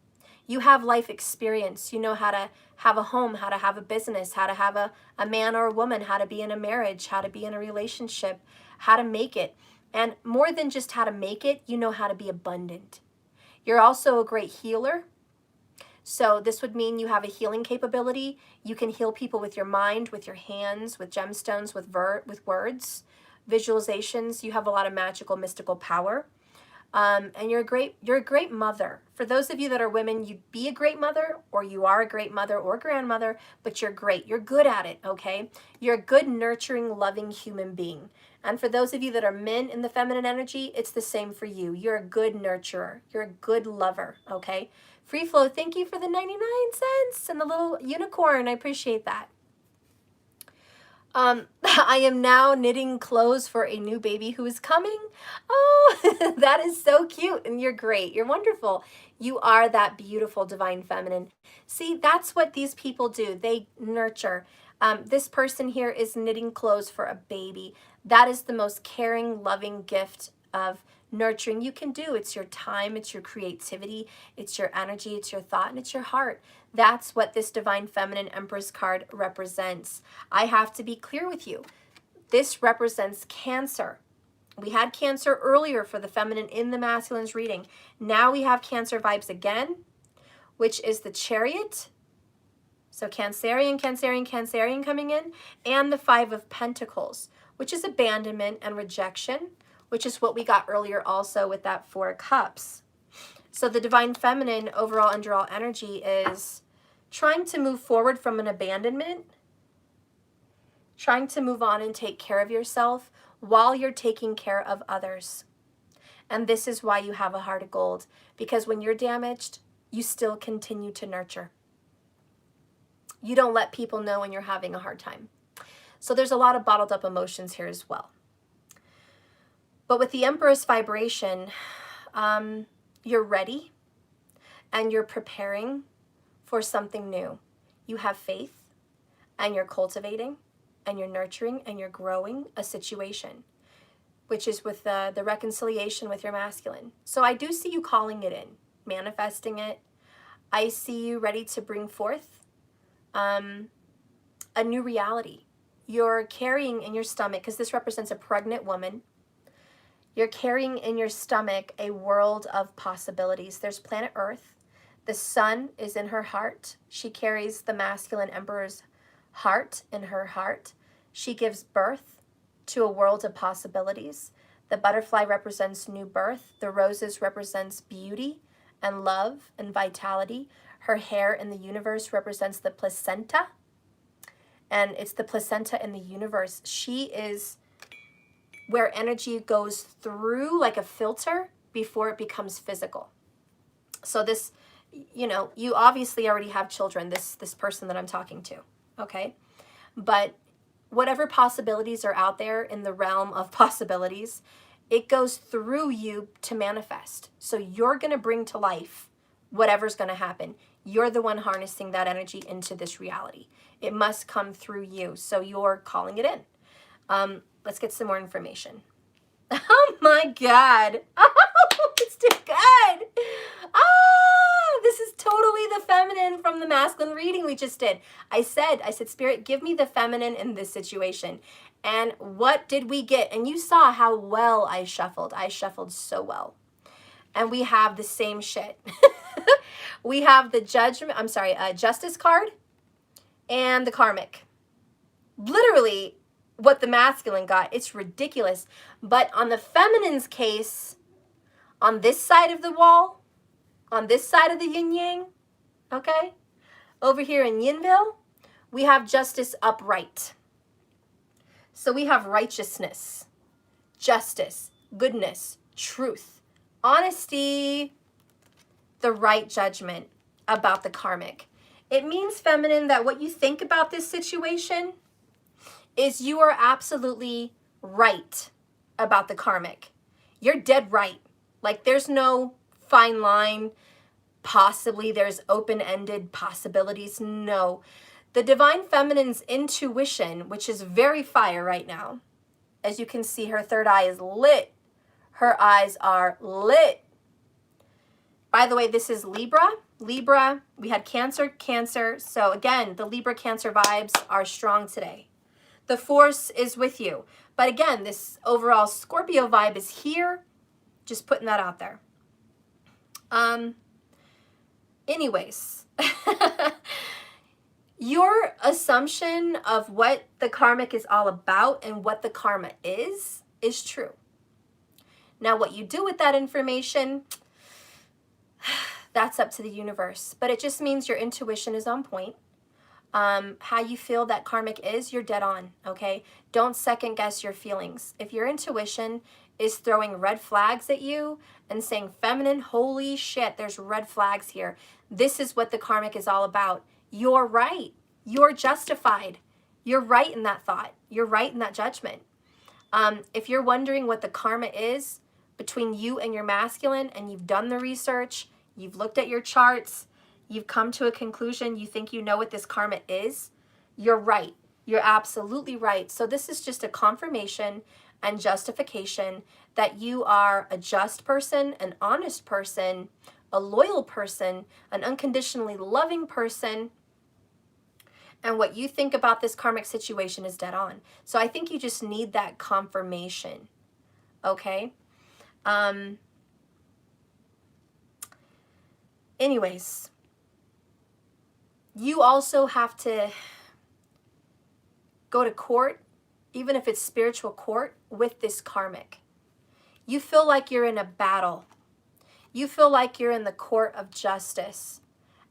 You have life experience. You know how to have a home, how to have a business, how to have a man or a woman, how to be in a marriage, how to be in a relationship, how to make it. And more than just how to make it, you know how to be abundant. You're also a great healer. So this would mean you have a healing capability. You can heal people with your mind, with your hands, with gemstones, with words, visualizations. You have a lot of magical, mystical power. And you're a great mother. For those of you that are women, you'd be a great mother, or you are a great mother or grandmother, but you're great. You're good at it, okay? You're a good, nurturing, loving human being. And for those of you that are men in the feminine energy, it's the same for you. You're a good nurturer. You're a good lover, okay? Free Flow, thank you for the 99 cents and the little unicorn. I appreciate that. I am now knitting clothes for a new baby who is coming. Oh, that is so cute. And you're great. You're wonderful. You are that beautiful divine feminine. See, that's what these people do. They nurture. This person here is knitting clothes for a baby. That is the most caring, loving gift of nurturing you can do. It's your time, it's your creativity, it's your energy, it's your thought, and it's your heart. That's what this Divine Feminine Empress card represents. I have to be clear with you. This represents Cancer. We had Cancer earlier for the feminine in the masculine's reading. Now we have Cancer vibes again, which is the Chariot. So Cancerian, Cancerian, Cancerian coming in, and the Five of Pentacles, which is abandonment and rejection, which is what we got earlier also with that Four Cups. So the Divine Feminine overall underall energy is trying to move forward from an abandonment, trying to move on and take care of yourself while you're taking care of others. And this is why you have a heart of gold, because when you're damaged, you still continue to nurture. You don't let people know when you're having a hard time. So there's a lot of bottled up emotions here as well. But with the Empress vibration, you're ready and you're preparing for something new. You have faith and you're cultivating and you're nurturing and you're growing a situation, which is with the reconciliation with your masculine. So I do see you calling it in, manifesting it. I see you ready to bring forth a new reality. You're carrying in your stomach, because this represents a pregnant woman, you're carrying in your stomach a world of possibilities. There's planet Earth. The sun is in her heart. She carries the masculine emperor's heart in her heart. She gives birth to a world of possibilities. The butterfly represents new birth. The roses represents beauty and love and vitality. Her hair in the universe represents the placenta. And it's the placenta in the universe. She is where energy goes through like a filter before it becomes physical. So this, you know, you obviously already have children, this person that I'm talking to, okay? But whatever possibilities are out there in the realm of possibilities, it goes through you to manifest. So you're going to bring to life whatever's going to happen. You're the one harnessing that energy into this reality. It must come through you. So you're calling it in. Let's get some more information. Oh my God. Oh, it's too good. This is totally the feminine from the masculine reading we just did. I said, Spirit, give me the feminine in this situation. And what did we get? And you saw how well I shuffled. I shuffled so well. And we have the same shit. We have the Justice card and the Karmic. Literally what the masculine got. It's ridiculous. But on the feminine's case, on this side of the wall, on this side of the yin yang, okay, over here in Yinville, we have justice upright. So we have righteousness, justice, goodness, truth, honesty, the right judgment about the karmic. It means, feminine, that what you think about this situation is you are absolutely right about the karmic. You're dead right. Like, there's no fine line. Possibly there's open-ended possibilities. No. The divine feminine's intuition, which is very fire right now. As you can see, her third eye is lit. Her eyes are lit. By the way, this is Libra. Libra, we had Cancer, Cancer. So again, the Libra Cancer vibes are strong today. The force is with you. But again, this overall Scorpio vibe is here. Just putting that out there. Anyways, your assumption of what the karmic is all about and what the karma is true. Now, what you do with that information, that's up to the universe. But it just means your intuition is on point. How you feel that karmic is, you're dead on, okay? Don't second guess your feelings. If your intuition is throwing red flags at you and saying, feminine, holy shit, there's red flags here. This is what the karmic is all about. You're right. You're justified. You're right in that thought. You're right in that judgment. If you're wondering what the karma is between you and your masculine, and you've done the research, you've looked at your charts, you've come to a conclusion, you think you know what this karma is, you're right. You're absolutely right. So this is just a confirmation and justification that you are a just person, an honest person, a loyal person, an unconditionally loving person, and what you think about this karmic situation is dead on. So I think you just need that confirmation, okay? Anyways, you also have to go to court, even if it's spiritual court, with this karmic. You feel like you're in a battle. You feel like you're in the court of justice,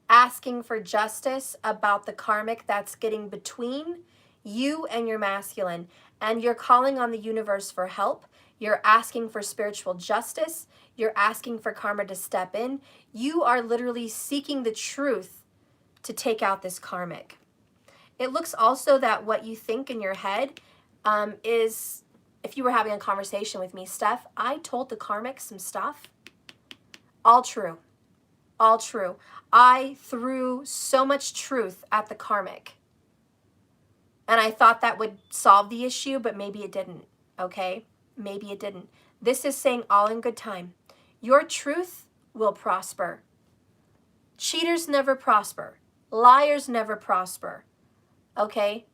asking for justice about the karmic that's getting between you and your masculine. And you're calling on the universe for help. You're asking for spiritual justice. You're asking for karma to step in. You are literally seeking the truth to take out this karmic. It looks also that what you think in your head is, if you were having a conversation with me, Steph, I told the karmic some stuff. All true. All true. I threw so much truth at the karmic. And I thought that would solve the issue, but maybe it didn't, okay? Maybe it didn't. This is saying all in good time. Your truth will prosper. Cheaters never prosper. Liars never prosper, okay?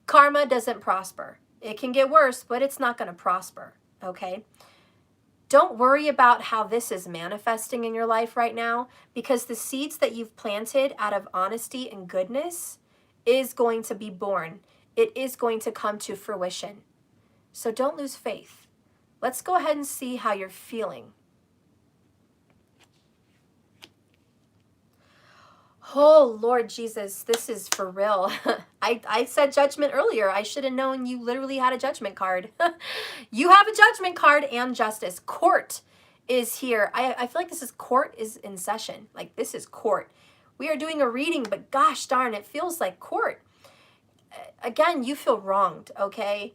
Karma doesn't prosper. It can get worse, but it's not going to prosper, okay? Don't worry about how this is manifesting in your life right now, because the seeds that you've planted out of honesty and goodness is going to be born. It is going to come to fruition. So don't lose faith. Let's go ahead and see how you're feeling. Oh, Lord Jesus, this is for real. I said judgment earlier. I should have known you literally had a judgment card. You have a judgment card and justice. Court is here. I feel like this is court is in session. Like, this is court. We are doing a reading, but gosh darn, it feels like court. Again, you feel wronged, okay?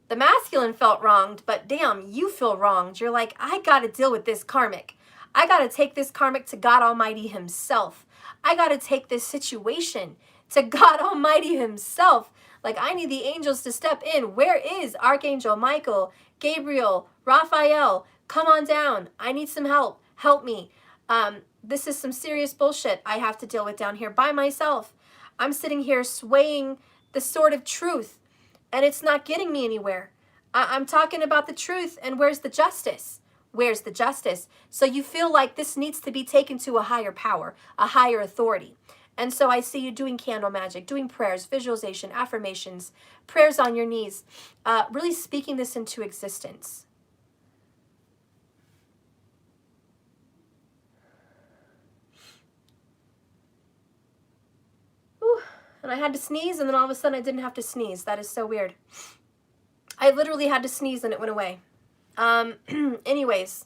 The masculine felt wronged, but damn, you feel wronged. You're like, I got to deal with this karmic. I got to take this karmic to God Almighty himself. I got to take this situation to God Almighty himself. Like, I need the angels to step in. Where is Archangel Michael, Gabriel, Raphael? Come on down. I need some help. Help me. This is some serious bullshit I have to deal with down here by myself. I'm sitting here swaying the sword of truth, and it's not getting me anywhere. I'm talking about the truth, and where's the justice? Where's the justice? So you feel like this needs to be taken to a higher power, a higher authority. And so I see you doing candle magic, doing prayers, visualization, affirmations, prayers on your knees, really speaking this into existence, And I had to sneeze, and then all of a sudden I didn't have to sneeze. That is so weird. I literally had to sneeze and it went away. Anyways,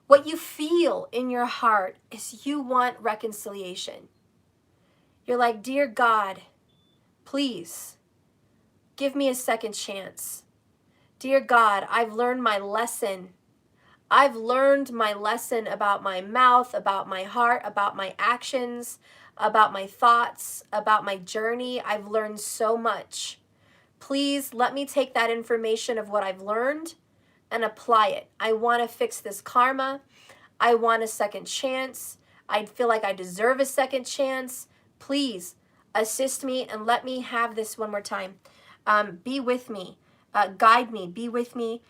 what you feel in your heart is you want reconciliation. You're like, dear God, please give me a second chance. Dear God, I've learned my lesson. I've learned my lesson about my mouth, about my heart, about my actions, about my thoughts, about my journey. I've learned so much. Please let me take that information of what I've learned and apply it. I want to fix this karma. I want a second chance. I feel like I deserve a second chance. Please assist me and let me have this one more time. Be with me. Guide me. Be with me.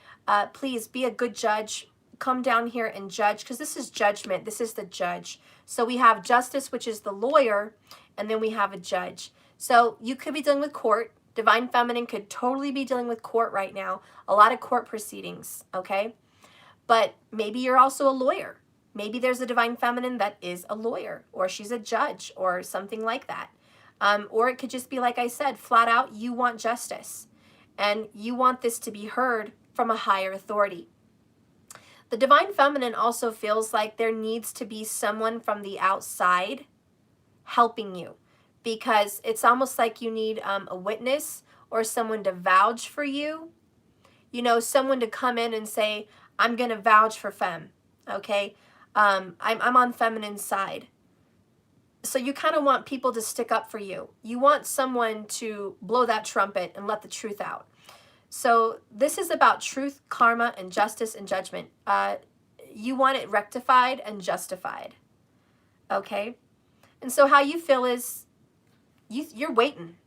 Please be a good judge. Come down here and judge, because this is judgment. This is the judge. So we have justice, which is the lawyer, and then we have a judge. So you could be dealing with court. Divine Feminine could totally be dealing with court right now. A lot of court proceedings, okay? But maybe you're also a lawyer. Maybe there's a Divine Feminine that is a lawyer, or she's a judge, or something like that. Or it could just be, like I said, flat out, you want justice. And you want this to be heard from a higher authority. The Divine Feminine also feels like there needs to be someone from the outside helping you, because it's almost like you need a witness or someone to vouch for you. You know, someone to come in and say, I'm going to vouch for Fem, okay? I'm on Feminine's side. So you kind of want people to stick up for you. You want someone to blow that trumpet and let the truth out. So this is about truth, karma, and justice and judgment. You want it rectified and justified, okay? And so how you feel is you're waiting.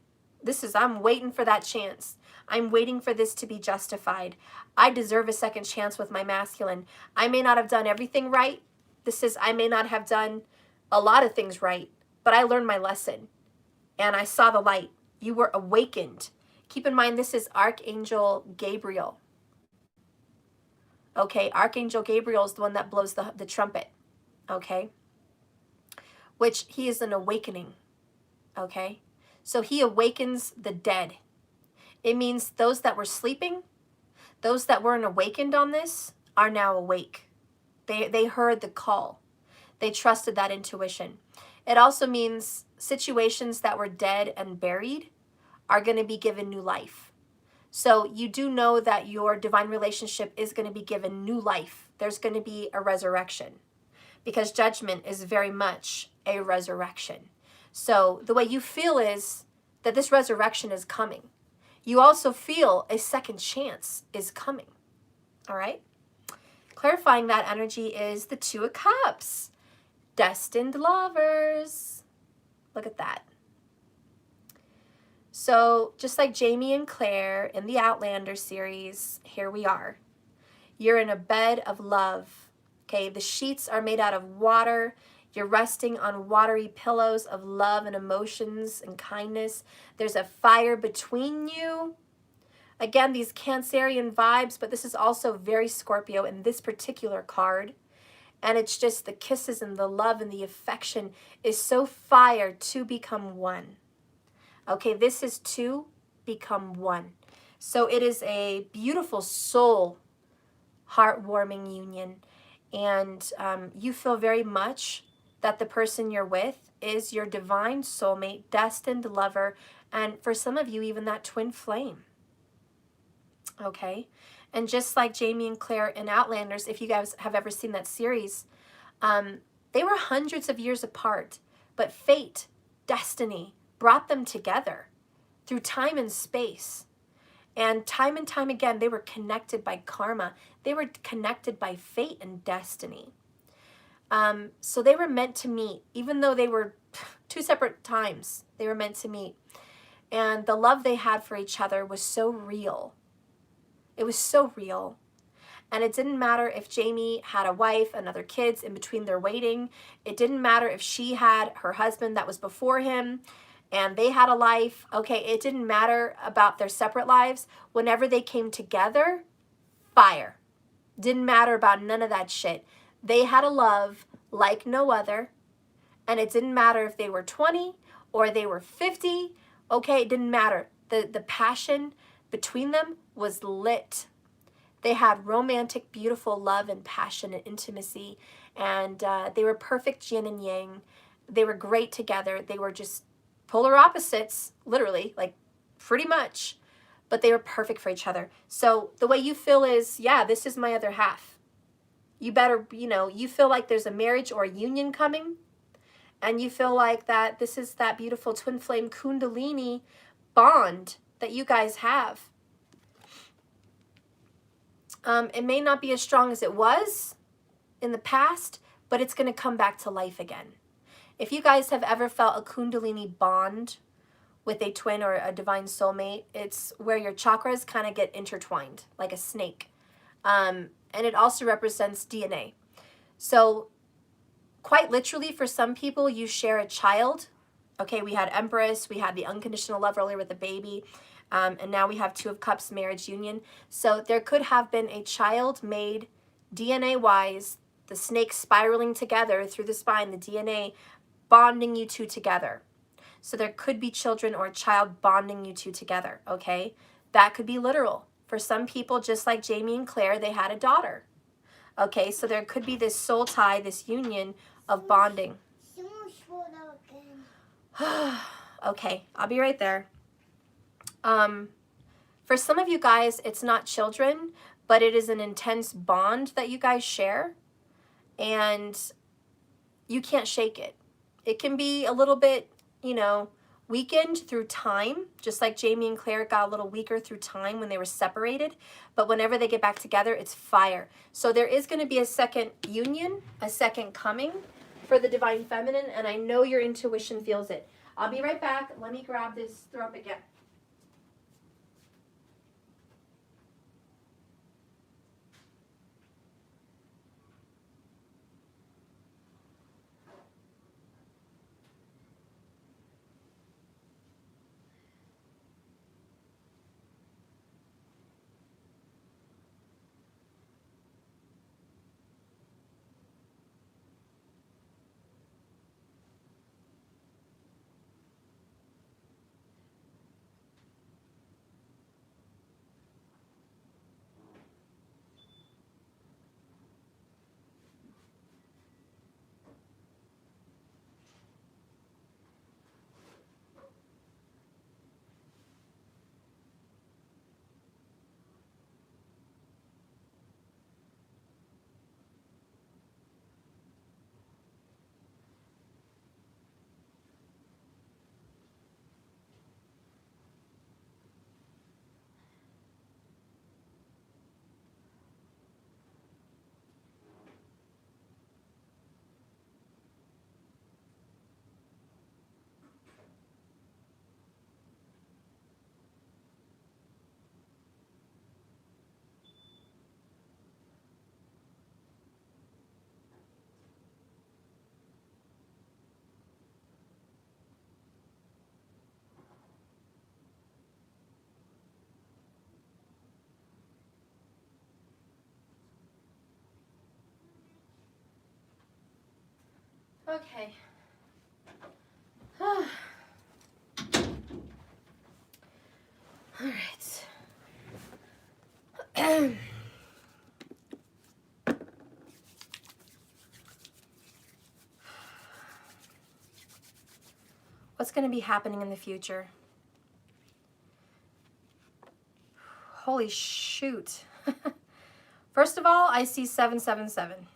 I'm waiting for that chance. I'm waiting for this to be justified. I deserve a second chance with my masculine. I may not have done everything right. I may not have done a lot of things right, but I learned my lesson and I saw the light. You were awakened. Keep in mind, this is Archangel Gabriel. Okay, Archangel Gabriel is the one that blows the trumpet, okay? Which he is an awakening, okay? So he awakens the dead. It means those that were sleeping, those that weren't awakened on this, are now awake. They heard the call. They trusted that intuition. It also means situations that were dead and buried are going to be given new life. So you do know that your divine relationship is going to be given new life. There's going to be a resurrection, because judgment is very much a resurrection. So the way you feel is that this resurrection is coming. You also feel a second chance is coming. All right? Clarifying that energy is the Two of Cups. Destined lovers. Look at that. So just like Jamie and Claire in the Outlander series, here we are. You're in a bed of love. Okay, the sheets are made out of water. You're resting on watery pillows of love and emotions and kindness. There's a fire between you. Again, these Cancerian vibes, but this is also very Scorpio in this particular card. And it's just the kisses and the love and the affection is so fire to become one. Okay, this is to become one. So it is a beautiful soul, heartwarming union. And you feel very much that the person you're with is your divine soulmate, destined lover, and for some of you, even that twin flame. Okay? And just like Jamie and Claire in Outlanders, if you guys have ever seen that series, they were hundreds of years apart, but fate, destiny, brought them together through time and space. And time again, they were connected by karma. They were connected by fate and destiny. So they were meant to meet, even though they were two separate times, they were meant to meet. And the love they had for each other was so real. It was so real. And it didn't matter if Jamie had a wife and other kids in between their waiting. It didn't matter if she had her husband that was before him and they had a life. Okay, it didn't matter about their separate lives. Whenever they came together, fire. Didn't matter about none of that shit. They had a love like no other. And it didn't matter if they were 20 or they were 50 Okay, it didn't matter. The passion between them was lit. They had romantic, beautiful love and passion and intimacy, and they were perfect yin and yang. They were great together. They were just polar opposites, literally, like pretty much, but they were perfect for each other. So the way you feel is, yeah, this is my other half. You better, you know, you feel like there's a marriage or a union coming, and you feel like that this is that beautiful twin flame kundalini bond that you guys have. It may not be as strong as it was in the past, but it's going to come back to life again. If you guys have ever felt a kundalini bond with a twin or a divine soulmate, it's where your chakras kind of get intertwined like a snake. And it also represents DNA. So quite literally, for some people, you share a child. Okay, we had Empress, we had the unconditional love earlier with the baby, and now we have Two of Cups, marriage union. So there could have been a child made DNA-wise, the snake spiraling together through the spine, the DNA bonding you two together. So there could be children or a child bonding you two together, okay? That could be literal. For some people, just like Jamie and Claire, they had a daughter. Okay, so there could be this soul tie, this union of bonding. Okay, I'll be right there. For some of you guys, it's not children, but it is an intense bond that you guys share, and you can't shake it. It can be a little bit, you know, weakened through time, just like Jamie and Claire got a little weaker through time when they were separated, but whenever they get back together, it's fire. So there is going to be a second union, a second coming for the divine feminine, and I know your intuition feels it. I'll be right back. Let me grab this, throw up again. Okay. All right. What's going to be happening in the future? Holy shoot. First of all, I see 777.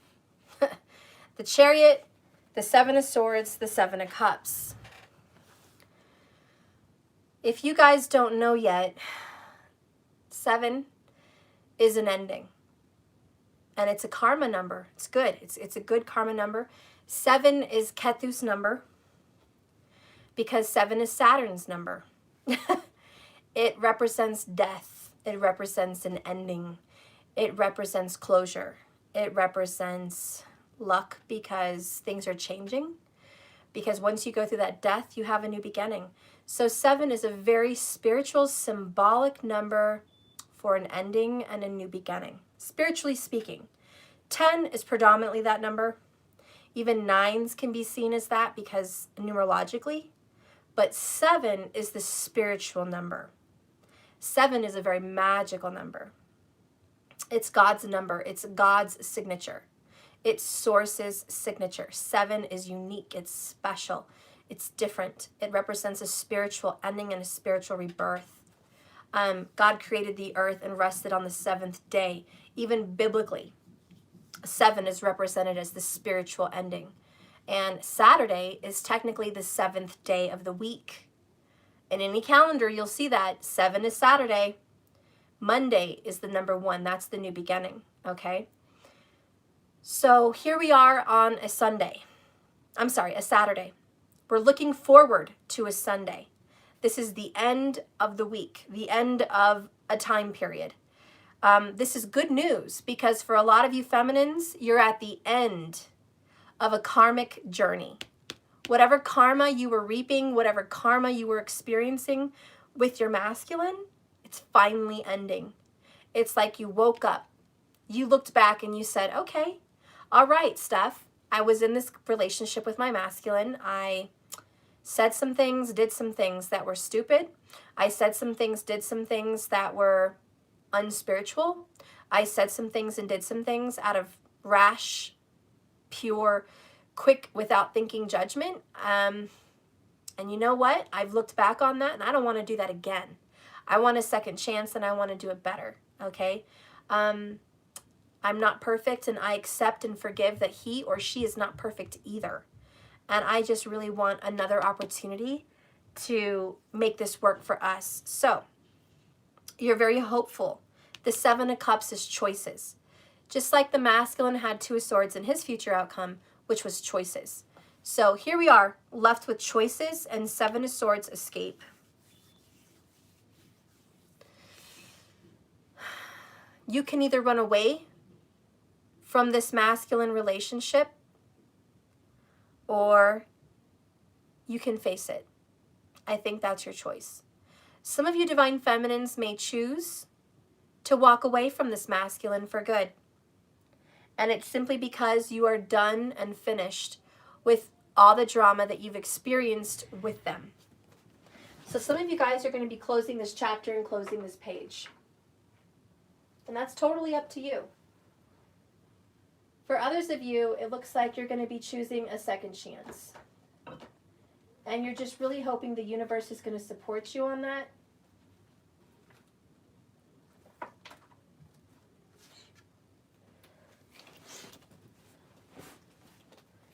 The Chariot, the Seven of Swords, the Seven of Cups. If you guys don't know yet, 7 is an ending. And it's a karma number. It's good. It's a good karma number. 7 is Ketu's number because 7 is Saturn's number. It represents death. It represents an ending. It represents closure. It represents luck because things are changing. Because once you go through that death, you have a new beginning. So 7 is a very spiritual, symbolic number for an ending and a new beginning, spiritually speaking. 10 is predominantly that number. Even 9s can be seen as that because numerologically. But 7 is the spiritual number. 7 is a very magical number. It's God's number. It's God's signature. It's Source's signature. 7 is unique. It's special. It's different. It represents a spiritual ending and a spiritual rebirth. God created the earth and rested on the 7th day. Even biblically, 7 is represented as the spiritual ending. And Saturday is technically the 7th day of the week. In any calendar, you'll see that 7 is Saturday. Monday is the number 1. That's the new beginning, okay? So here we are on a Sunday. I'm sorry, a Saturday. We're looking forward to a Sunday. This is the end of the week, the end of a time period. This is good news because for a lot of you feminines, you're at the end of a karmic journey. Whatever karma you were reaping, whatever karma you were experiencing with your masculine, it's finally ending. It's like you woke up. You looked back and you said, okay, all right, Steph, I was in this relationship with my masculine. I said some things, did some things that were stupid. I said some things, did some things that were unspiritual. I said some things and did some things out of rash, pure, quick, without thinking judgment. And you know what? I've looked back on that and I don't want to do that again. I want a second chance and I want to do it better, okay? I'm not perfect and I accept and forgive that he or she is not perfect either. And I just really want another opportunity to make this work for us. So, you're very hopeful. The 7 of Cups is choices. Just like the masculine had 2 of Swords in his future outcome, which was choices. So here we are, left with choices and 7 of Swords escape. You can either run away from this masculine relationship or you can face it. I think that's your choice. Some of you divine feminines may choose to walk away from this masculine for good. And it's simply because you are done and finished with all the drama that you've experienced with them. So some of you guys are going to be closing this chapter and closing this page. And that's totally up to you. For others of you, it looks like you're going to be choosing a second chance. And you're just really hoping the universe is going to support you on that.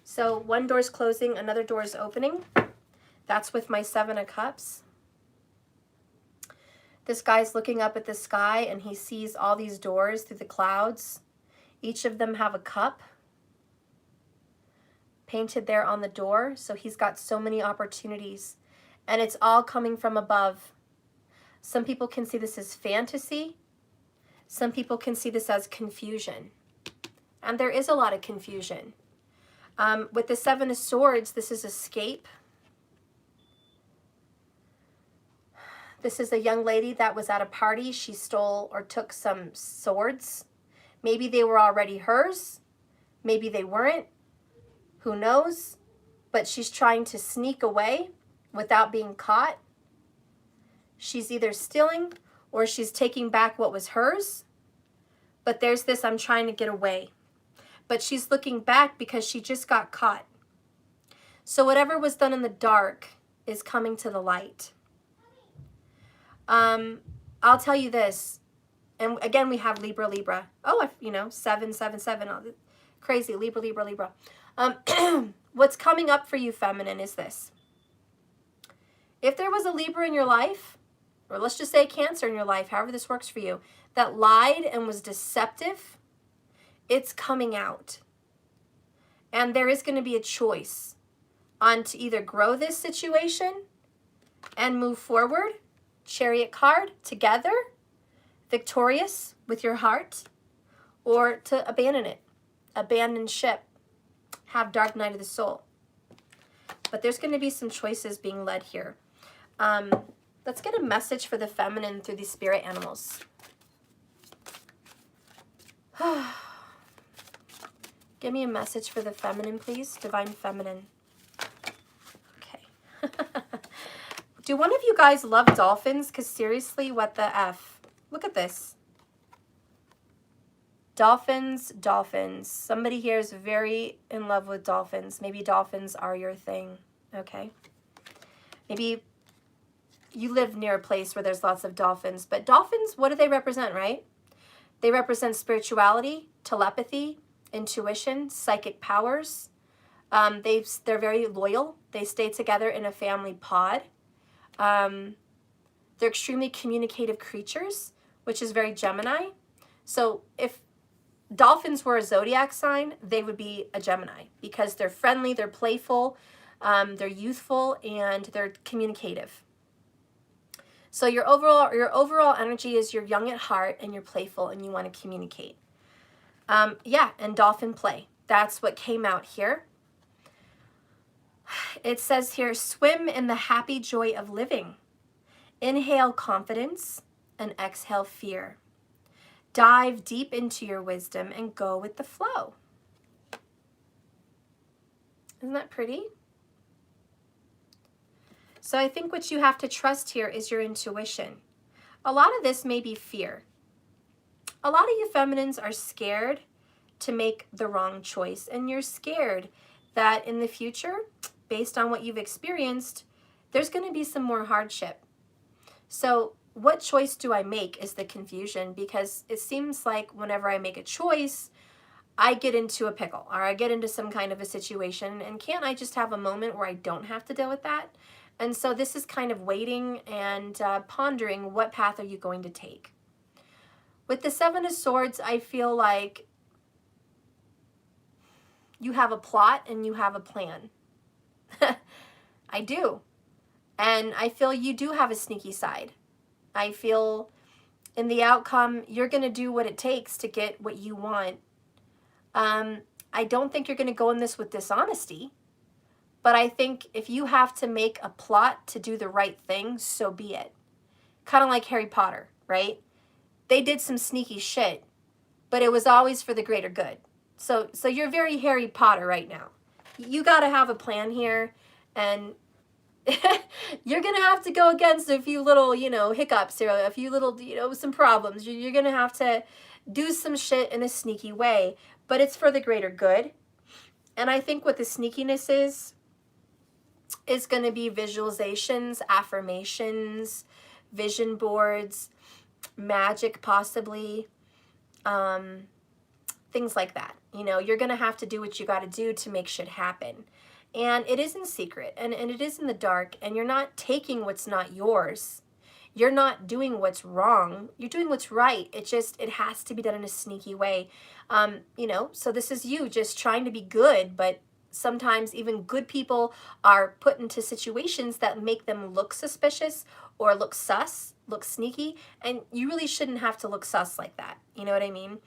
So one door's closing, another door's opening. That's with my 7 of Cups. This guy's looking up at the sky and he sees all these doors through the clouds. Each of them have a cup painted there on the door. So he's got so many opportunities and it's all coming from above. Some people can see this as fantasy. Some people can see this as confusion. And there is a lot of confusion. With the 7 of Swords, this is escape. This is a young lady that was at a party. She stole or took some swords. Maybe they were already hers. Maybe they weren't. Who knows? But she's trying to sneak away without being caught. She's either stealing or she's taking back what was hers. But there's this, I'm trying to get away. But she's looking back because she just got caught. So whatever was done in the dark is coming to the light. I'll tell you this, and again we have Libra, Libra. Oh, 777, all crazy Libra, Libra, Libra. What's coming up for you, feminine, is this. If there was a Libra in your life, or let's just say Cancer in your life, however this works for you, that lied and was deceptive, it's coming out. And there is going to be a choice on to either grow this situation and move forward, Chariot card, together, victorious with your heart, or to abandon it, abandon ship, have dark night of the soul. But there's going to be some choices being led here. Let's get a message for the feminine through these spirit animals. Give me a message for the feminine, please. Divine feminine. Okay. Do one of you guys love dolphins? Because seriously, what the F? Look at this. Dolphins, dolphins. Somebody here is very in love with dolphins. Maybe dolphins are your thing. Okay. Maybe you live near a place where there's lots of dolphins. But dolphins, what do they represent, right? They represent spirituality, telepathy, intuition, psychic powers. They're very loyal. They stay together in a family pod. They're extremely communicative creatures, which is very Gemini. So if dolphins were a zodiac sign, they would be a Gemini because they're friendly, they're playful, they're youthful, and they're communicative. So your overall energy is you're young at heart and you're playful and you want to communicate. Yeah, and dolphin play. That's what came out here. It says here, swim in the happy joy of living. Inhale confidence and exhale fear. Dive deep into your wisdom and go with the flow. Isn't that pretty? So I think what you have to trust here is your intuition. A lot of this may be fear. A lot of you feminines are scared to make the wrong choice, and you're scared that in the future, based on what you've experienced, there's going to be some more hardship. So what choice do I make is the confusion, because it seems like whenever I make a choice, I get into a pickle or I get into some kind of a situation, and can't I just have a moment where I don't have to deal with that? And so this is kind of waiting and pondering, what path are you going to take? With the Seven of Swords, I feel like you have a plot and you have a plan. I do. And I feel you do have a sneaky side. I feel in the outcome, you're going to do what it takes to get what you want. I don't think you're going to go in this with dishonesty. But I think if you have to make a plot to do the right thing, so be it. Kind of like Harry Potter, right? They did some sneaky shit, but it was always for the greater good. So you're very Harry Potter right now. You got to have a plan here, and you're going to have to go against a few little, hiccups here, a few little, some problems. You're going to have to do some shit in a sneaky way, but it's for the greater good. And I think what the sneakiness is going to be visualizations, affirmations, vision boards, magic possibly, things like that. You're going to have to do what you got to do to make shit happen. And it is in secret, and it is in the dark, and you're not taking what's not yours. You're not doing what's wrong. You're doing what's right. It has to be done in a sneaky way. So this is you just trying to be good, but sometimes even good people are put into situations that make them look suspicious or look sus, look sneaky, and you really shouldn't have to look sus like that. You know what I mean?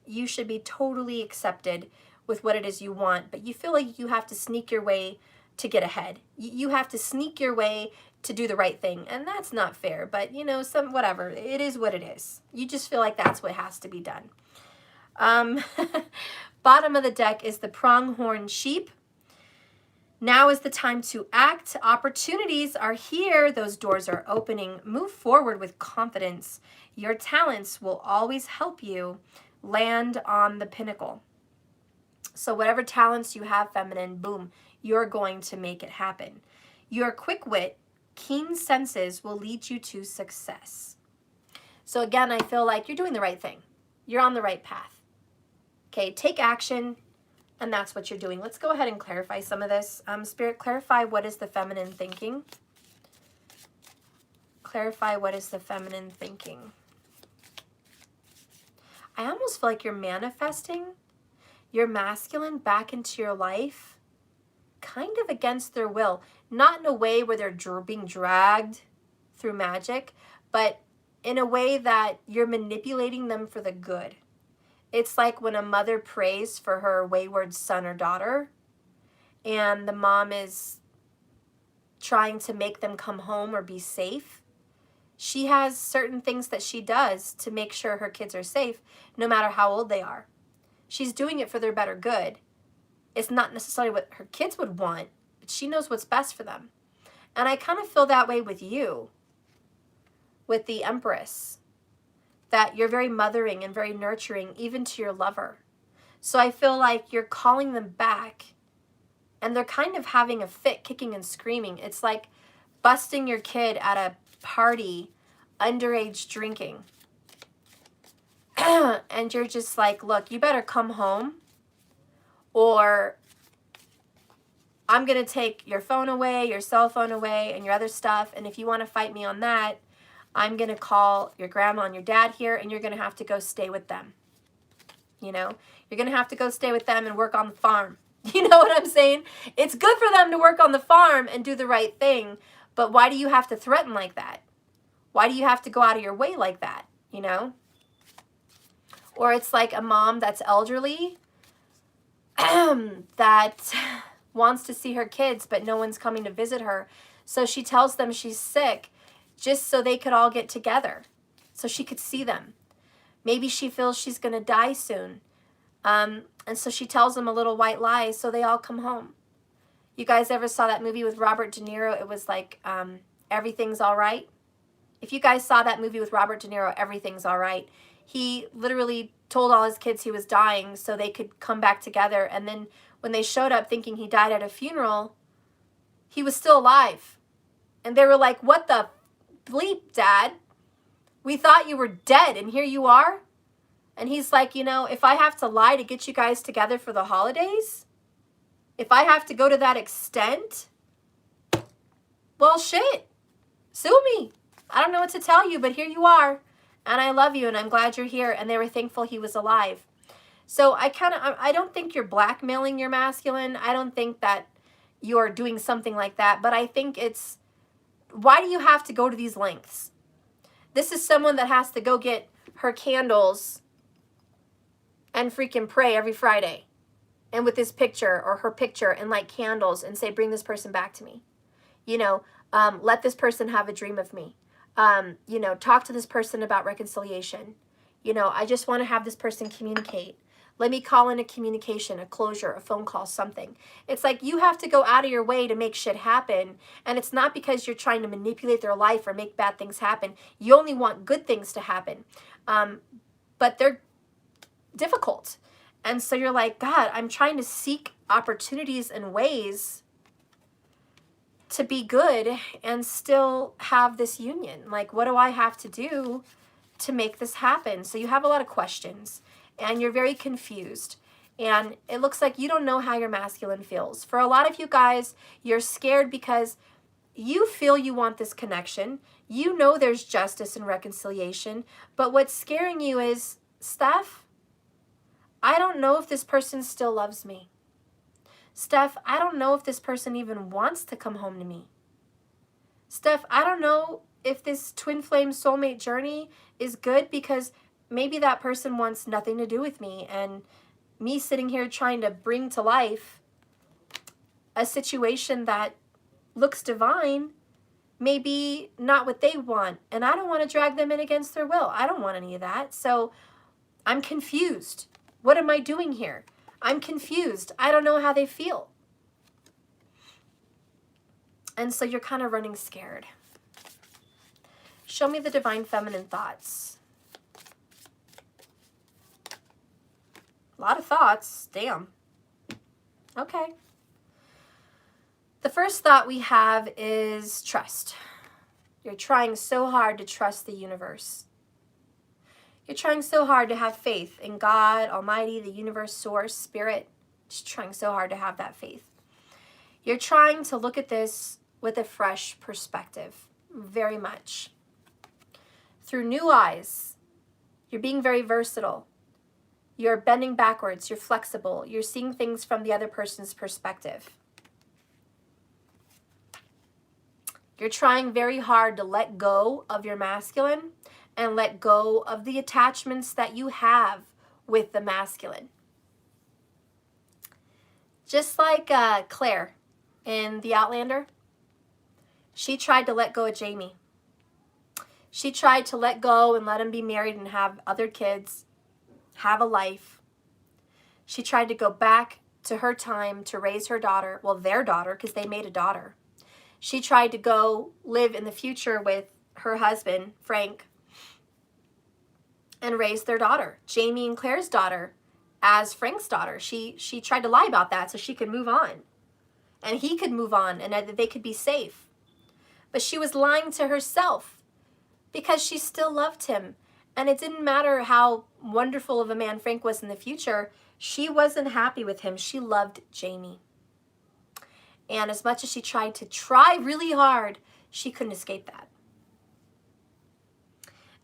You should be totally accepted with what it is you want, but you feel like you have to sneak your way to get ahead. You have to sneak your way to do the right thing, and that's not fair, but whatever. It is what it is. You just feel like that's what has to be done. Bottom of the deck is the pronghorn sheep. Now is the time to act. Opportunities are here. Those doors are opening. Move forward with confidence. Your talents will always help you land on the pinnacle. So whatever talents you have, feminine, boom, you're going to make it happen. Your quick wit, keen senses will lead you to success. So again, I feel like you're doing the right thing. You're on the right path. Okay, take action, and that's what you're doing. Let's go ahead and clarify some of this. Spirit, clarify what is the feminine thinking. Clarify what is the feminine thinking. I almost feel like you're manifesting your masculine back into your life, kind of against their will. Not in a way where they're being dragged through magic, but in a way that you're manipulating them for the good. It's like when a mother prays for her wayward son or daughter, and the mom is trying to make them come home or be safe. She has certain things that she does to make sure her kids are safe, no matter how old they are. She's doing it for their better good. It's not necessarily what her kids would want, but she knows what's best for them. And I kind of feel that way with you, with the Empress, that you're very mothering and very nurturing, even to your lover. So I feel like you're calling them back, and they're kind of having a fit, kicking and screaming. It's like busting your kid at a party, underage drinking. And you're just like, look, you better come home, or I'm going to take your phone away, your cell phone away, and your other stuff. And if you want to fight me on that, I'm going to call your grandma and your dad here, and you're going to have to go stay with them. You know, you're going to have to go stay with them and work on the farm. You know what I'm saying? It's good for them to work on the farm and do the right thing, but why do you have to threaten like that? Why do you have to go out of your way like that, you know? Or it's like a mom that's elderly that wants to see her kids, but no one's coming to visit her. So she tells them she's sick just so they could all get together, so she could see them. Maybe she feels she's going to die soon. And so she tells them a little white lie so they all come home. You guys ever saw that movie with Robert De Niro? It was like Everything's All Right. If you guys saw that movie with Robert De Niro, Everything's All Right, he literally told all his kids he was dying so they could come back together. And then when they showed up thinking he died at a funeral, he was still alive. And they were like, what the bleep, Dad? We thought you were dead, and here you are? And he's like, you know, if I have to lie to get you guys together for the holidays, if I have to go to that extent, well, shit, sue me. I don't know what to tell you, but here you are. And I love you, and I'm glad you're here. And they were thankful he was alive. So I don't think you're blackmailing your masculine. I don't think that you're doing something like that. But I think it's, why do you have to go to these lengths? This is someone that has to go get her candles and freaking pray every Friday. And with this picture or her picture and light candles and say, bring this person back to me. You know, let this person have a dream of me. You know, talk to this person about reconciliation. You know, I just want to have this person communicate. Let me call in a communication, a closure, a phone call, something. It's like you have to go out of your way to make shit happen. And it's not because you're trying to manipulate their life or make bad things happen. You only want good things to happen. But they're difficult. And so you're like, God, I'm trying to seek opportunities and ways to be good and still have this union. Like, what do I have to do to make this happen? So you have a lot of questions and you're very confused. And it looks like you don't know how your masculine feels. For a lot of you guys, you're scared because you feel you want this connection. You know there's justice and reconciliation. But what's scaring you is, Steph, I don't know if this person still loves me. Steph, I don't know if this person even wants to come home to me. Steph, I don't know if this twin flame soulmate journey is good because maybe that person wants nothing to do with me, and me sitting here trying to bring to life a situation that looks divine may be not what they want, and I don't want to drag them in against their will. I don't want any of that. So I'm confused. What am I doing here? I'm confused. I don't know how they feel. And so you're kind of running scared. Show me the divine feminine thoughts. A lot of thoughts. Damn. Okay. The first thought we have is trust. You're trying so hard to trust the universe. You're trying so hard to have faith in God, Almighty, the universe, source, spirit. Just trying so hard to have that faith. You're trying to look at this with a fresh perspective, very much. Through new eyes. You're being very versatile. You're bending backwards. You're flexible. You're seeing things from the other person's perspective. You're trying very hard to let go of your masculine and let go of the attachments that you have with the masculine. Just like Claire in The Outlander, she tried to let go of Jamie. She tried to let go and let him be married and have other kids, have a life. She tried to go back to her time to raise her daughter, well, their daughter, because they made a daughter. She tried to go live in the future with her husband, Frank, and raise their daughter, Jamie and Claire's daughter, as Frank's daughter. She tried to lie about that so she could move on. And he could move on and that they could be safe. But she was lying to herself because she still loved him. And it didn't matter how wonderful of a man Frank was in the future. She wasn't happy with him. She loved Jamie. And as much as she tried to try really hard, she couldn't escape that.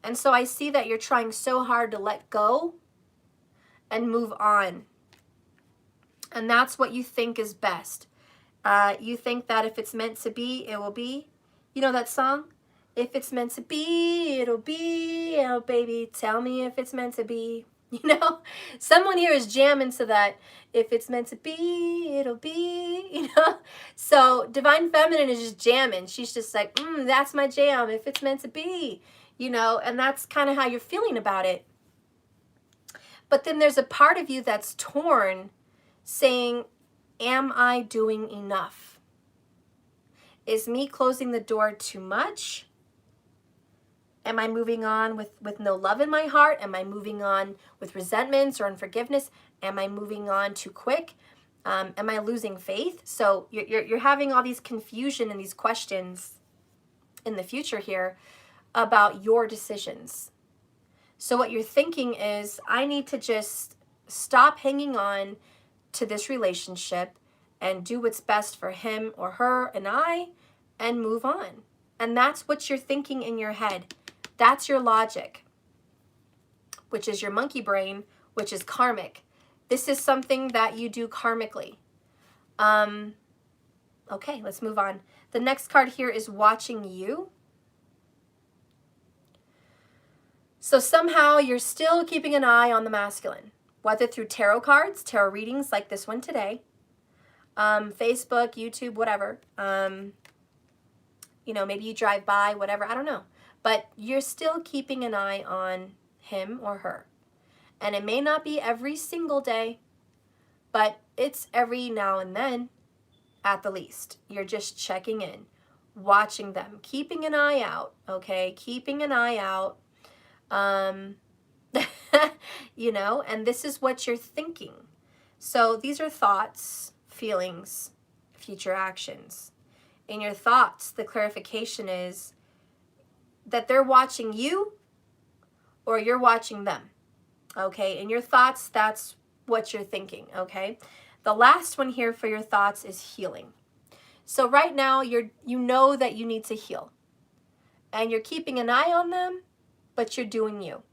And so I see that you're trying so hard to let go and move on. And that's what you think is best. You think that if it's meant to be, it will be. You know that song? If it's meant to be, it'll be. Oh, baby, tell me if it's meant to be. You know? Someone here is jamming to that. If it's meant to be, it'll be. You know? So Divine Feminine is just jamming. She's just like, that's my jam. If it's meant to be. You know? And that's kind of how you're feeling about it. But then there's a part of you that's torn, saying, am I doing enough? Is me closing the door too much? Am I moving on with no love in my heart? Am I moving on with resentments or unforgiveness? Am I moving on too quick? Am I losing faith? So you're having all these confusion and these questions in the future here about your decisions. So what you're thinking is, I need to just stop hanging on to this relationship and do what's best for him or her and I and move on. And that's what you're thinking in your head. That's your logic, which is your monkey brain, which is karmic. This is something that you do karmically. Okay, let's move on. The next card here is watching you. So somehow you're still keeping an eye on the masculine, whether through tarot cards, tarot readings like this one today, Facebook, YouTube, whatever. You know, maybe you drive by, whatever, I don't know. But you're still keeping an eye on him or her. And it may not be every single day, but it's every now and then at the least. You're just checking in, watching them, keeping an eye out, okay? Keeping an eye out. You know, and this is what you're thinking. So these are thoughts, feelings, future actions. In your thoughts, the clarification is that they're watching you or you're watching them. Okay, in your thoughts, that's what you're thinking, okay? The last one here for your thoughts is healing. So right now, you know that you need to heal. And you're keeping an eye on them, but you're doing you.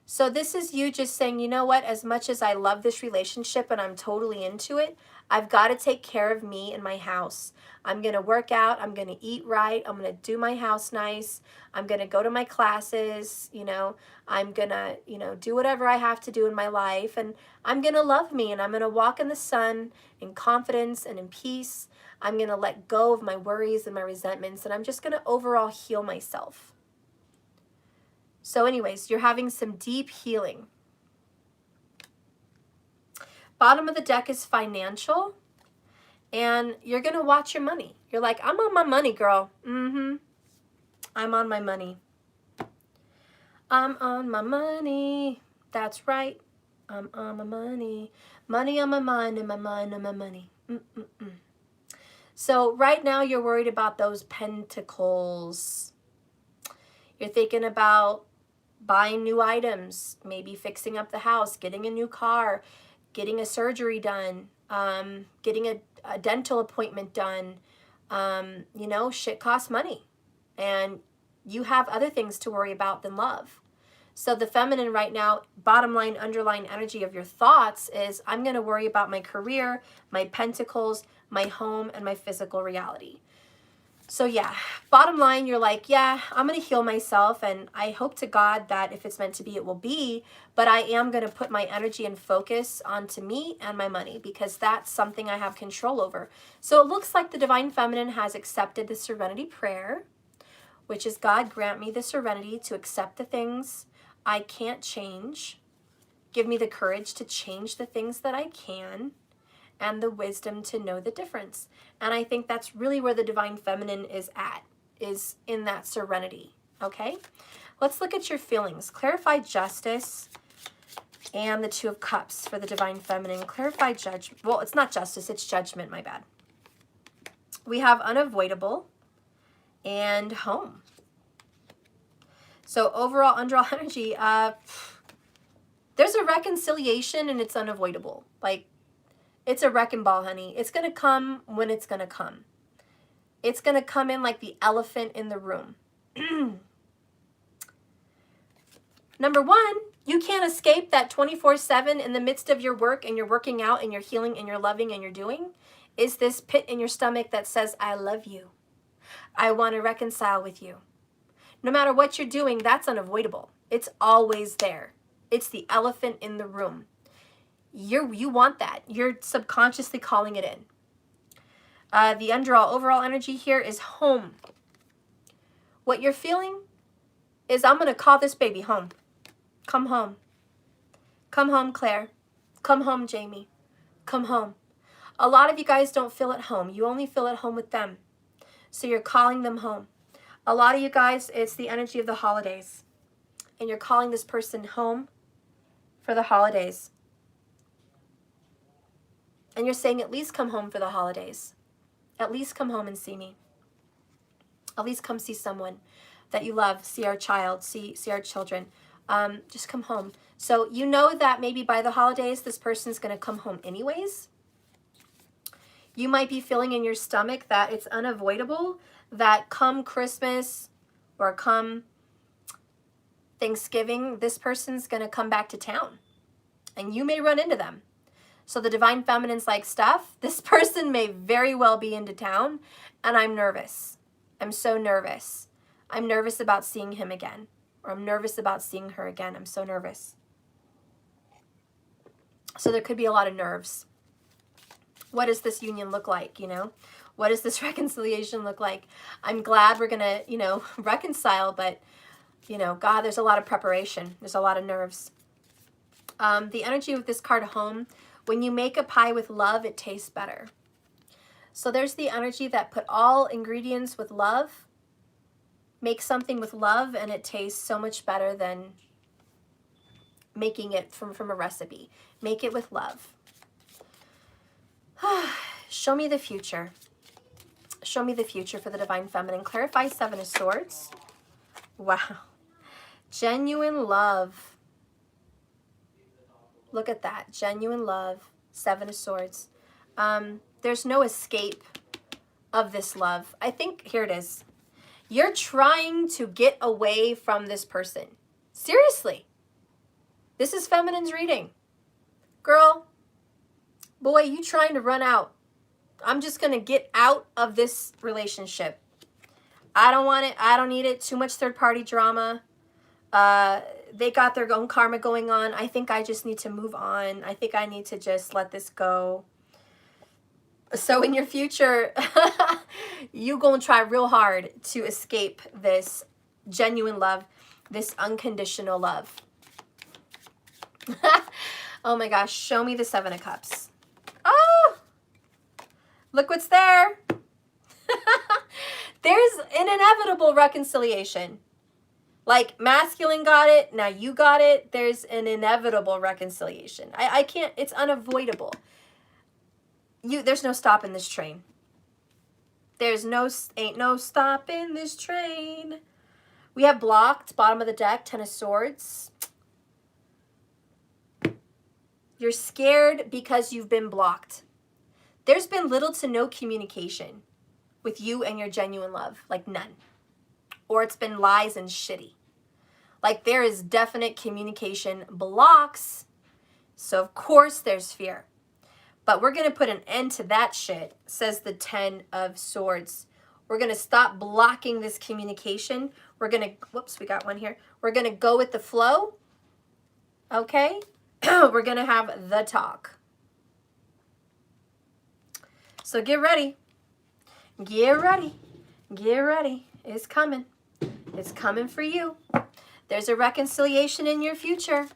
So this is you just saying, you know what, as much as I love this relationship and I'm totally into it, I've got to take care of me and my house. I'm going to work out. I'm going to eat right. I'm going to do my house nice. I'm going to go to my classes. You know, I'm going to, you know, do whatever I have to do in my life. And I'm going to love me and I'm going to walk in the sun in confidence and in peace. I'm going to let go of my worries and my resentments. And I'm just going to overall heal myself. So anyways, you're having some deep healing. Bottom of the deck is financial. And you're going to watch your money. You're like, I'm on my money, girl. I'm on my money. I'm on my money. That's right. I'm on my money. Money on my mind and my mind on my money. So right now you're worried about those pentacles. You're thinking about buying new items, maybe fixing up the house, getting a new car, getting a surgery done, getting a dental appointment done. You know, shit costs money. And you have other things to worry about than love. So the feminine right now, bottom line, underlying energy of your thoughts is, I'm going to worry about my career, my pentacles, my home, and my physical reality. So yeah, bottom line, you're like, yeah, I'm going to heal myself. And I hope to God that if it's meant to be, it will be. But I am going to put my energy and focus onto me and my money, because that's something I have control over. So it looks like the Divine Feminine has accepted the Serenity Prayer, which is, God, grant me the serenity to accept the things I can't change. Give me the courage to change the things that I can. and the wisdom to know the difference. And I think that's really where the divine feminine is at, is in that serenity, okay? Let's look at your feelings. Clarify justice and the Two of Cups for the divine feminine. Clarify judgment. Well, it's not justice, it's judgment, my bad. We have unavoidable and home. So overall underall energy, there's a reconciliation and it's unavoidable. Like, it's a wrecking ball, honey. It's going to come when it's going to come. It's going to come in like the elephant in the room. Number one, you can't escape that 24/7 in the midst of your work and you're working out and you're healing and you're loving and you're doing, is this pit in your stomach that says, I love you. I want to reconcile with you. No matter what you're doing, that's unavoidable. It's always there. It's the elephant in the room. You want that. You're subconsciously calling it in. The overall energy here is home. What you're feeling is, I'm going to call this baby home. Come home. Come home, Claire. Come home, Jamie. Come home. A lot of you guys don't feel at home. You only feel at home with them. So you're calling them home. A lot of you guys, it's the energy of the holidays. And you're calling this person home for the holidays. And you're saying, at least come home for the holidays. At least come home and see me. At least come see someone that you love. See our child. See our children. Just come home. So you know that maybe by the holidays, this person's going to come home anyways. You might be feeling in your stomach that it's unavoidable that come Christmas or come Thanksgiving, this person's going to come back to town. And you may run into them. So the divine feminine's like, Steph, this person may very well be into town, and I'm nervous. I'm so nervous. I'm nervous about seeing him again. Or I'm nervous about seeing her again. I'm so nervous. So there could be a lot of nerves. What does this union look like, you know? What does this reconciliation look like? I'm glad we're going to, you know, reconcile, but, you know, God, there's a lot of preparation. There's a lot of nerves. The energy with this card, home, when you make a pie with love, it tastes better. So there's the energy that put all ingredients with love, make something with love, and it tastes so much better than making it from a recipe. Make it with love. Show me the future. Show me the future for the divine feminine. Clarify Seven of Swords. Wow. Genuine love. Look at that. Genuine love. Seven of Swords. There's no escape of this love. I think, here it is. You're trying to get away from this person. Seriously. This is feminine's reading. Girl, boy, you trying to run out. I'm just going to get out of this relationship. I don't want it. I don't need it. Too much third-party drama. They got their own karma going on. I think I just need to move on. I think I need to just let this go. So in your future, you going to try real hard to escape this genuine love, this unconditional love. Oh my gosh, show me the Seven of Cups. Oh, look what's there. There's an inevitable reconciliation. Like masculine got it, now you got it. There's an inevitable reconciliation. I can't, it's unavoidable. There's no stopping this train. Ain't no stopping this train. We have blocked, bottom of the deck, Ten of Swords. You're scared because you've been blocked. There's been little to no communication with you and your genuine love, like none. Or it's been lies and shitty. Like there is definite communication blocks. So of course there's fear. But we're going to put an end to that shit, says the Ten of Swords. We're going to stop blocking this communication. We're going to, whoops, we got one here. We're going to go with the flow. Okay? We're going to have the talk. So get ready. Get ready. Get ready. It's coming. It's coming for you. There's a reconciliation in your future.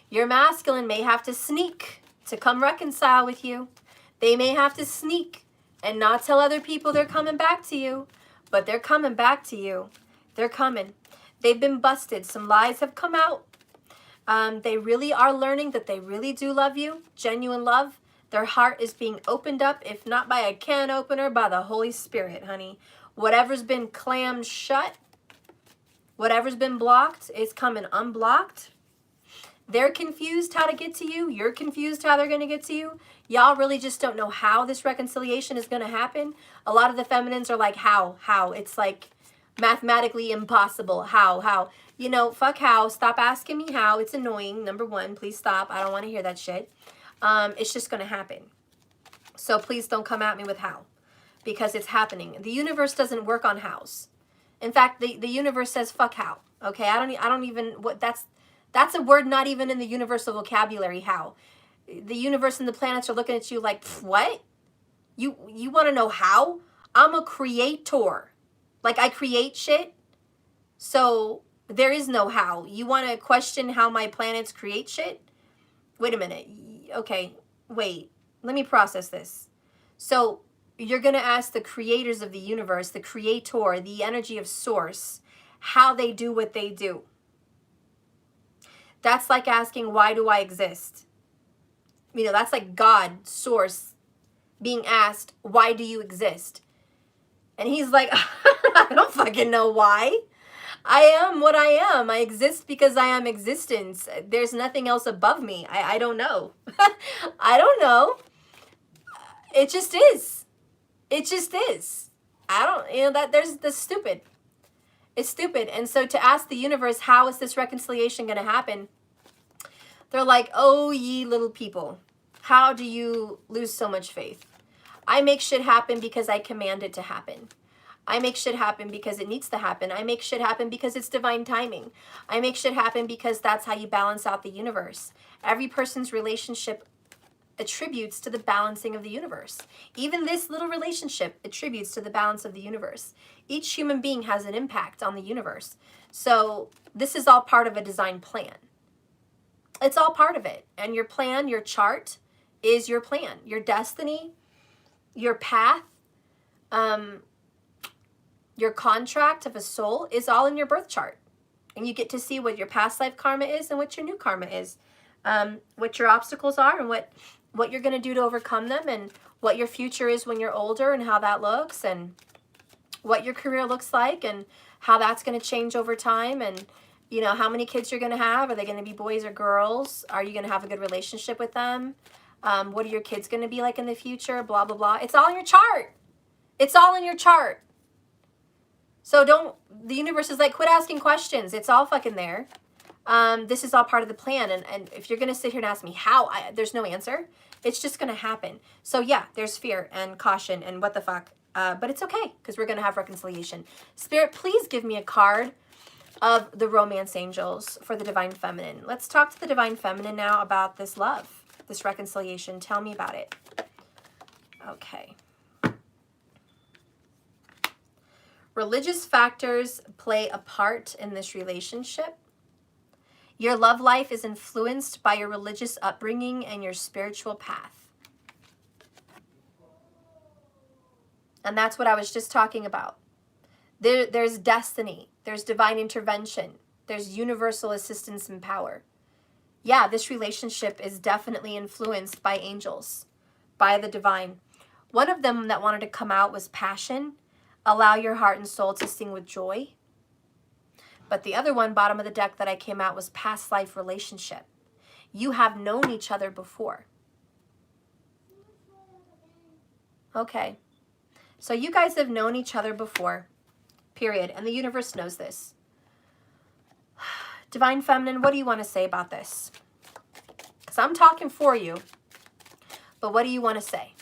Your masculine may have to sneak to come reconcile with you. They may have to sneak and not tell other people they're coming back to you, but they're coming back to you. They're coming. They've been busted. Some lies have come out. They really are learning that they really do love you. Genuine love. Their heart is being opened up, if not by a can opener, by the Holy Spirit, honey. Whatever's been clammed shut, whatever's been blocked, is coming unblocked. They're confused how to get to you. You're confused how they're going to get to you. Y'all really just don't know how this reconciliation is going to happen. A lot of the feminines are like, how? It's like mathematically impossible. How? You know, fuck how. Stop asking me how. It's annoying. Number one, please stop. I don't want to hear that shit. It's just going to happen. So please don't come at me with how, because it's happening. The universe doesn't work on hows. In fact, the universe says fuck how. Okay, I don't even, that's a word not even in the universal vocabulary, how. The universe and the planets are looking at you like, what? You want to know how? I'm a creator. Like, I create shit. So there is no how. You want to question how my planets create shit? Wait a minute. Okay, wait. Let me process this. So you're going to ask the creators of the universe, the creator, the energy of source, how they do what they do. That's like asking, why do I exist? You know, that's like God, source, being asked, why do you exist? And he's like, I don't fucking know why. I am what I am. I exist because I am existence. There's nothing else above me. I don't know. I don't know. It just is. It just is. I don't, you know, that's stupid. It's stupid. And so to ask the universe, how is this reconciliation going to happen? They're like, oh, ye little people, how do you lose so much faith? I make shit happen because I command it to happen. I make shit happen because it needs to happen. I make shit happen because it's divine timing. I make shit happen because that's how you balance out the universe. Every person's relationship attributes to the balancing of the universe. Even this little relationship attributes to the balance of the universe. Each human being has an impact on the universe. So this is all part of a design plan. It's all part of it. And your plan, your chart is your plan. Your destiny, your path, your contract of a soul is all in your birth chart. And you get to see what your past life karma is and what your new karma is. What your obstacles are and what you're going to do to overcome them, and what your future is when you're older and how that looks, and what your career looks like and how that's going to change over time, and you know, how many kids you're going to have. Are they going to be boys or girls? Are you going to have a good relationship with them? What are your kids going to be like in the future? Blah, blah, blah. It's all in your chart. It's all in your chart. So the universe is like, quit asking questions. It's all fucking there. This is all part of the plan. And if you're going to sit here and ask me how, there's no answer. It's just going to happen. So yeah, there's fear and caution and what the fuck. But it's okay, because we're going to have reconciliation. Spirit, please give me a card of the romance angels for the divine feminine. Let's talk to the divine feminine now about this love, this reconciliation. Tell me about it. Okay. Religious factors play a part in this relationship. Your love life is influenced by your religious upbringing and your spiritual path. And that's what I was just talking about. There's destiny. There's divine intervention. There's universal assistance and power. Yeah, this relationship is definitely influenced by angels, by the divine. One of them that wanted to come out was passion. Allow your heart and soul to sing with joy. But the other one, bottom of the deck, that I came out was past life relationship. You have known each other before. Okay. So you guys have known each other before. Period. And the universe knows this. Divine Feminine, what do you want to say about this? Because I'm talking for you. But what do you want to say?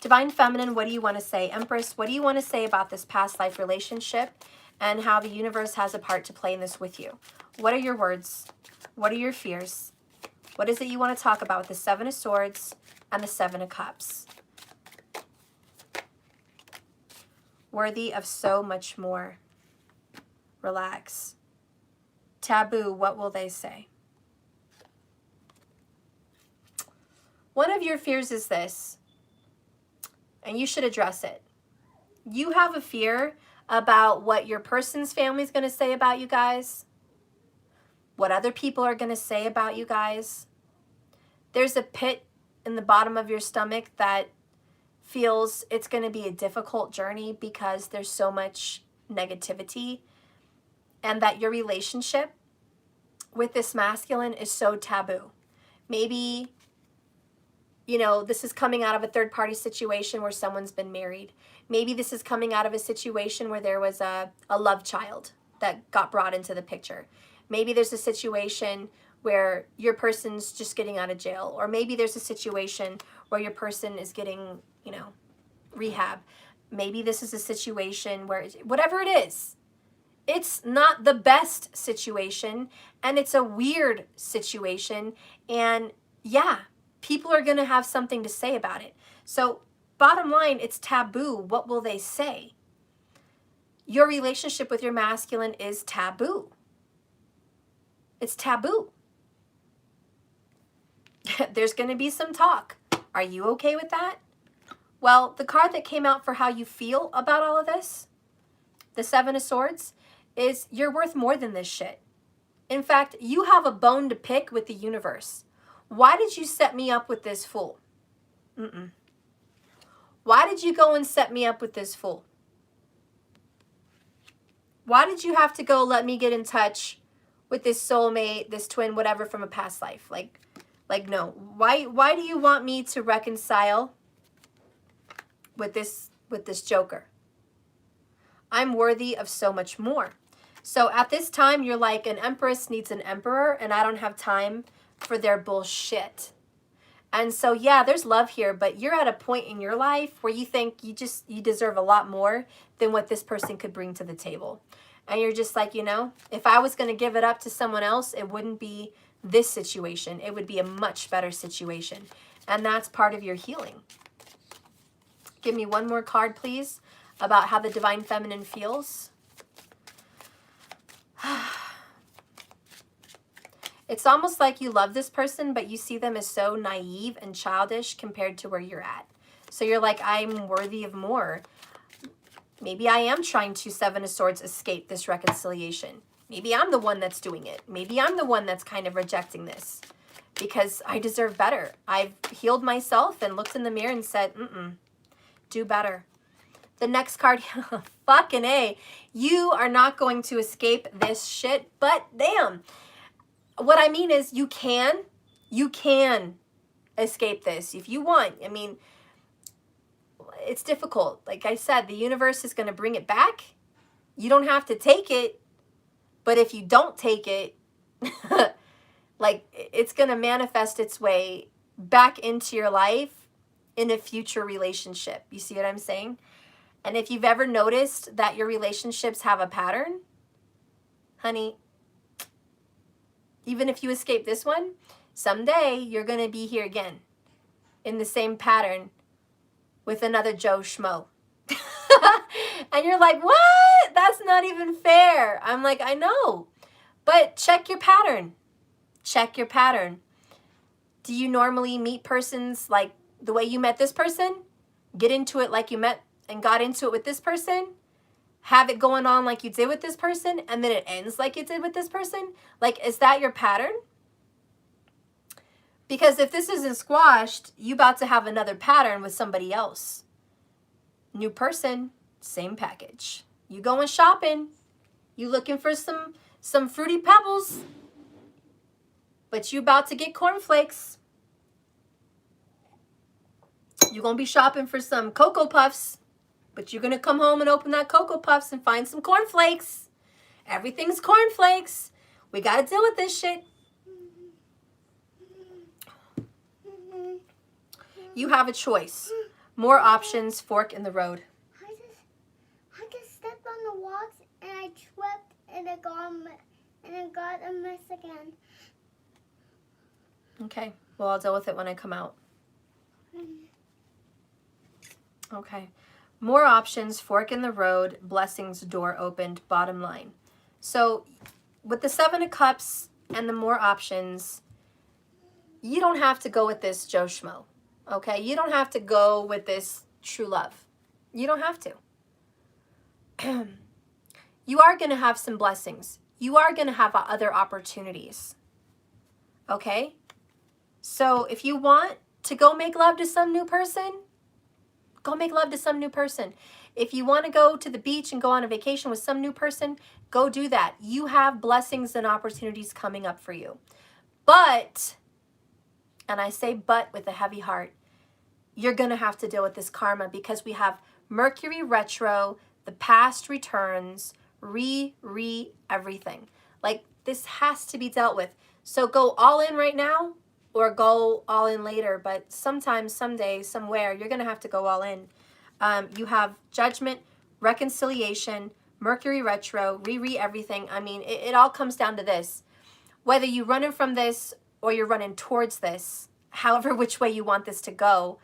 Divine Feminine, what do you want to say? Empress, what do you want to say about this past life relationship and how the universe has a part to play in this with you? What are your words? What are your fears? What is it you want to talk about with the Seven of Swords and the Seven of Cups? Worthy of so much more. Relax. Taboo, what will they say? One of your fears is this, and you should address it. You have a fear about what your person's family is going to say about you guys, what other people are going to say about you guys. There's a pit in the bottom of your stomach that feels it's going to be a difficult journey because there's so much negativity, and that your relationship with this masculine is so taboo. Maybe, you know, this is coming out of a third-party situation where someone's been married. Maybe this is coming out of a situation where there was a love child that got brought into the picture. Maybe there's a situation where your person's just getting out of jail. Or maybe there's a situation where your person is getting, you know, rehab. Maybe this is a situation where, whatever it is, it's not the best situation, and it's a weird situation, and yeah, people are going to have something to say about it. So bottom line, it's taboo. What will they say? Your relationship with your masculine is taboo. It's taboo. There's going to be some talk. Are you okay with that? Well, the card that came out for how you feel about all of this, the Seven of Swords, is you're worth more than this shit. In fact, you have a bone to pick with the universe. Why did you set me up with this fool? Why did you go and set me up with this fool? Why did you have to go let me get in touch with this soulmate, this twin, whatever from a past life? Like no. Why do you want me to reconcile with this joker? I'm worthy of so much more. So at this time, you're like, an empress needs an emperor, and I don't have time for their bullshit. And so, yeah, there's love here, but you're at a point in your life where you think you deserve a lot more than what this person could bring to the table. And you're just like, you know, if I was going to give it up to someone else, it wouldn't be this situation. It would be a much better situation. And that's part of your healing. Give me one more card, please, about how the Divine Feminine feels. It's almost like you love this person, but you see them as so naive and childish compared to where you're at. So you're like, I'm worthy of more. Maybe I am trying to, Seven of Swords, escape this reconciliation. Maybe I'm the one that's doing it. Maybe I'm the one that's kind of rejecting this because I deserve better. I've healed myself and looked in the mirror and said, do better. The next card, fucking A, you are not going to escape this shit, but damn. What I mean is you can escape this if you want. I mean, it's difficult. Like I said, the universe is going to bring it back. You don't have to take it, but if you don't take it, like it's going to manifest its way back into your life in a future relationship. You see what I'm saying? And if you've ever noticed that your relationships have a pattern, honey, even if you escape this one, someday you're going to be here again in the same pattern with another Joe Schmo. And you're like, what? That's not even fair. I'm like, I know. But check your pattern. Check your pattern. Do you normally meet persons like the way you met this person? Get into it like you met and got into it with this person? Have it going on like you did with this person, and then it ends like you did with this person? Like, is that your pattern? Because if this isn't squashed, you about to have another pattern with somebody else. New person, same package. You going shopping, you looking for some fruity pebbles, but you about to get cornflakes. You're going to be shopping for some Cocoa Puffs, but you're going to come home and open that Cocoa Puffs and find some cornflakes. Everything's cornflakes. We got to deal with this shit. You have a choice. More options, fork in the road. I just stepped on the walks and I tripped and it got a mess again. Okay. Well, I'll deal with it when I come out. Okay. More options, fork in the road, blessings, door opened, bottom line. So with the Seven of Cups and the more options, you don't have to go with this Joe Schmo. Okay? You don't have to go with this true love. You don't have to. You are going to have some blessings. You are going to have other opportunities. Okay? So if you want to go make love to some new person, go make love to some new person. If you want to go to the beach and go on a vacation with some new person, go do that. You have blessings and opportunities coming up for you. But, and I say but with a heavy heart, you're going to have to deal with this karma because we have Mercury retro, the past returns, everything. Like, this has to be dealt with. So go all in right now or go all in later. But sometime, someday, somewhere, you're going to have to go all in. You have judgment, reconciliation, Mercury retro, everything. I mean, it all comes down to this. Whether you're running from this or you're running towards this, however which way you want this to go,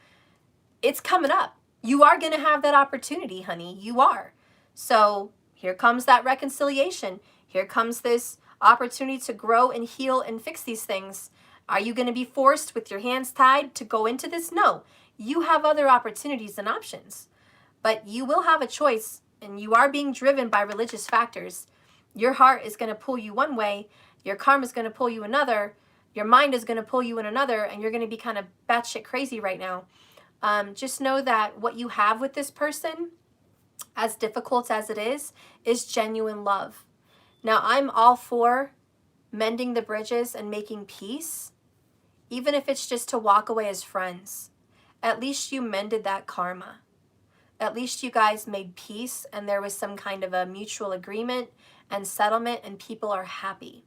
it's coming up. You are going to have that opportunity, honey. You are. So here comes that reconciliation. Here comes this opportunity to grow and heal and fix these things. Are you going to be forced with your hands tied to go into this? No. You have other opportunities and options. But you will have a choice, and you are being driven by religious factors. Your heart is going to pull you one way. Your karma is going to pull you another. Your mind is going to pull you in another, and you're going to be kind of batshit crazy right now. Just know that what you have with this person, as difficult as it is genuine love. Now, I'm all for mending the bridges and making peace, even if it's just to walk away as friends. At least you mended that karma. At least you guys made peace and there was some kind of a mutual agreement and settlement and people are happy.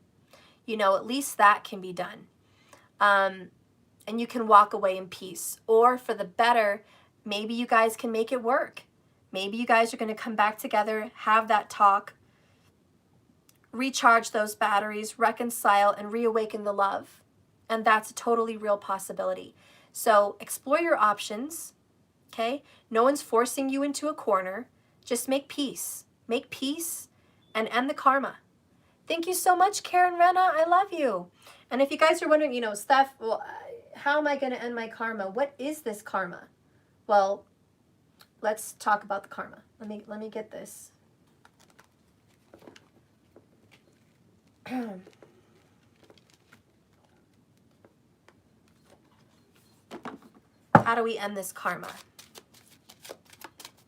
You know, at least that can be done. And you can walk away in peace. Or for the better, maybe you guys can make it work. Maybe you guys are going to come back together, have that talk, recharge those batteries, reconcile, and reawaken the love. And that's a totally real possibility. So explore your options, okay? No one's forcing you into a corner. Just make peace. Make peace and end the karma. Thank you so much, Karen Renna. I love you. And if you guys are wondering, you know, Steph, well, how am I going to end my karma? What is this karma? Well, let's talk about the karma. Let me get this. How do we end this karma?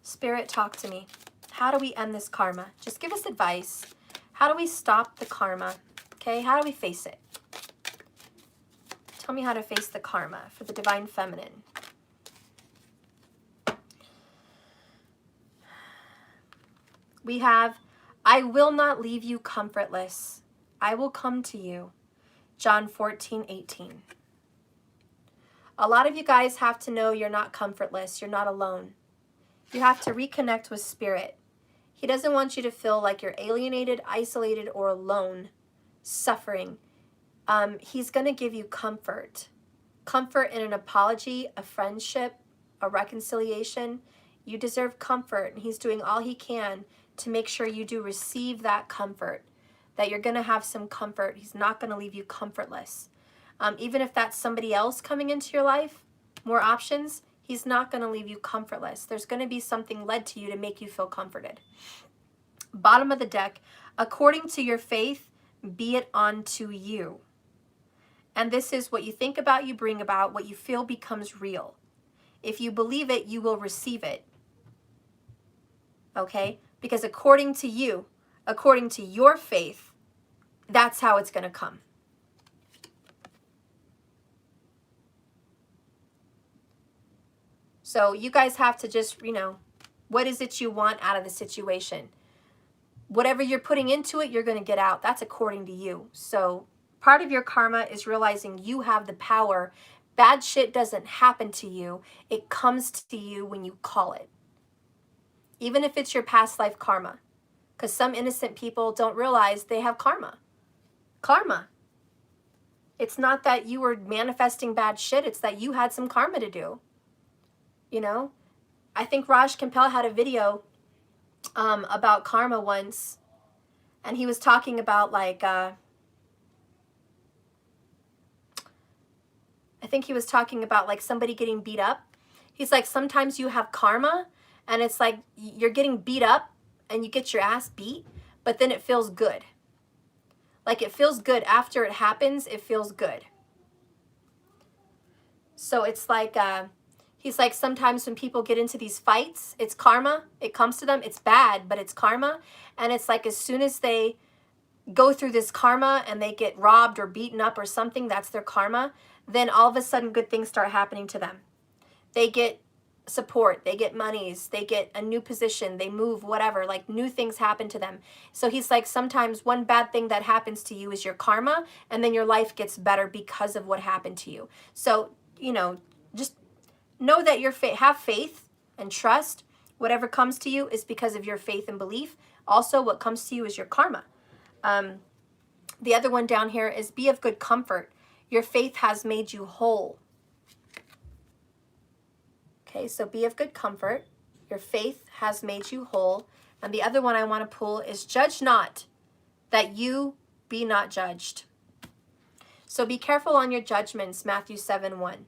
Spirit, talk to me. How do we end this karma? Just give us advice. How do we stop the karma? Okay, how do we face it? Tell me how to face the karma for the Divine Feminine. We have, I will not leave you comfortless. I will come to you. John 14:18. A lot of you guys have to know you're not comfortless. You're not alone. You have to reconnect with Spirit. He doesn't want you to feel like you're alienated, isolated, or alone, suffering. He's going to give you comfort. Comfort in an apology, a friendship, a reconciliation. You deserve comfort, and he's doing all he can to make sure you do receive that comfort, that you're going to have some comfort. He's not going to leave you comfortless. Even if that's somebody else coming into your life, more options, he's not going to leave you comfortless. There's going to be something led to you to make you feel comforted. Bottom of the deck, according to your faith, be it unto you. And this is what you think about, you bring about. What you feel becomes real. If you believe it, you will receive it. Okay? Because according to you, according to your faith, that's how it's going to come. So you guys have to just, you know, what is it you want out of the situation? Whatever you're putting into it, you're going to get out. That's according to you. So part of your karma is realizing you have the power. Bad shit doesn't happen to you. It comes to you when you call it. Even if it's your past life karma. Because some innocent people don't realize they have karma. Karma. It's not that you were manifesting bad shit. It's that you had some karma to do. You know? I think Raj Kampel had a video about karma once. And he was talking about like... I think he was talking about like somebody getting beat up. He's like, sometimes you have karma and it's like you're getting beat up and you get your ass beat, but then it feels good. Like it feels good after it happens, it feels good. So it's like, he's like, sometimes when people get into these fights, it's karma. It comes to them. It's bad, but it's karma. And it's like as soon as they go through this karma and they get robbed or beaten up or something, that's their karma, then all of a sudden good things start happening to them. They get support, they get monies, they get a new position, they move, whatever, like new things happen to them. So he's like, sometimes one bad thing that happens to you is your karma, and then your life gets better because of what happened to you. So, you know, just know that have faith and trust. Whatever comes to you is because of your faith and belief. Also, what comes to you is your karma. The other one down here is be of good comfort. Your faith has made you whole. Okay, so be of good comfort. Your faith has made you whole. And the other one I want to pull is judge not, that you be not judged. So be careful on your judgments, Matthew 7:1.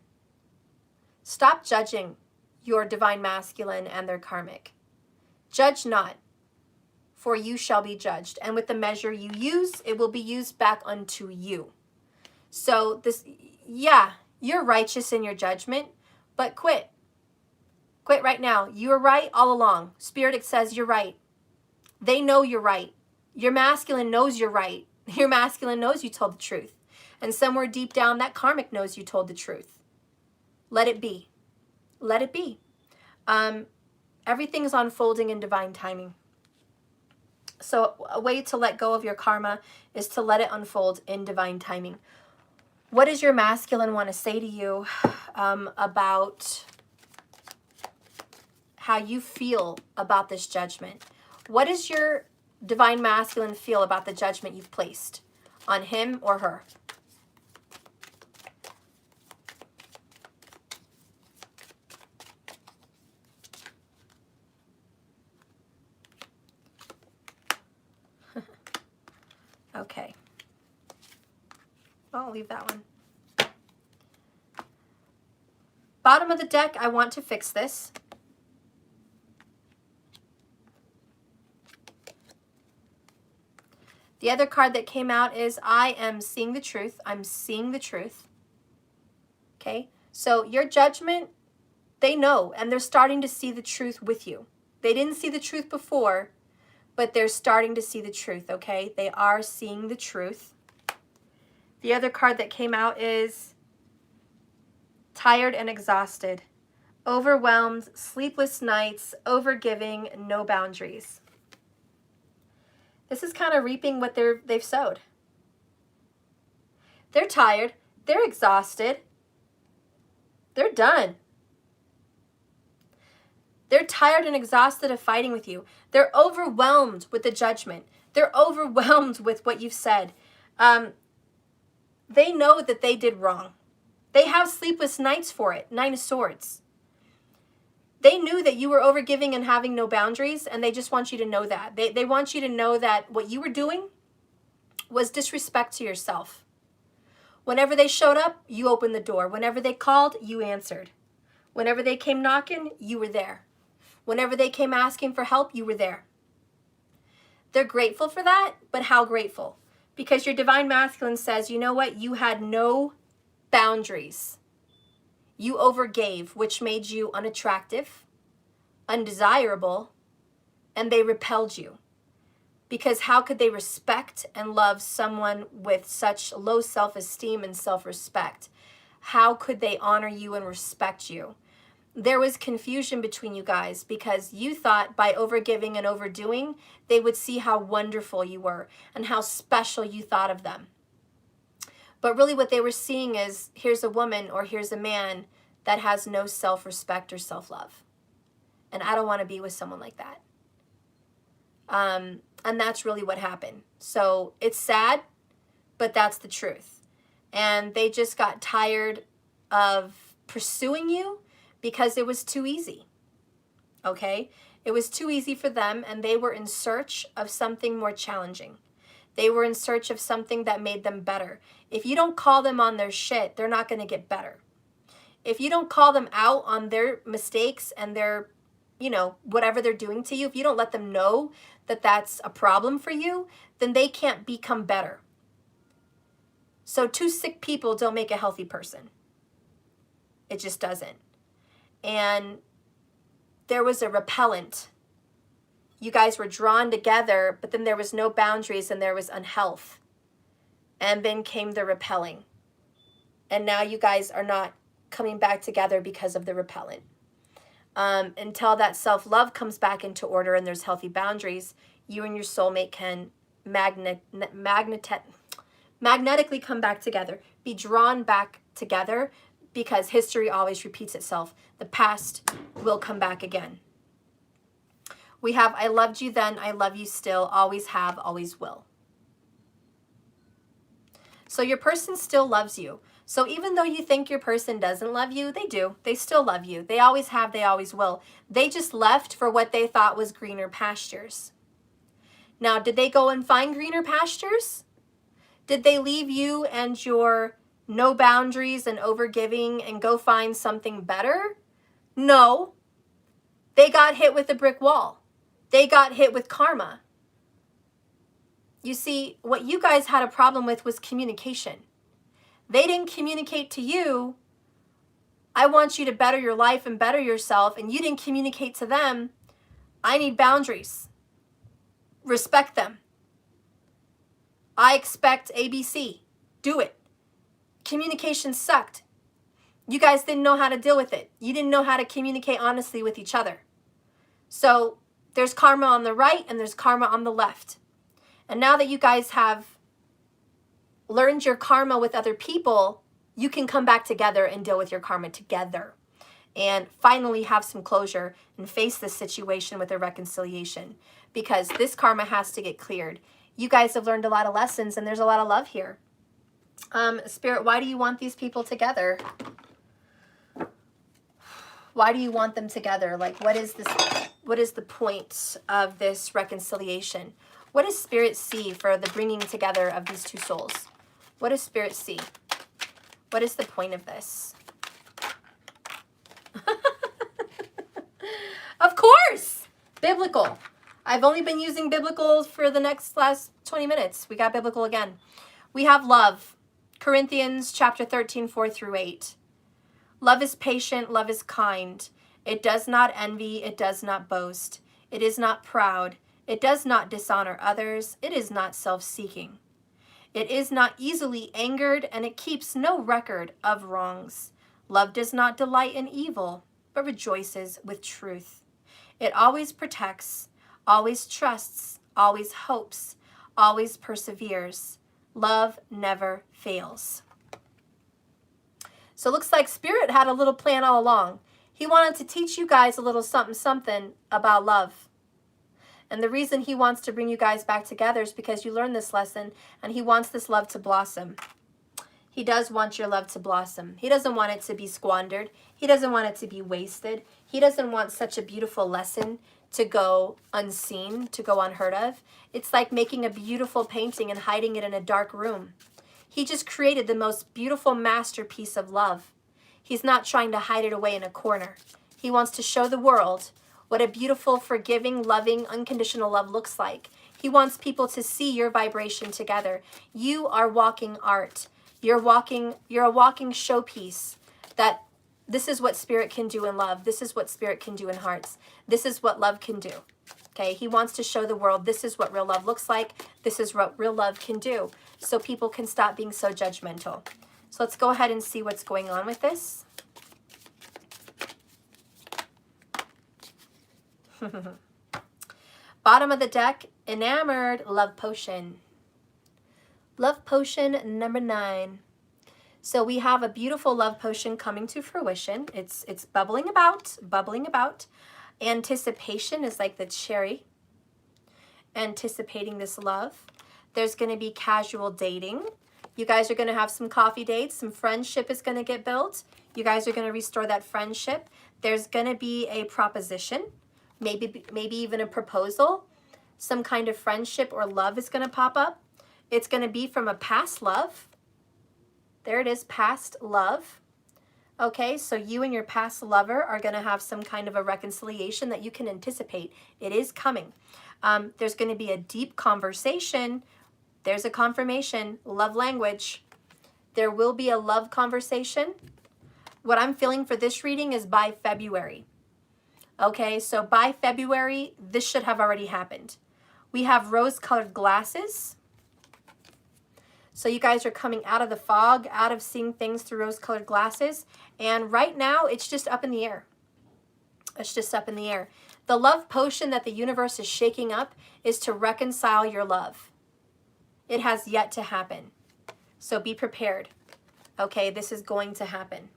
Stop judging your divine masculine and their karmic. Judge not, for you shall be judged. And with the measure you use, it will be used back unto you. So this, yeah, you're righteous in your judgment, but quit. Quit right now. You are right all along. Spirit says you're right. They know you're right. Your masculine knows you're right. Your masculine knows you told the truth. And somewhere deep down, that karmic knows you told the truth. Let it be. Let it be. Everything is unfolding in divine timing. So a way to let go of your karma is to let it unfold in divine timing. What does your masculine want to say to you about how you feel about this judgment? What does your divine masculine feel about the judgment you've placed on him or her? Okay. I'll leave that one. Bottom of the deck, I want to fix this. The other card that came out is I am seeing the truth. I'm seeing the truth. Okay? So your judgment, they know, and they're starting to see the truth with you. They didn't see the truth before, but they're starting to see the truth, okay? They are seeing the truth. The other card that came out is tired and exhausted, overwhelmed, sleepless nights, overgiving, no boundaries. This is kind of reaping what they've sowed. They're tired. They're exhausted. They're done. They're tired and exhausted of fighting with you. They're overwhelmed with the judgment. They're overwhelmed with what you've said. They know that they did wrong. They have sleepless nights for it. 9 of Swords. They knew that you were overgiving and having no boundaries, and they just want you to know that. They want you to know that what you were doing was disrespect to yourself. Whenever they showed up, you opened the door. Whenever they called, you answered. Whenever they came knocking, you were there. Whenever they came asking for help, you were there. They're grateful for that, but how grateful? Because your divine masculine says, you know what? You had no boundaries. You overgave, which made you unattractive, undesirable, and they repelled you. Because how could they respect and love someone with such low self-esteem and self-respect? How could they honor you and respect you? There was confusion between you guys because you thought by overgiving and overdoing, they would see how wonderful you were and how special you thought of them. But really what they were seeing is, here's a woman or here's a man that has no self-respect or self-love. And I don't want to be with someone like that. And that's really what happened. So it's sad, but that's the truth. And they just got tired of pursuing you because it was too easy. Okay? It was too easy for them, and they were in search of something more challenging. They were in search of something that made them better. If you don't call them on their shit, they're not going to get better. If you don't call them out on their mistakes and their, you know, whatever they're doing to you, if you don't let them know that that's a problem for you, then they can't become better. So 2 sick people don't make a healthy person. It just doesn't. And there was a repellent. You guys were drawn together, but then there was no boundaries and there was unhealth. And then came the repelling. And now you guys are not coming back together because of the repellent. Until that self-love comes back into order and there's healthy boundaries, you and your soulmate can magnetically come back together, be drawn back together, because history always repeats itself. The past will come back again. We have, I loved you then, I love you still, always have, always will. So your person still loves you. So even though you think your person doesn't love you, they do. They still love you. They always have, they always will. They just left for what they thought was greener pastures. Now, did they go and find greener pastures? Did they leave you and your no boundaries and overgiving and go find something better? No. They got hit with a brick wall. They got hit with karma. You see, what you guys had a problem with was communication. They didn't communicate to you, I want you to better your life and better yourself, and you didn't communicate to them, I need boundaries. Respect them. I expect ABC. Do it. Communication sucked. You guys didn't know how to deal with it. You didn't know how to communicate honestly with each other. So there's karma on the right and there's karma on the left. And now that you guys have learned your karma with other people, you can come back together and deal with your karma together and finally have some closure and face this situation with a reconciliation, because this karma has to get cleared. You guys have learned a lot of lessons and there's a lot of love here. Spirit, why do you want these people together? Why do you want them together? Like, what is this? What is the point of this reconciliation? What does Spirit see for the bringing together of these 2 souls? What does Spirit see? What is the point of this? Of course! Biblical. I've only been using biblical for the last 20 minutes. We got biblical again. We have love. Corinthians chapter 13, 4-8. Love is patient, love is kind. It does not envy, it does not boast. It is not proud. It does not dishonor others. It is not self-seeking. It is not easily angered, and it keeps no record of wrongs. Love does not delight in evil, but rejoices with truth. It always protects, always trusts, always hopes, always perseveres. Love never fails. So it looks like Spirit had a little plan all along. He wanted to teach you guys a little something about love. And the reason he wants to bring you guys back together is because you learned this lesson and he wants this love to blossom. He does want your love to blossom. He doesn't want it to be squandered. He doesn't want it to be wasted. He doesn't want such a beautiful lesson to go unseen, to go unheard of. It's like making a beautiful painting and hiding it in a dark room. He just created the most beautiful masterpiece of love. He's not trying to hide it away in a corner. He wants to show the world what a beautiful, forgiving, loving, unconditional love looks like. He wants people to see your vibration together. You are walking art. You're a walking showpiece that this is what Spirit can do in love. This is what Spirit can do in hearts. This is what love can do. Okay, he wants to show the world this is what real love looks like. This is what real love can do. So people can stop being so judgmental. So let's go ahead and see what's going on with this. Bottom of the deck, enamored, love potion. Love potion number 9. So we have a beautiful love potion coming to fruition. It's bubbling about, bubbling about. Anticipation is like the cherry. Anticipating this love. There's going to be casual dating. You guys are going to have some coffee dates. Some friendship is going to get built. You guys are going to restore that friendship. There's going to be a proposition. Maybe even a proposal. Some kind of friendship or love is going to pop up. It's going to be from a past love. There it is, past love. Okay, so you and your past lover are going to have some kind of a reconciliation that you can anticipate. It is coming. There's going to be a deep conversation. There's a confirmation, love language. There will be a love conversation. What I'm feeling for this reading is by February. Okay, so by February, this should have already happened. We have rose-colored glasses. So you guys are coming out of the fog, out of seeing things through rose-colored glasses. And right now, it's just up in the air. It's just up in the air. The love potion that the universe is shaking up is to reconcile your love. It has yet to happen. So be prepared. Okay, this is going to happen.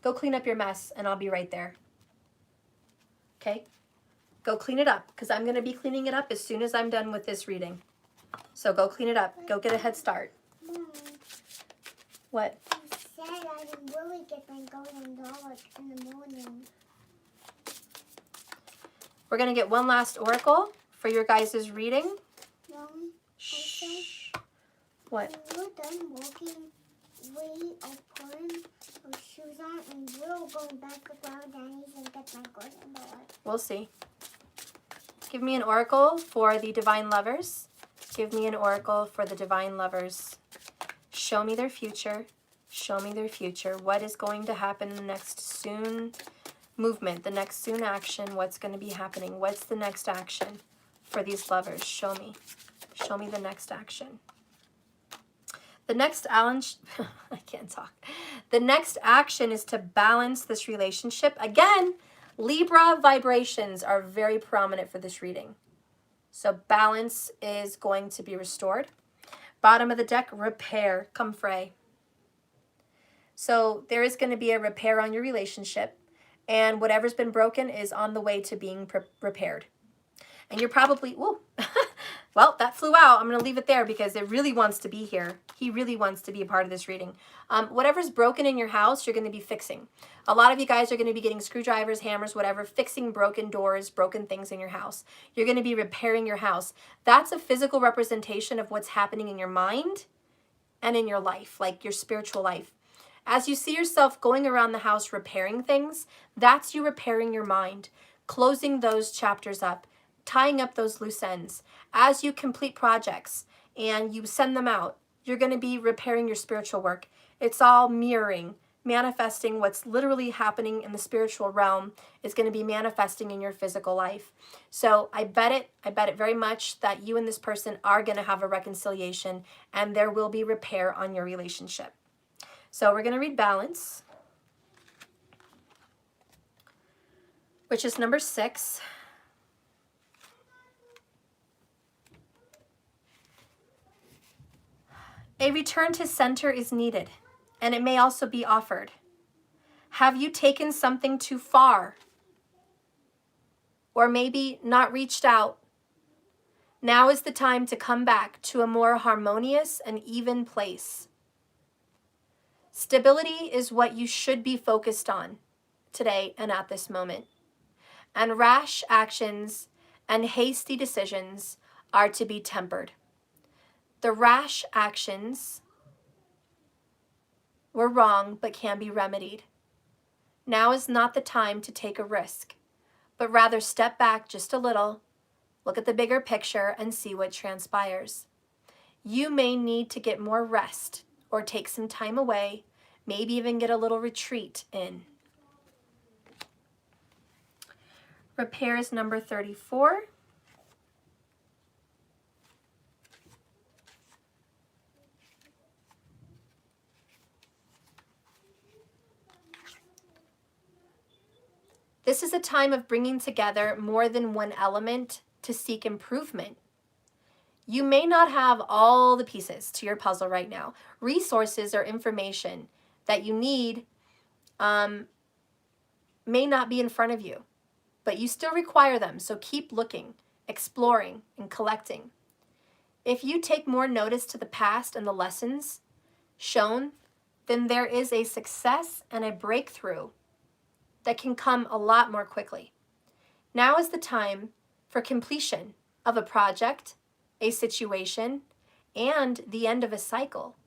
Go clean up your mess, and I'll be right there. Okay? Go clean it up, because I'm going to be cleaning it up as soon as I'm done with this reading. So go clean it up. Go get a head start. Mom, What? you said I didn't really get my golden dollar in the morning. We're going to get one last oracle for your guys' reading. Mom, Shh. What? when we're done walking, we are putting our shoes on and we're going back to Grandma Danny's and get my golden dollar. We'll see. Give me an oracle for the divine lovers. Give me an oracle for the divine lovers. Show me their future. Show me their future. What is going to happen in the next soon movement, the next soon action? What's going to be happening? What's the next action for these lovers? Show me. Show me the next action. The next I can't talk. The next action is to balance this relationship. Again, Libra vibrations are very prominent for this reading. So balance is going to be restored. Bottom of the deck, repair, come fray. So there is going to be a repair on your relationship, and whatever's been broken is on the way to being repaired. And you're probably, whoa, well, that flew out. I'm going to leave it there because it really wants to be here. He really wants to be a part of this reading. Whatever's broken in your house, you're going to be fixing. A lot of you guys are going to be getting screwdrivers, hammers, whatever, fixing broken doors, broken things in your house. You're going to be repairing your house. That's a physical representation of what's happening in your mind and in your life, like your spiritual life. As you see yourself going around the house repairing things, that's you repairing your mind, closing those chapters up, tying up those loose ends. As you complete projects and you send them out, you're going to be repairing your spiritual work. It's all mirroring, manifesting what's literally happening in the spiritual realm is going to be manifesting in your physical life. So I bet it very much that you and this person are going to have a reconciliation and there will be repair on your relationship. So we're going to read balance, which is number 6. A return to center is needed, and it may also be offered. Have you taken something too far? Or maybe not reached out? Now is the time to come back to a more harmonious and even place. Stability is what you should be focused on today and at this moment. And rash actions and hasty decisions are to be tempered. The rash actions were wrong but can be remedied. Now is not the time to take a risk, but rather step back just a little, look at the bigger picture, and see what transpires. You may need to get more rest or take some time away, maybe even get a little retreat in. Repair is number 34. This is a time of bringing together more than one element to seek improvement. You may not have all the pieces to your puzzle right now. Resources or information that you need may not be in front of you, but you still require them. So keep looking, exploring, and collecting. If you take more notice to the past and the lessons shown, then there is a success and a breakthrough that can come a lot more quickly. Now is the time for completion of a project, a situation, and the end of a cycle.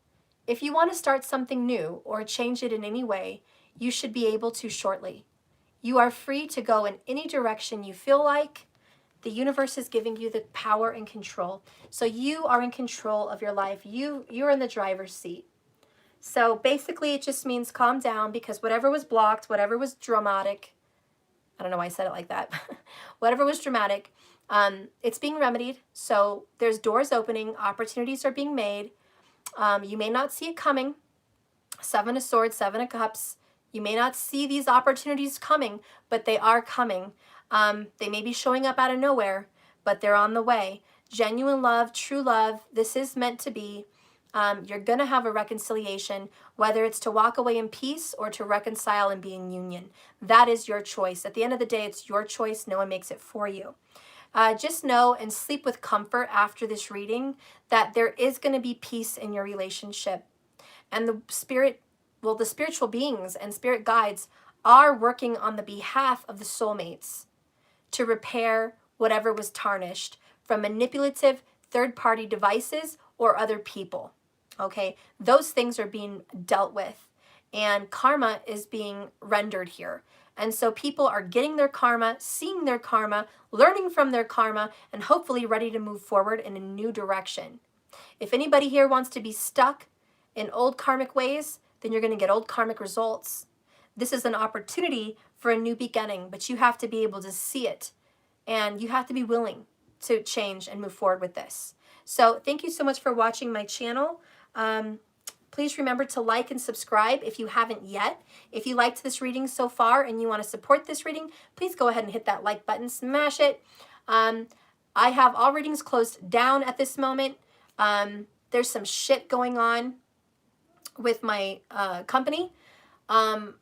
If you want to start something new or change it in any way, you should be able to shortly. You are free to go in any direction you feel like. The universe is giving you the power and control. So you are in control of your life. You're in the driver's seat. So basically it just means calm down, because whatever was blocked, whatever was dramatic, I don't know why I said it like that, whatever was dramatic, it's being remedied. So there's doors opening, opportunities are being made. You may not see it coming. 7 of Swords, 7 of Cups. You may not see these opportunities coming, but they are coming. They may be showing up out of nowhere, but they're on the way. Genuine love, true love, this is meant to be. You're going to have a reconciliation, whether it's to walk away in peace or to reconcile and be in union. That is your choice. At the end of the day, it's your choice. No one makes it for you. Just know and sleep with comfort after this reading that there is going to be peace in your relationship. And the spiritual beings and spirit guides are working on the behalf of the soulmates to repair whatever was tarnished from manipulative third-party devices or other people. Okay, those things are being dealt with, and karma is being rendered here. And so people are getting their karma, seeing their karma, learning from their karma, and hopefully ready to move forward in a new direction. If anybody here wants to be stuck in old karmic ways, then you're going to get old karmic results. This is an opportunity for a new beginning, but you have to be able to see it, and you have to be willing to change and move forward with this. So thank you so much for watching my channel. Please remember to like and subscribe if you haven't yet. If you liked this reading so far and you want to support this reading, please go ahead and hit that like button, smash it. I have all readings closed down at this moment. There's some shit going on with my company. I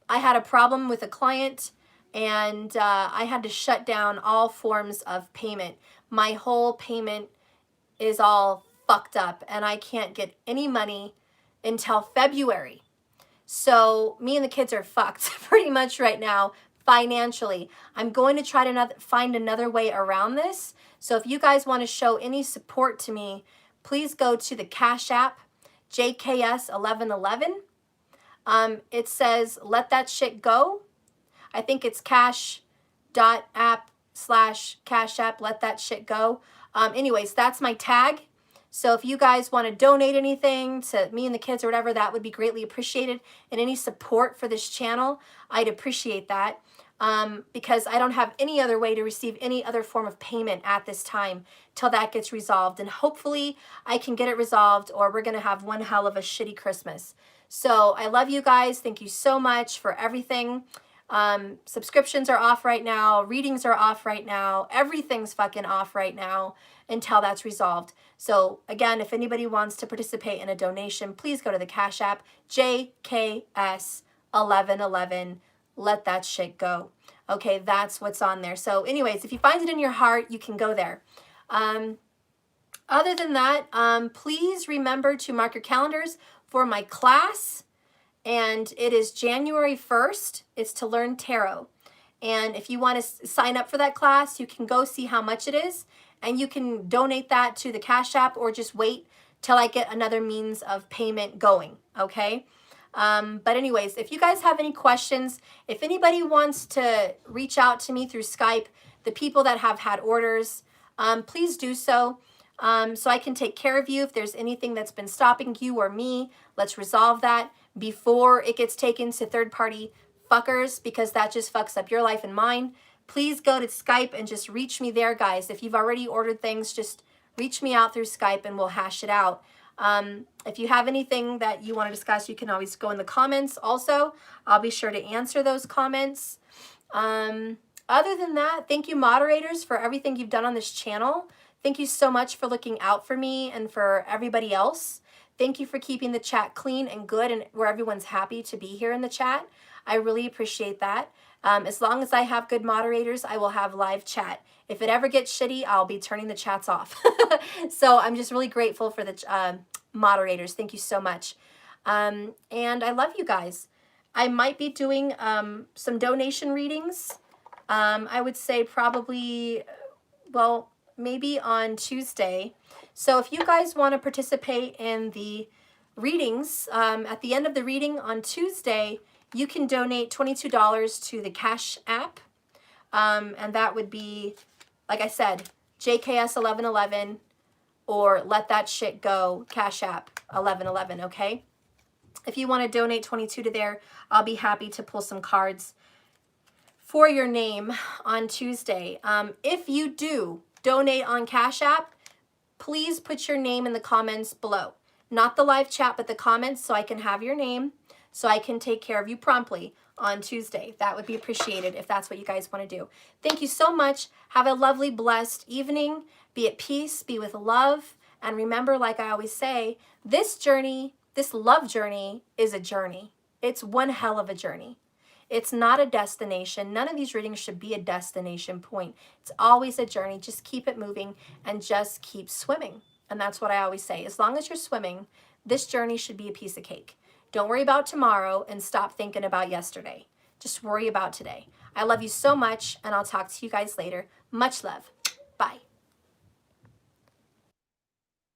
had a problem with a client, and I had to shut down all forms of payment. My whole payment is all fucked up, and I can't get any money until February. So me and the kids are fucked pretty much right now financially. I'm going to try to find another way around this. So if you guys want to show any support to me, please go to the Cash App, JKS1111. It says, let that shit go. I think it's cash.app/Cash App, let that shit go. Anyways, that's my tag. So if you guys want to donate anything to me and the kids or whatever, that would be greatly appreciated. And any support for this channel, I'd appreciate that. Because I don't have any other way to receive any other form of payment at this time till that gets resolved. And hopefully I can get it resolved, or we're going to have one hell of a shitty Christmas. So I love you guys. Thank you so much for everything. Subscriptions are off right now. Readings are off right now. Everything's fucking off right now until that's resolved. So again, if anybody wants to participate in a donation, please go to the Cash App, JKS1111. Let that shit go. Okay, that's what's on there. So anyways, if you find it in your heart, you can go there. Other than that, please remember to mark your calendars for my class. And it is January 1st. It's to learn tarot. And if you want to sign up for that class, you can go see how much it is. And you can donate that to the Cash App, or just wait till I get another means of payment going. Okay? But anyways, if you guys have any questions, if anybody wants to reach out to me through Skype, the people that have had orders, please do so. So I can take care of you. If there's anything that's been stopping you or me, let's resolve that before it gets taken to third-party fuckers, because that just fucks up your life and mine. Please go to Skype and just reach me there, guys. If you've already ordered things, just reach me out through Skype and we'll hash it out. If you have anything that you want to discuss, you can always go in the comments also. I'll be sure to answer those comments. Other than that, thank you, moderators, for everything you've done on this channel. Thank you so much for looking out for me and for everybody else. Thank you for keeping the chat clean and good, and where everyone's happy to be here in the chat. I really appreciate that. As long as I have good moderators, I will have live chat. If it ever gets shitty, I'll be turning the chats off. So I'm just really grateful for the moderators. Thank you so much. And I love you guys. I might be doing some donation readings. I would say probably, well, maybe on Tuesday. So if you guys want to participate in the readings, at the end of the reading on Tuesday, you can donate $22 to the Cash App. And that would be, like I said, JKS 1111 or Let That Shit Go Cash App 1111, okay? If you want to donate 22 to there, I'll be happy to pull some cards for your name on Tuesday. If you do donate on Cash App, please put your name in the comments below. Not the live chat, but the comments, so I can have your name, so I can take care of you promptly on Tuesday. That would be appreciated if that's what you guys want to do. Thank you so much. Have a lovely, blessed evening. Be at peace, be with love. And remember, like I always say, this journey, this love journey is a journey. It's one hell of a journey. It's not a destination. None of these readings should be a destination point. It's always a journey. Just keep it moving and just keep swimming. And that's what I always say. As long as you're swimming, this journey should be a piece of cake. Don't worry about tomorrow and stop thinking about yesterday. Just worry about today. I love you so much, and I'll talk to you guys later. Much love. Bye.